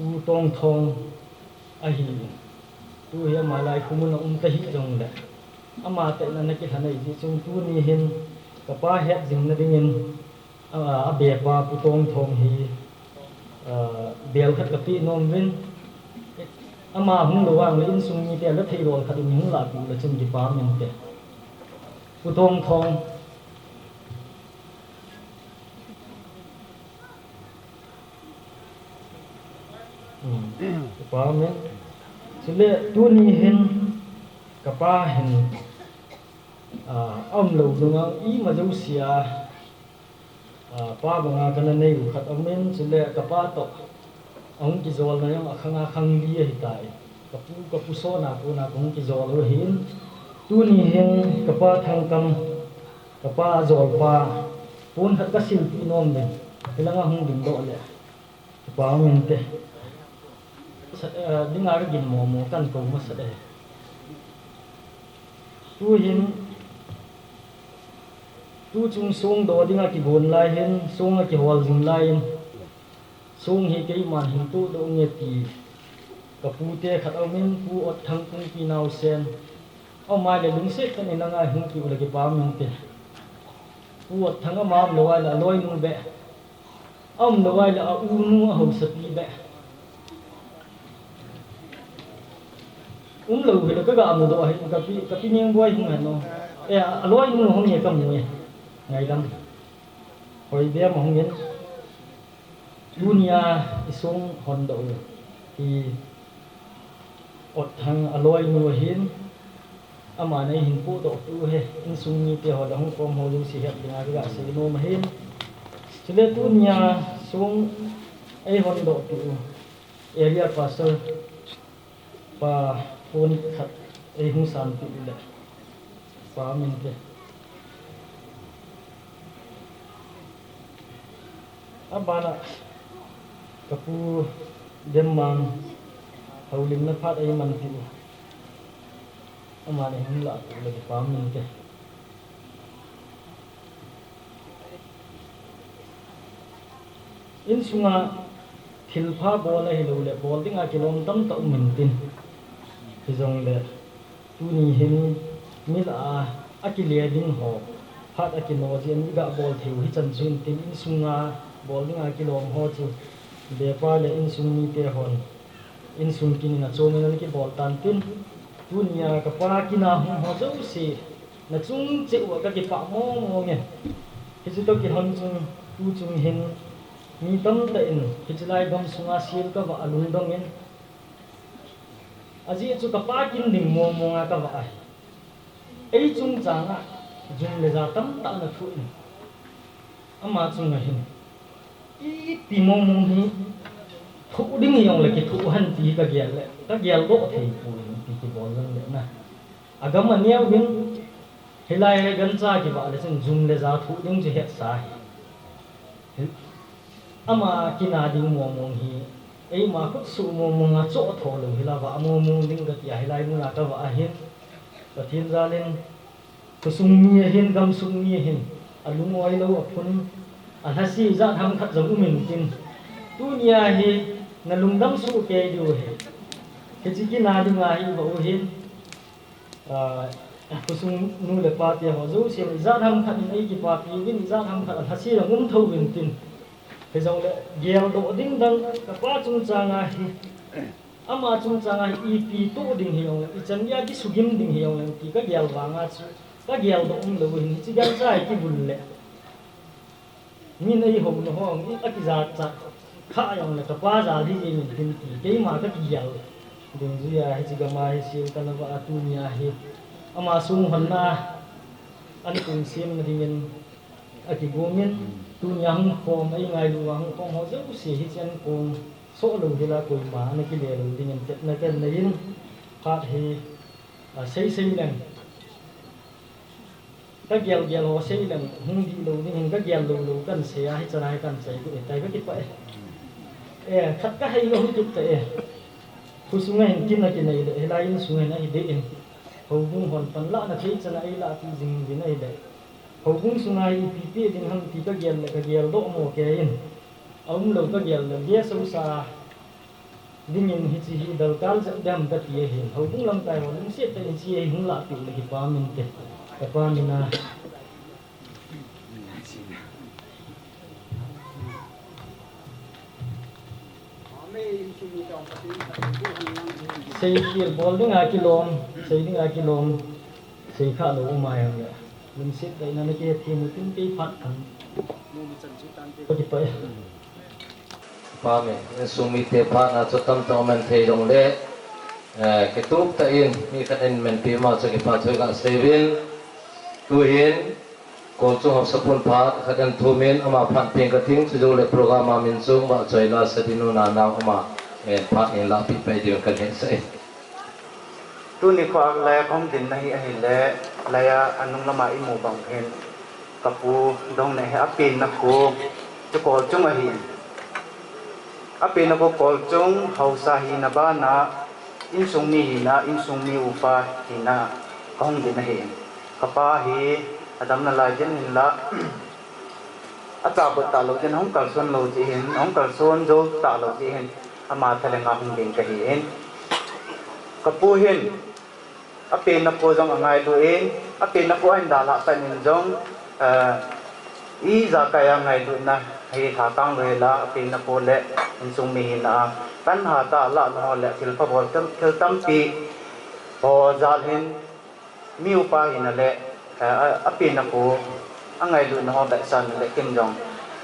u tong thong a hi tu ya ma lai kumun ta hi jong le ama te na nikil han ai ji chung tu ni hin ka pa het jing na dingin abe pa pu tong thong hi bel khat ka pi nom win ama hung lo wang le in sung ni te la thei rol khat ni hung la pu la chung di pa men te pu tong thong pa men sile tu ni hin ka pa hin lo dunga i ma jo sia pa banga kana nei u khat amen sile ka pa to ang ki zol na yang akhanga khang li hi tai kapu so na ko na kong ki zol lo hin tu ni hin kapa thang kam kapa zol pa pun hat ka sil pi nom de kilanga hung ding do le pa min te dingar gin mo kan ko ma sa de tu hin tu chung sung do dinga ki gon lai hin sung ki hol jing lai sung hi ke man hin tu do nge ti kapu te khat amin pu ot thang kung pi nau sen au mai le lung se kan ina nga hin ki ule ke pa min te pu ot thang ma lo wa la loi nu be am lo wa la u nu ho sa pi be lo hi lo ka ga am do hi ka pi ning boi hin no loi nu ho nge kam ni ngai lam hoi be ma hong yen dunia isung hon do ki ot thang aloi nu hin ama nei hin pu do tu he in sung ni te ho da hong kom ho lu si het dinga ga se no ma hin chile dunia sung ai hon do tu area pastor pa pon khat ai hung san ti le pa min te abana kapu demang haulim na phat ai man tiu ama ne hung la tu le pa min te in sunga thil pha bol a hi lo le bol dinga kilom tam ta min tin hi jong le tu ni hin mil a ki le ding ho phat a ki no jen ga bol thiu hi chan chin tin in sunga bol dinga kilom ho chu be pa le in sung ni te hon in sung kin na chomen ki bol tan tin dunia ka pa ki na ho zo si na chung che wa ka ki pa mo mo nge Hichi to kin hon chung tu chung hin mi tam ta in hichlai gam sunga sil ka wa alung dong in aji chu ka pa kin ding mo mo nga ka wa ai ei chung changa jung le za tam ta na thu in ama chung hin i pi mo mo hi thu ding yong le ki thu han ti ka gyal do thei pu pi ki bol le na agam aniaw hin hilai le gan cha ki ba le chen jung le za thu ding je het sa ama kina ding mo mo hi ei ma khut su mo mo nga cho tho lo hila ba mo mo ding ka ti hilai mu na ka wa hin ka thin za len ku sung mi hin gam sung mi hin alung oi lo apun alhasi za tham khat zo min tin dunia hi na lungdam su ke du he ke chi kina ding a hi ba u hin kusung nu le pa ti ho zo sim za tham khat nei ki pa pi win za tham khat alhasi ra ngum tho win tin he zo le gel do ding dang ka pa chung changa hi ama chung changa hi pi to ding hi yong i chan ya ki sugim ding hi yong ki ka gel wanga chu ka gel do lo hin chi gan sai ki bul le ni nei ho no hong i aki za cha kha yong le ka pa za di ji min tin ti ke ma ka ki gel ding zu ya hi chi ga ma hi sil ka na ba tu nia hi ama sung hon na an kung sim na dingin aki gomin tu nyang form ai ngai lu wang kong ho zeu si hi chen kong so lo hila koi ma na ki le lo dingin tet na ken lein khat hi sei sei lang ka gel gel ho sei lang hung di lo ding ka gel lo lo kan se ai chanai kan sei ku tai ka ki pa khat ka hai lo tu te ku sungai hin kin na ki nei le lain sungai na hi de in hầu bung hòn pan la na thấy chân ai la ti jing din ai đấy hầu bung sungai pi pi ding hang ti ka gel do mo ke in ông lo ka gel le ye so sa ding in hi chi hi dal kal ja dam da ti hin hầu bung lam tai ho lung se ta in chi hung la ti le ki pa min te ka pa min na sei kir bol ding a kilom sei ding a kilom sei kha lo ma ya lung sit dai na ke ti mu tin ke phat kan ko ti pa pa me sumi te pha na cho tam to men thei dong le ke tup ta in mi khan en men pi ma cho ke pa thoi ga sevin tu hin ko chu học sapun pha khan thu men ama phan peng ka ting chu le program min chung ba choi la sadinu na na ama en pha en la pi pe dio kan he sai tu ni ko la khom din nahi a hi le la ya anung lama i mu bang hen kapu dong ne ha pin na ko chu ko chung a hi a pin na ko chung hau sa hi na ba na in sung mi hi na in sung mi u pa hi na khom din nahi kapa hi adam na la jen hin la a cha bu ta lo jen hong kal son lo ji hin hong kal son jo ta lo ji hin ama thalenga hung din ka hi en kapu hin apin na po jong angai do in apin na po an dala panin jong i za kaya ngai do na he tha tang le la apin na po le in sung mi na pan ha ta la no le til pha bol tam pi ho zal hin mi upa hin le apin na po angai do na ho dai san le kin jong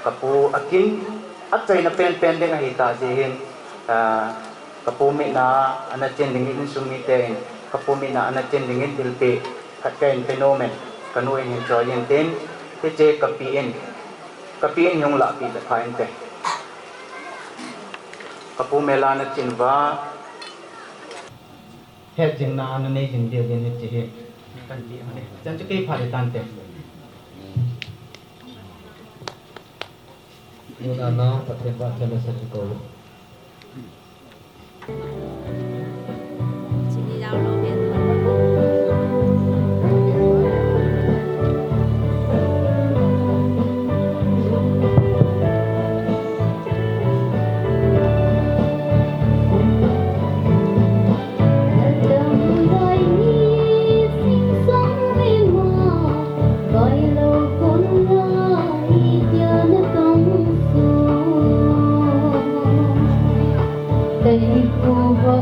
kapu akin achai na pen pen ding hi ta ji hin kapu mi na ana chen ding in sung mi te kapu mi na ana chen ding in dil pe khat kain phenomenon kanu in enjoy in ten te che kapi in yong la pi da phain te kapu mela na chin wa het jing na ana nei jing dia din che he kan ti ane chan che ke pha de tan te nu na na pathen ba chale sa ko Hãy subscribe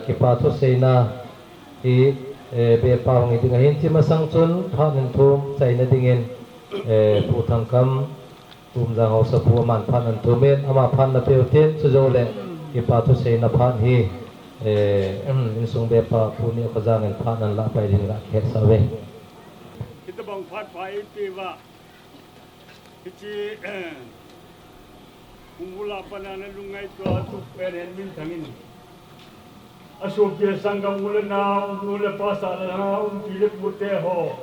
Kipatu Sena I be pawang itu ngahin cima sangcun panen tum saya nadingin putangkam jang hau sapu man panen tumen ama pan na peutin sejole Kipatu Sena pan hi insung be pa puni kajangan panen la pai ding la khet sawe kita bang phat pai piwa kici ungula panana lungai to tu peren min thangin Asopia sangam ulana ula pasala umpile pute ho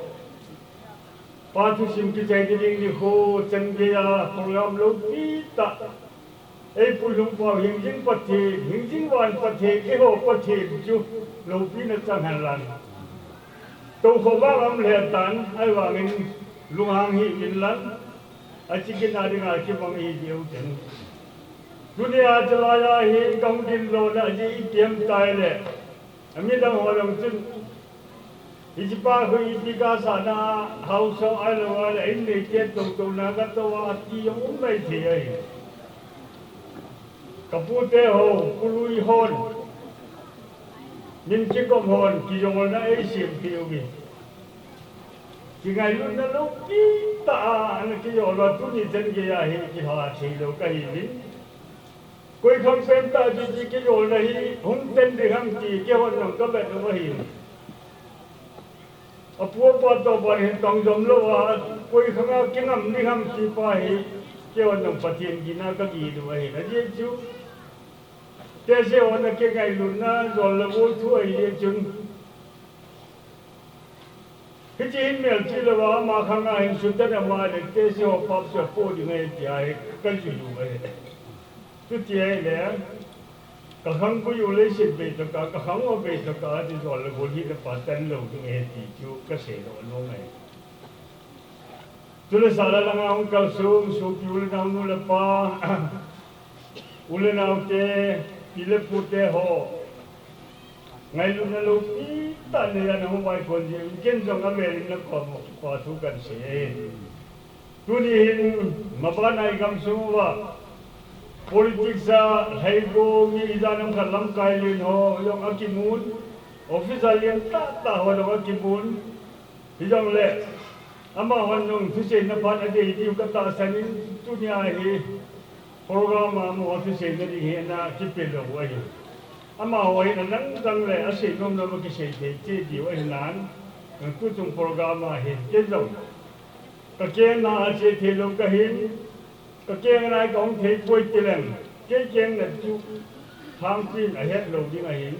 patu simki chaiding ni ho changya program lo kita ei pulum pa hingjing pathe hingjing wan pathe ke ho pathe ju lo pina changhan lan to ho ba am le tan ai wa ngin lungang hi in lan achikin adinga ki bang hi diu chen dunia jalaya hi gam din lo na ji tiam tai le ami dang ho long chun Ijipa ko ipiga sana hausa alawa la ini ke to na ka to ati yung mai thi ai kapute ho pului hon min chi kom hon ki yo na ai sim pi ugi ki ngai lu na lo ki ta an ki yo la tu ni chen ge ya hi ki ha thi lo ka hi ni koi kham pen ta ji ki yo na hi hun ten de ham ki ke hon nam ka ba no hi a pu pa to ba he tong jom lo wa koi khanga kingam ni ham ki pa he ke on nam patien gi na ka gi do he na je chu te se on ke gai lu na zo la wo thu ai ye chung he ji mel chi lo wa ma khanga hin su ta na ma le te se o pa se po di ngai ti ai ka ju lu he tu ti ai le ka khang ko yu le sit be to ka khang o be to ka ti zo le bo hi ka pa tan lo ti ngai ti chu ka se lo lo ngai tu le sala la nga un kal su ki ul na nu le pa ul na o te pi le pu te ho ngai lu na lo ti ta le ya na ho wai ko ji ken zo nga me na ko mo ko thu kan se tu ni hin ma ba nai gam su wa politics haigo mi idanam khalam kailin ho yong akimun office alien ta ho lo akimun hijong le ama honong thuse na pan ade di ka ta sanin dunia hi program am office ne di na ki pe lo wa hi ama ho hi nan dang le ase nom no ki se te ti di wa nan tu tung program hi ke lo ka ke na se the lo ka hin cái kia này cũng thấy quay tiền lên cái kia là chú tham tin ở hết lâu đi ngay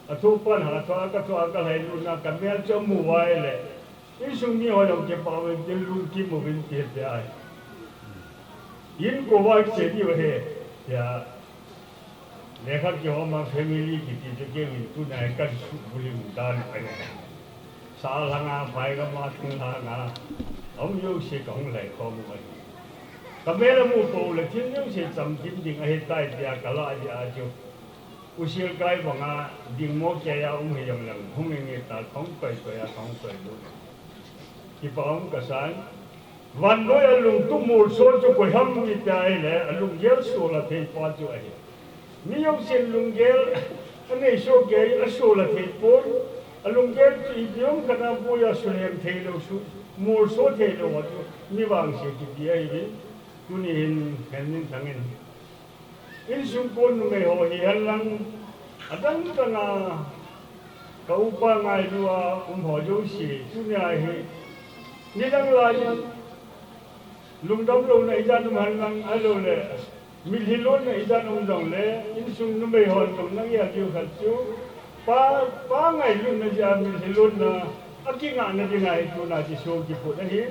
ở thu pan hà thoa cái này luôn là cái mấy chỗ mua vải lệ cái sung ni họ làm cái bảo vệ cái luôn kim một bên tiền để ai yên cô vải sẽ đi về ya để khác cho họ mà family thì cái tu này cái buli mudan phải này sao là phải cái mà thằng là ông yêu sẽ cũng lại không vậy kamera mo po le tin yung se cham kim ding a he tai dia kala ya jo usil kai banga ding mo ke ya he yam lang hum nge ta khong pai ko ya khong pai lu ki paung ka san van lo ya lung tu mul so jo ko ham ni tai le lung gel so la the pa jo a he mi yong sen lung gel ane so ge a so la the po lung gel ti yong kana bu ya so lem the lo su mul so the lo wa mi wang se ki dia hi tu ni hin kanin tangin in sung kon me ho hi halang adang tanga kau pa ngai dua ho jo si tu ni ai hi ni dang la lung dom lo nei jan man lang alo le mi hi lo nei jan ung dong le in sung nu me ho tum nang ya ju khat chu pa ngai lu na ja mi hi lo na akinga na ji ngai tu na ji so ki pu na hi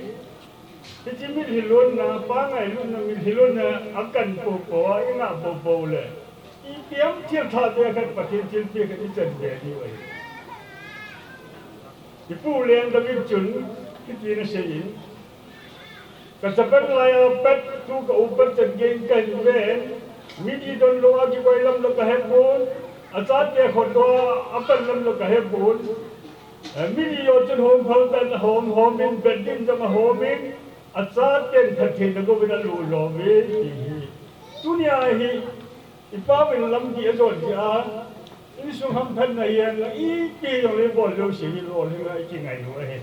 thì mình hiểu luôn là ba ngày luôn là mình hiểu luôn là ở gần bộ có cái ngã bộ là ý tiếng thiệt thật để các bạn thiên phía cái chân để như vậy thì phụ liên đã biết chuẩn cái gì nó sẽ in cái sắp tới lại bắt thu cái ốp chân gen cần về mình đi đón lo cái quay lâm lo cái hết bốn ở sát cái khổ đó ở bên lâm lo cái hết bốn mình đi ở trên hôm phong tân hôm mình bên trên cho mà hôm mình asat ken thathe na go bina lu lo ve dunia hi ipa bin lam di azol ja in sung ham phan na yan la I ti yong le bol lo si lo le ngai ki ngai lo he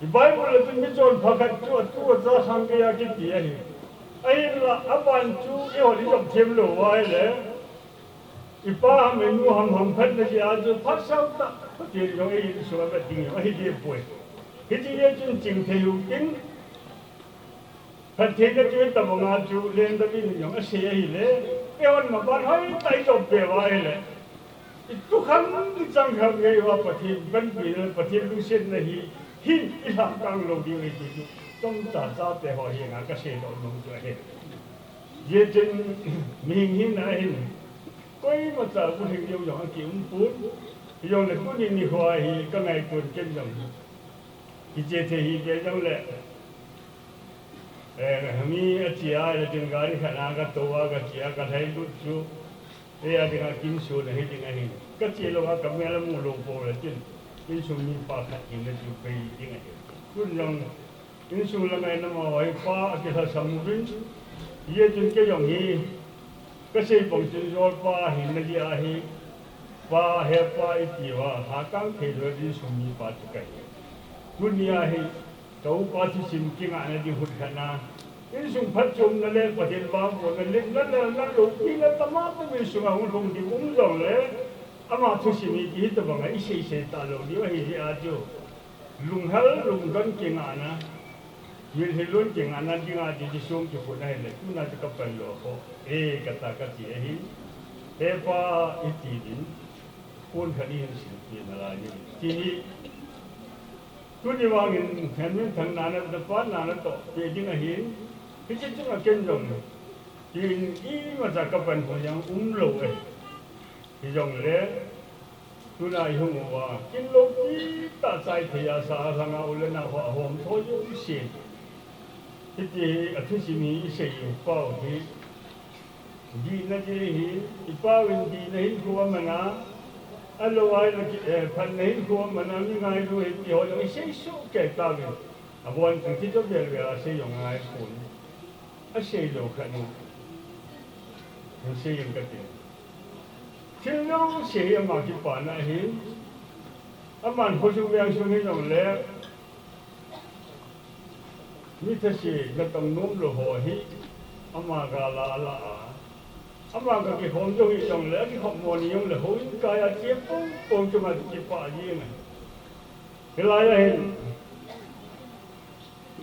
I bible le tin chon phakat tu za sang ke ya ki ti hi ai la aban chu e ho li dom them lo wa le ipa me nu ham phan na ja ju phat sau ta ti yong e su ba ding yo hi je poi cái gì vậy chúng chỉnh theo tính phát triển cái chuyện tầm ngã chú lên tới bên những cái xe gì đấy cái anh mà bạn hỏi tay chụp về vậy đấy tu khăn tu chẳng khăn cáiว่าประเทศเป็นปีประเทศลูกเส้นนะฮีหินอีหลังกลางลงดีเลยchúต้องจ่าจ่าแต่หอยงานก็เสียดอกลงด้วยเยจนมีหินนะหินก็อีมาจ่าผู้ถึงเดียวอย่างกี่อุ้มปุ๊ดอย่างเลยผู้นี้มีหอยก็ไงคนเก่งอย่างที่เจตฮีเกี่ยวเลยมีอาชีพอะไรจึงการขนาดก็ตัวก็เชียก็ไทยลุจูเอ้ยที่เขากินสูตรให้จึงไงก็เชียร์เราก็ไม่ละมูลงโปเลยจึง insung ni pa khat in le tu pe ding ai kun long insung la ngai na ma wai pa ke sa samurin ye jin ke yong hi ka sei bong jin rol pa hin na ji a hi pa he pa i ti wa ha kang the lo di sung ni pa tu kai kun ni a hi tau pa tu sim ki nga na di hut khana insung phat chum na le pa hin ba bo na le na lo ki na tama pa mi sung a hung di zong le ama tu sim ni ta ba ngai sei ta lo di wa hi ji a jo lung hal lung gan ki nga na yil he lun ki nga na di nga di sung ki fu nai le tu na ka pa lo ko kata ka ti hi e pa i ti din kun khani hin sin ki na la ni ti ni tu ni wa ngin khan min thang na na da pa na na to pe ding a hin ki chi chung a ken jong tin i ma za ka pan ho yang lo e ki jong le tu na i hung wa kin lo ki ta sai the ya sa sa nga u le na ho hom tho yu si ti ti a thu si mi i se yu pa o hi di na ji hi i pa win di na hi ko ma na alo ai na ki phan na hi ko ma na mi ngai lu hi ti ho yo i se su ke ta wi a bon tang ti to bel a se yo ngai ko a se lo kha nu ni se yin ka ti chin lo se ya ma ki pa na hi a man ho su yang su ni yong le mi ta si na tong nom lo ho hi ama ga la ama ga ki hom jo hi jong le ki hom mo ni yong le ho in ka ya che pong chu ma ki pa yi na ke la ya hin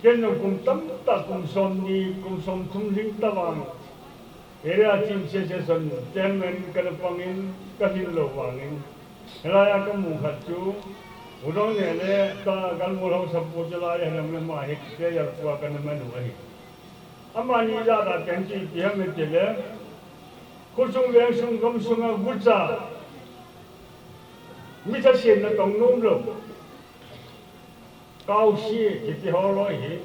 ken no kum tam ta kum som thum ling ta wang area chim se son chen men ka na pangin ka hin lo wangin ke la ya ka mu khat chu udong ne le ta gal mo lo sab po chala ya nam le ma he ke ya kwa ka na ma nu ai ama ni ja da ken chi ti ha me te le ko chung le sung gam sung a bu cha mi cha sien na tong nom lo cao xi ki ti ho lo hi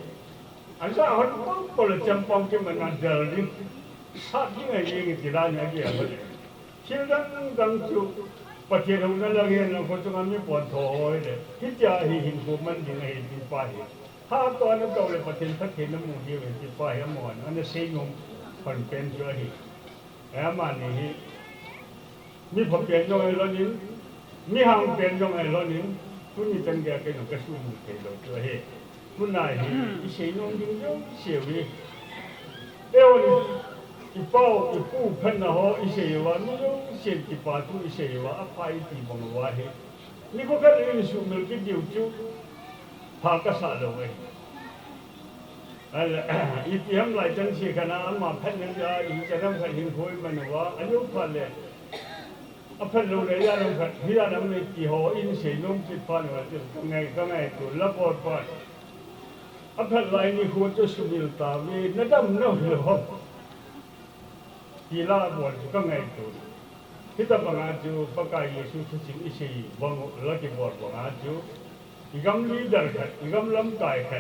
an sa hon pong po le cham pong ki man na dal ni sa ki ngai ye ki la nya ki ya ba chi dang chu pa thi ro na la ge na ko chung a mi po tho hoi le ki cha hi hin ko man ding ai ti pa hi ha to na to le pa thi pha thi na mu hi ti pa hi mo an na se ngom kon pen jo hi ma ni hi mi pha pen jo ai lo ni mi hang pen jo ai lo ni tu ni chang ge ke no ka su mu ke lo jo he tu na hi i se ngom ding jo se wi e o ni i pao i pu phen na ho i se wa mi jo se ti pa tu i se wa a pa i ti bong wa he ni ko ka ni su mel ki diu chu pa ka sa lo we i ti ham lai chang si kana ma phen na ja i cha nam kha hin khoi man wa a yu pha le a phen lo le ya lo kha hi ya nam ni ti ho in se nom ki pa ni wa ti ngai tu la po pa a phen lai ni khu chu su bil ta mi na dam no lo ho ti la bo ka ngai tu hi ta pa nga chu pa ka yesu chu sing i se bang la ki bo ba nga chu i gam li dar kha i gam lam kai kha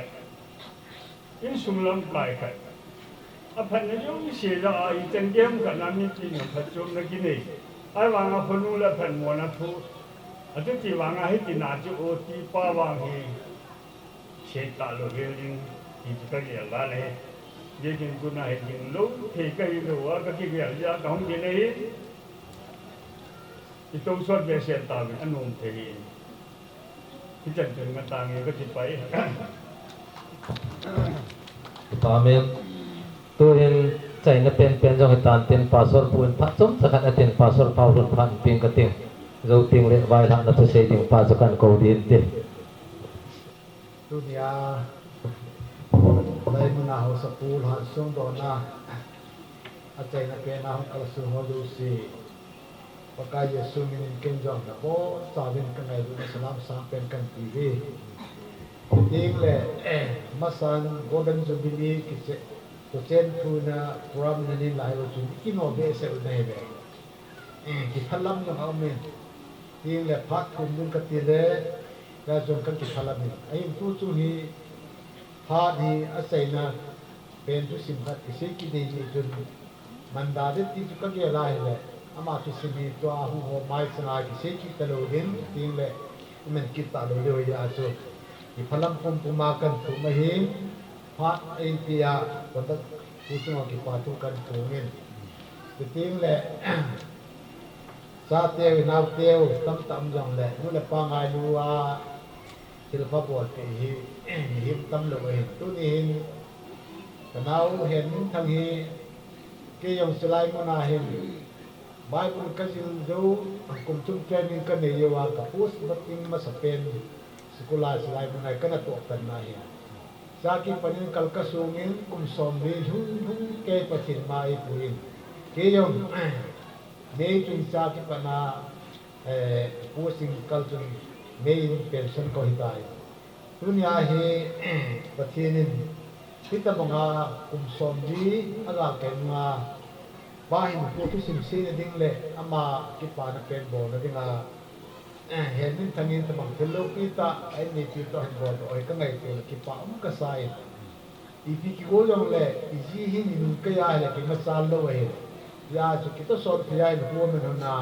in sum lam kai kha a phan na yo i se la i chen gem ka na mi ti no pha chu na ki nei ai wa nga phonu la phan mo na thu a tu ti wa nga hi ti na chu o ti pa wa hi che ta lo ge ling ti ka ye la le ye kin ku na he kin lo the ka yi lo wa ka ki ya ja ka hong ki nei i to so be se ta mi anom the hi ki chen chen ma ta nge ka ti pai pa me tu in chai na pen jong tan ten pasor pun pha chom sakhan ten pasor pau run phan ping ka ting zo ting le vai tha na tu sei ding pa sakan ko din te dunia lai mana ho sa pul ha song do na a chai na pe na hong kala su ho du si pakai yesu min ken jong na bo sa vin ka ngai du salam sa pen kan ti vi ting le masan golden jubilee ki se to chen thu na program na ni lai ro chu ki no be se u nei be ki phalam na ha men ting le phat thum dun ka ti le ya jong kan ki phalam ni ai tu chu hi ha di a sai na pen tu sim khat ki se ki dei ji jun manda de ti chu ka ge lai le ama tu sim ni to a hu ho mai sana ki se ki ta lo hin ting le men kita lo le ya so di phalam pum pumakan tu mahin phat ai pia kontak putung ki patu kan pungin beting le sa teu nau teu tam jong le nu le pa ngai lua silpa bol ke hi him tam lo ai tu ni hin kanau hen thang hi ke yong selai mana hin Bible kajil jo kum chung training kan ne yewa ka pus bating masapen sekolah selai mana kana to kan na hi saki panin kalka sungin kum som be hun ke pachin mai puin ke yong ne chung saki pana pusing kalchun main pension ko hitai dunia he pathinin kita mga kum som di aga kenga bahin po tu sim sin ding le ama ki pa na pen bo na dinga henin tangin tamang thelo kita ai ni ti to han bo to ai ka ngai te ki pa ka sai ipi ki go jong le ji hi ni ka ya le ki ma sal lo we ya chu ki to so ti ya ni ko me na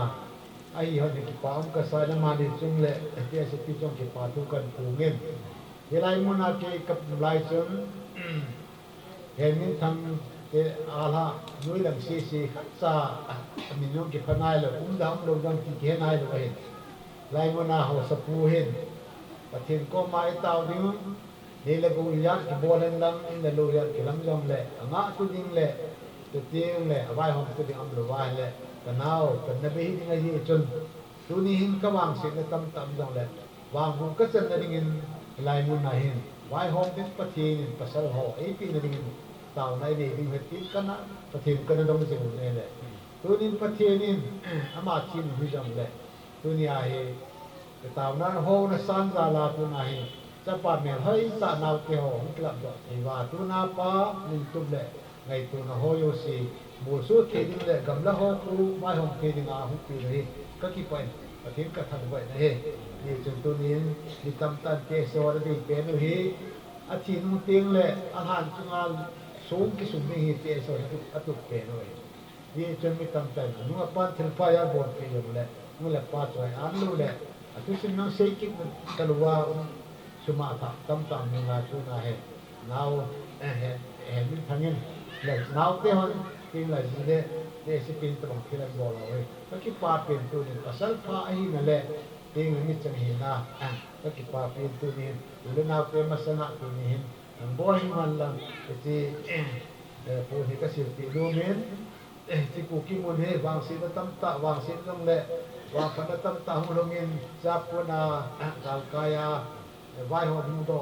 ai ho ni ki pa ka sai na ma ni chung le te se ti chong ki pa tu kan pu ngen he lai mo na ke kap lai chung henin thang ke ala noi lam si sa min yong ki phanai lo dam lo dam ki ke nai lo ai lai mo na ho sa pu hin pathin ko mai taw ding ni le gu ya ki bolen lam in le lo ya ki lam jom le anga tu ding le tu tieng le avai hom tu ding am lo vai le kanao kan na be ding ai chun tu ni hin ka wang se le tam jong le wang hu ka chen na ding in lai mo na hin vai hom tin pathin pasal ho ai pi na ding tao này đi đi hết tin cái nào pathin cái nó đông chừng này lệ tôi nên pathin ama chim huy jam lệ tôi ni ai cái tao nó hô nó san ra là tôi này chắc bạn mình hơi sa nào kêu không làm được thì và tôi na pa mình tụm lệ ngày tôi nó hô yo si mùa suốt khi đi lệ cầm lá hô tôi mai hôm khi đi ngã hút đi này các cái bệnh pathin cái thằng vậy này thì chúng tôi nên đi tâm tan kê so đi cái nó hi à thì nó tiếng lệ anh han chung al sung ki sung ni ti so atu pe no ye chen mi tam tan nu pan thil pa ya bon pe yo le nu le pa choi an lu le atu sin no sei ki kalwa suma tha tam ni nga chu na he now mi thangin le now te hon ki la ji de si pin tam ki la bo la we ka ki pa pe tu ni asal pa ai na le ting ni chen hi na ka ki pa pe tu ni le na pe masana tu ni ang boy man lang iti po ni kasi pilumin ti kuki mo ni wang si na tamta wang si nang le wang pa na tamta hulungin sa po na kaya vai ho mu do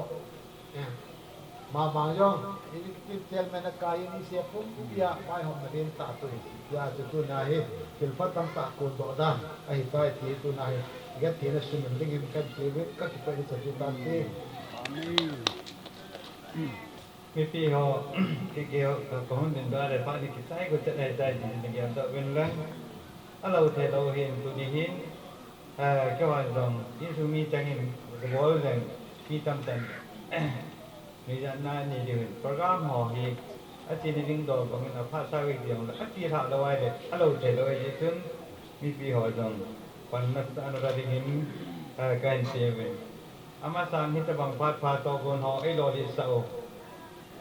ma ma yong ini tel me na kaya ni siya po biya vai ho na din ta to ya tu na he til pa tamta ko do da ai pa ti tu na he get ti na sumin ding kan ti ka ti pa ni sa ti ta ti amen mi pi ho ki ki ho ko hon den da le pa ni ki sai ko chat ai dai ni ngi am da wen la a lo the lo hin tu ni hin ke wa dong ni su mi chang hin bo le ki tam tan mi ja na ni de program ho hi a ti ni ding do ko ngi na pha sa wi diang la a ti tha lo ai de a lo the lo ai chun mi pi ho dong pan na ta na ra ding hin kan se we ama san hit bang phat pha to gon ho ai lo di sao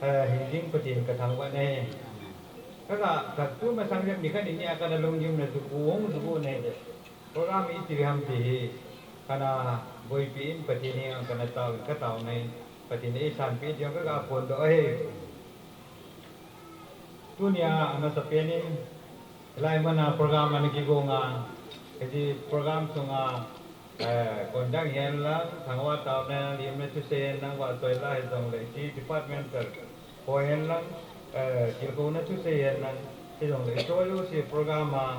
hình ding patin ka thang wa ne ka tu ma sang ni ka ni ya ka na long yum na tu uong tu bu ne de program i ti ham ti kana boy pin patin ni ang kana taw ka taw nei patin ei san pi dio ka phon do ai tu nia ama sa pe ni lai mana program ani ki go nga cái program tu nga còn đang hiện là thằng hoa tạo nên điểm này chú xe năng hoa tuổi là hệ thống lấy chi department कर hồi hiện là chỉ có nó chú xe hiện là hệ thống lấy cho yêu si program mà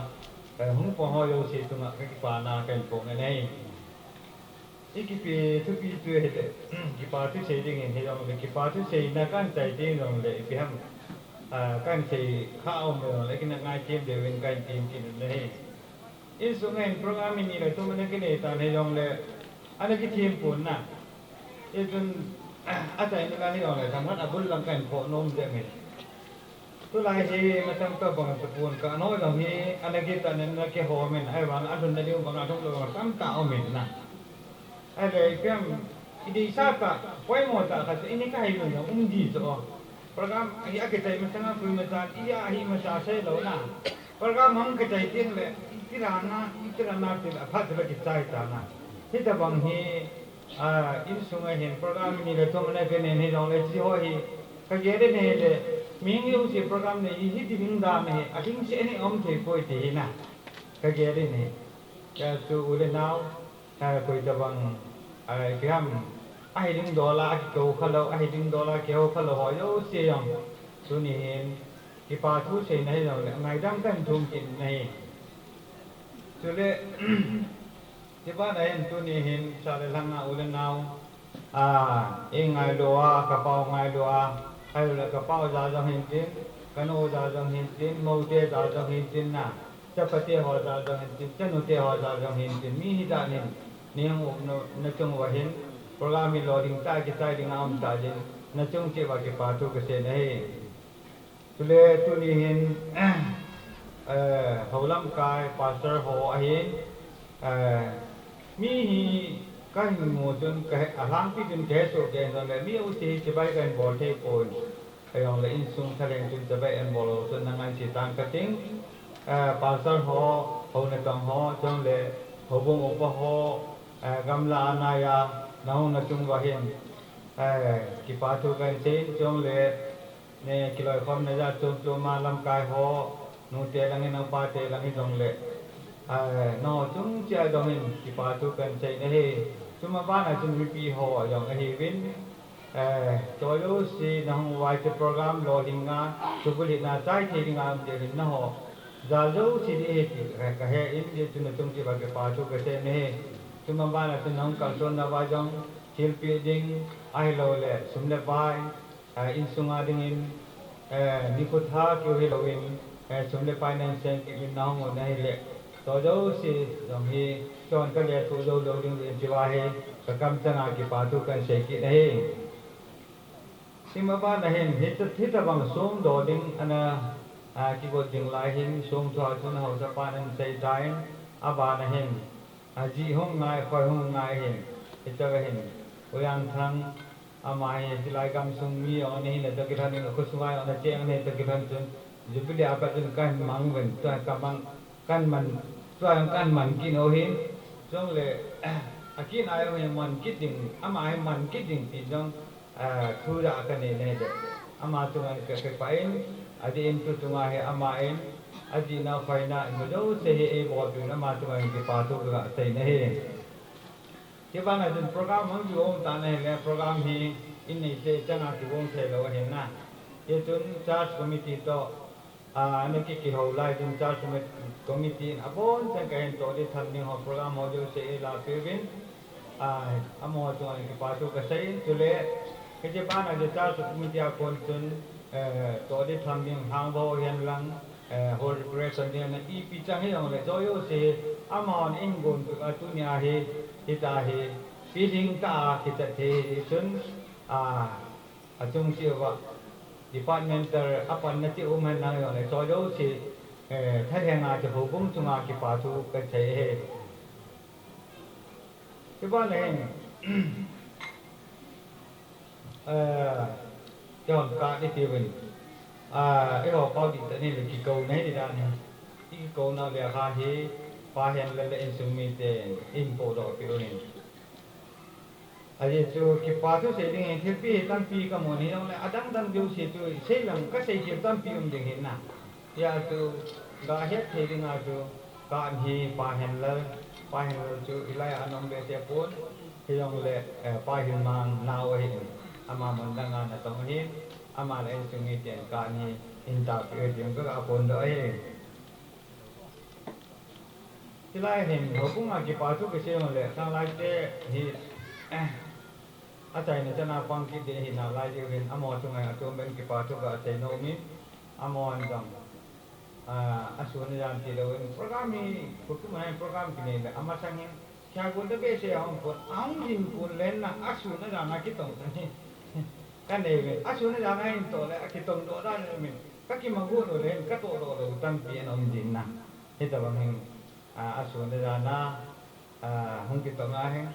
không có họ yêu si tụi nó cái bản nào cái phong này ý cái thứ bị chơi hết cái bản thứ xe đi hiện hệ thống cái bản thứ xe nó can chạy đi rồi lấy cái ham can chạy khao mà lấy cái ngay chim đều bên can chim chim này in sungai program ini lah tu mana kini tak ada yang le ada kita team pun na itu ada ini lah yang le sangat abul langkan kau nom dia ni tu lah si macam tu bang sepun kan noi lah ni ada kita ni nak ke home ni, bang ada nanti bang ada tu bang tam tak home na ale kem idi sata poi mo ta ka ini ka hiyo na umdi so program ai ake tai masanga pui mata iya hi masa sai lo na program hang ke tai tin le kirana til aphat ba ki chai ta na hita bang hi in sunga hen program ni le thom na ke ne ni dong le chi ho hi ka ye de ne le ming yu si program ne hi ti bing da me ating se ne om the koi ti na ka ye de ne ka tu u le now ka koi ta bang ai kiam ai ding $ကိုခလောက်ai ding $ကိုခလောက်ဟောယောစေယံသူနေဒီပါသူစိန်နေတော့လေအငိုင်တန်းကန်ထုံกินနေသူလေဒီပါနိုင်သူနေဟင်စာလငါဦးလနောင်းအင်းငိုင်လောကပောင်းငိုင်လောအဲ့လိုကပောင်းသာကြောင့်ဟင်တင်ကနောသာကြောင့်ဟင်တင်မုတ်တဲ့သာကြောင့်ဟင်တင်နာချက်ပတဲ့ဟောသာကြောင့်ဟင်တင်ကျနုတဲ့ဟောသာကြောင့်ဟင်တင်မိဟိတာနေနေဟိုနကျုံဝဟင်program loading ta ki tai ding am ta je na chung che ba ki pa tu ke se nei tu le tu ni hin holam kai pastor ho a hin mi hi kai mo chun ke alang pi din ke so ke no le mi u ti che bai kan bol te pon ai ong le in sung thaleng chun che bai en bol so na ngai chi tang ka ting pastor ho na tong ho chung le ho bong op ho gamla anaya naung na chung wa hin ki pa thu kan sin chung le ne kiloi khom na ja chung ma lam kai ho nu te lang in pa te lang in dong le no chung cha dong in ki pa thu kan sai ne he chung ma ba na chung pi ho yong a he win to lo si nang wai te program loading nga chukuli na chai the ding am de na ho za zo si de ka he in de chung chi ba ke pa thu ka se ne cuma bana senang kalau na wajang hilpi ding ai lo le sumle bai in sunga dingin nikutha kyo he loin sumle finance ki bin naung on nai le to jo si dong hi chon ka le tu jo lo ding in jiwa he ka kam changa ki pa tu kan se ki nei sima ba na hen hit bang som do ding ana ki bo ding lai hin som thwa chun ho sa pa nan sei dai aba na hen ji hong ngai khoi hong ngai hin ita ga hin oyang thang amai silai kam sung mi on hin ta ki than ko suai on cheng ne ta ki than chun jupili apa chun kan mang wen ta ka mang kan man kin o hin jong le akin ai ho man kiting amai man kiting ti jong thu ra ka ne ne de ama tu an ka ka pain adi in tu tu ma he ama in adi na khoi na no se he e bo tu na ma tu an ki pa tu ga sai ne he ke ba na jun program hang ju om ta ne le program hi in nei se changa ki wong se lo he na ye chun charge committee to ne ki ho lai jun charge committee abon se ka hen to de than ni ho program ho ju se e la pe win amo tu an ki pa tu ga sai tu le ke je ba na je charge committee a kon chun to de than ni hang bo hen lang whole preparation dia na ipi chang he le joyo se amon ingun tu nya he kita he feeling ta kita the chun chung chi wa departmental apan na chi um na le joyo se tha he nga je ho bung chunga ki pa thu ka the he ke ba le chon ka ni ti wen cái họ bao nhiêu thế này là cái cầu này thì ra này cái cầu nào là ha he pa hen là instrument info đó cái đó này ai cho cái pa tu sẽ đi theo pi tan pi cái món này là adang dan điều sẽ tu sẽ làm cái sẽ chịu tan pi đến hiện na ya tu ga hết thì đi ngài tu can hi pa hen là tu ilai anong be te pun thì ông là pa hen mang nào ấy ama mình đang ngàn là tông hi ama la instrument yan ka ni interpret yung ka apon do ai tilai hin hopung ma ki pa tu ke se le sang lai te hi a chai na chana pang ki de hi na lai je hin amo tu ngai atom ben ki pa tu ka chai no mi amo an dam asun yan ti lo program ni ko tu mai program ki ne ama sang hin kya gun de be se ang ko ang hin kun len na asun na na ki tong ni kan ne asun na na hin to le ki tong do da ne min ka ki ma gu no len ka to do do tan pi an om din na he ta bang hin asun na na hong ki to nga hin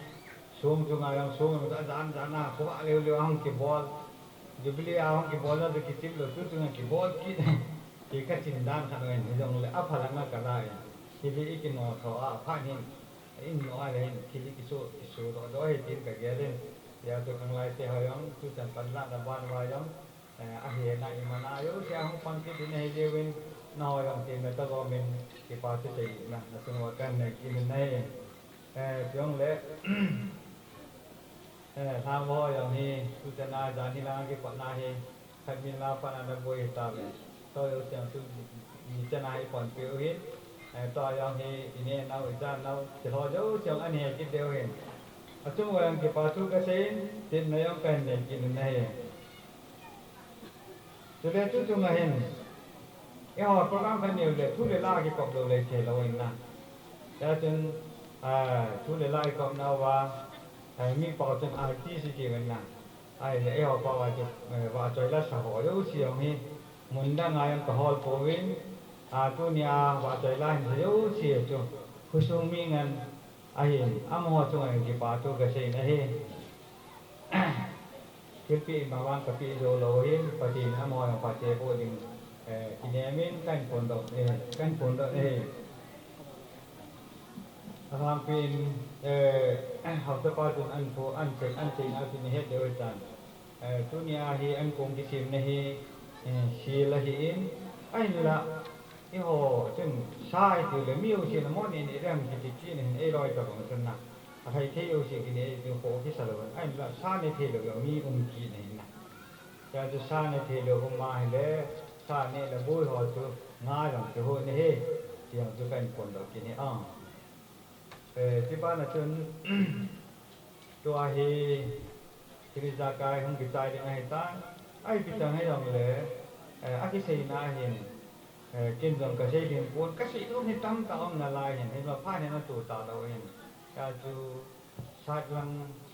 xuống chung ai đang xuống đã dán na có bạn liều không kịp ball Jubilee không kịp ball là cái chip rồi chung kịp ball cái cái trình đan khăn này thì dòng lại áp phản năng cả lại thì vì cái nó thọ phát hiện in nói này khi cái số đó hết tiền cả cái lên giờ tôi không lại sẽ hỏi ông tôi chẳng cần làm ban vài giống hiện nay mà na yếu sẽ không quan cái này đều bên nói rằng thì người ta gọi mình cái bao nhiêu tiền mà nó sinh hoạt cái này cái mình này tiếng lệ tham voi rằng thì tôi sẽ nói rằng thì là cái phần này hay mình là phần này bồi ta về tôi sẽ tôi sẽ nói phần biểu hiện tôi rằng thì này nào ra nào chỉ thôi dấu trong anh này cái điều hiện ở trong vòng cái bao nhiêu cái gì tiền này ông cái này cái này cho nên chúng tôi hiện cái họ program phải nhiều để thu lấy lại cái cộng đồng lấy thể lâu anh na cho nên thu lấy lại cộng nào và mi bảo chân IT sự kiện anh na ai để họ bảo và chơi là xã hội yếu xíu mi muốn đang ngày em có hall phổ biến tu nhà và chơi là yếu xíu cho khu sung mi ngân ai họ chung anh cái bảo tu cái gì này cái pi mà vang cái pi rồi rồi phải tin họ phải chơi bộ đình Inemin kan pondok hampir học tập qua tuần ăn phố ăn chỉnh thì hết đều chán dunia hi ăn cùng cái sim này hi là hi anh là cái hồ chân sai từ cái miêu chỉ là món này đem cái này rồi tập bằng chân nào hay thế yêu cái này từ phố cái sản phẩm anh là sai này thì được mi kỳ này nè cho tôi sai này thì được hôm mai đấy sa này là vui họ chú ngay làm cái hội này thì họ chú cần quần đầu kia này tiếp ban là chân tôi hi khi ra cái không bị tai đến ngày ta ai bị chẳng hay làm lẽ cái gì na hiện trên dòng cái gì hiện cuốn cái gì cũng hiện tâm tạo là lại hiện mà phai này nó tụ tạo đâu hiện cho chú sát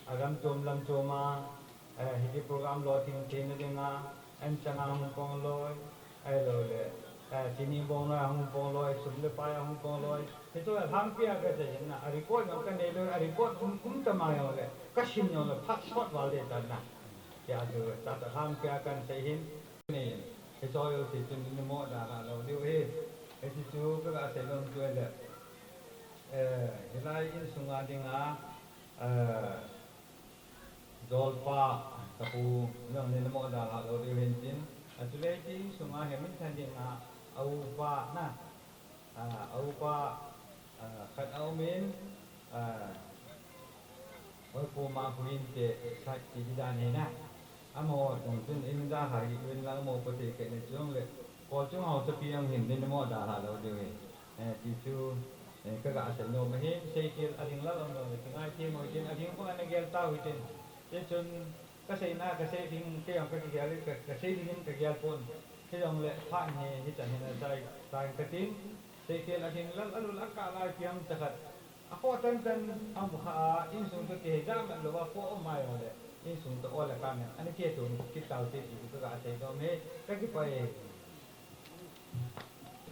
làm chôm mà cái program lo thiên nó đi na anh chẳng làm con lo ai rồi chỉ niệm bông rồi không bông rồi sum le pai không bông rồi thì tôi là tham kia cái gì na report nó cái này rồi report cũng tầm mai rồi cái xin nó là phát shot vào để tận na thì rồi ta tham kia cần xây hin này thì tôi thì tôi niệm mô đã là điều ấy thì chú cái là xây lên chuyện là hiện nay in sung anh đi ngã Zolfa tapu yang ni nemo dah kalau di bensin, actually di sungai hemin tadi na aupa na, aupa kat aumin, aku mahuin ke kat di dan ni na, amo mungkin ini dah hari ini lang mau pergi ke nejong le, kalau jong hau sepi yang hindi nemo dah kalau di tu kagak asal no mahin sekil ading lalam no, tengah ti mau jen ading pun anak gel tahu jen. Chun kasi na kasi ding kaya kasi gyali kasi ding kaya pon kaya ang le phan he hi chan na sai katin sekil ading lalu akala kiam takat ako tan ang bukha insung to ke jam lo wa po mai ole insung to ola kan ani ke to kitau te ti to ga sai do me ka ki pai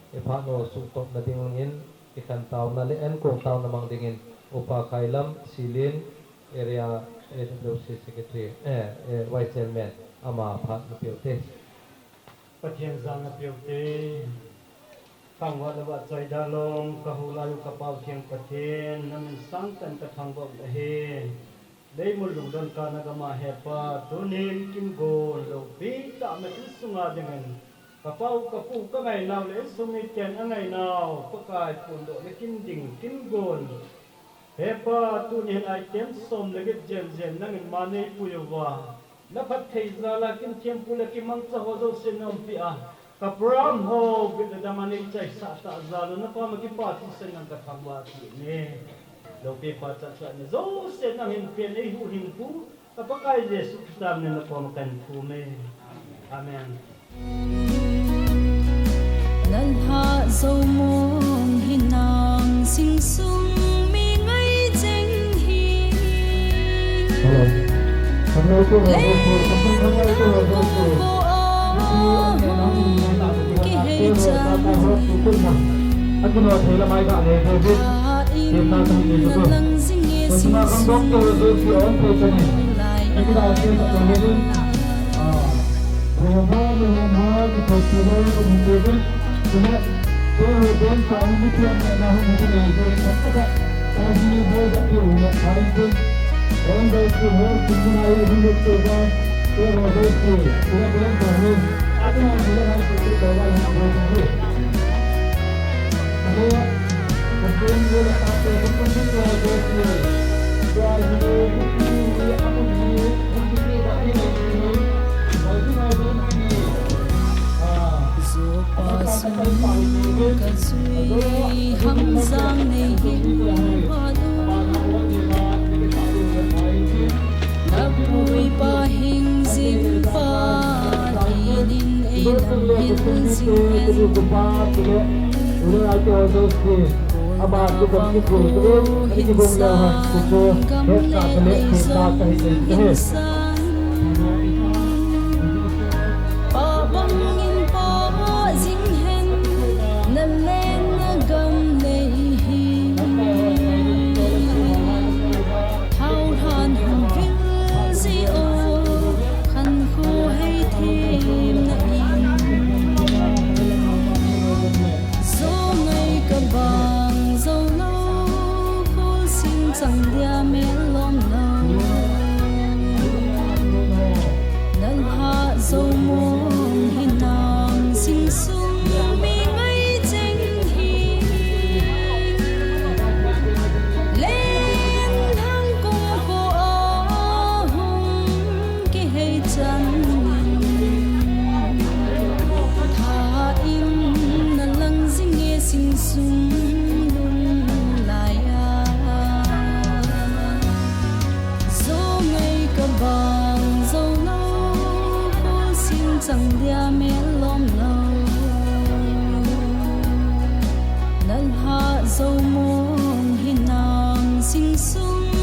e phano su top na dingin ikan taw na le en ko taw na mang dingin upa kailam silin area AWC Secretary Vice Chairman ama phat na piote Pathian zang na piote kangwa la wa chai dalom ka hulayu ka pau thiang pathian namin sang tan ka thangbom da he dei mul lung don ka na ga ma he pa tunin kim go lo bi ta ma sunga dengan ka pau ka pu ka ngai naw le sumi ken angai naw pa kai pun do le kin ding kin gon Hepa tu ni lai tem som lagi jen nangin mane puyawa na phat thei zala kin thiam pula ki mang cha ho zo senom pia ka pram ho bit da mane chai sa ta zala na pa ma ki pa ti sen nang ka thangwa ti ne lo pe pa cha cha ne zo sen nang hin pe nei hu hin pu ka pa kai jesu kristam ne na pa ma kan pu me amen Nalha zo mong hinang sing sung Aku nak thấy là mai bạn này thôi biết, hiện tại tôi nghĩ là sinh sung hâm giang này hiên hoa đắp bụi ba hình dinh ba đi linh ấy làm hiên dinh chẳng dia mẹ lom nào nâng hạ dấu mong hình nàng sinh sung mi ngay tranh hi lên thang cung cô ở hùng cái hay chân thà im nâng lăng dinh nghe sinh sung chẳng dia mẹ lom nào nâng hạ dấu mong hình nàng sinh sung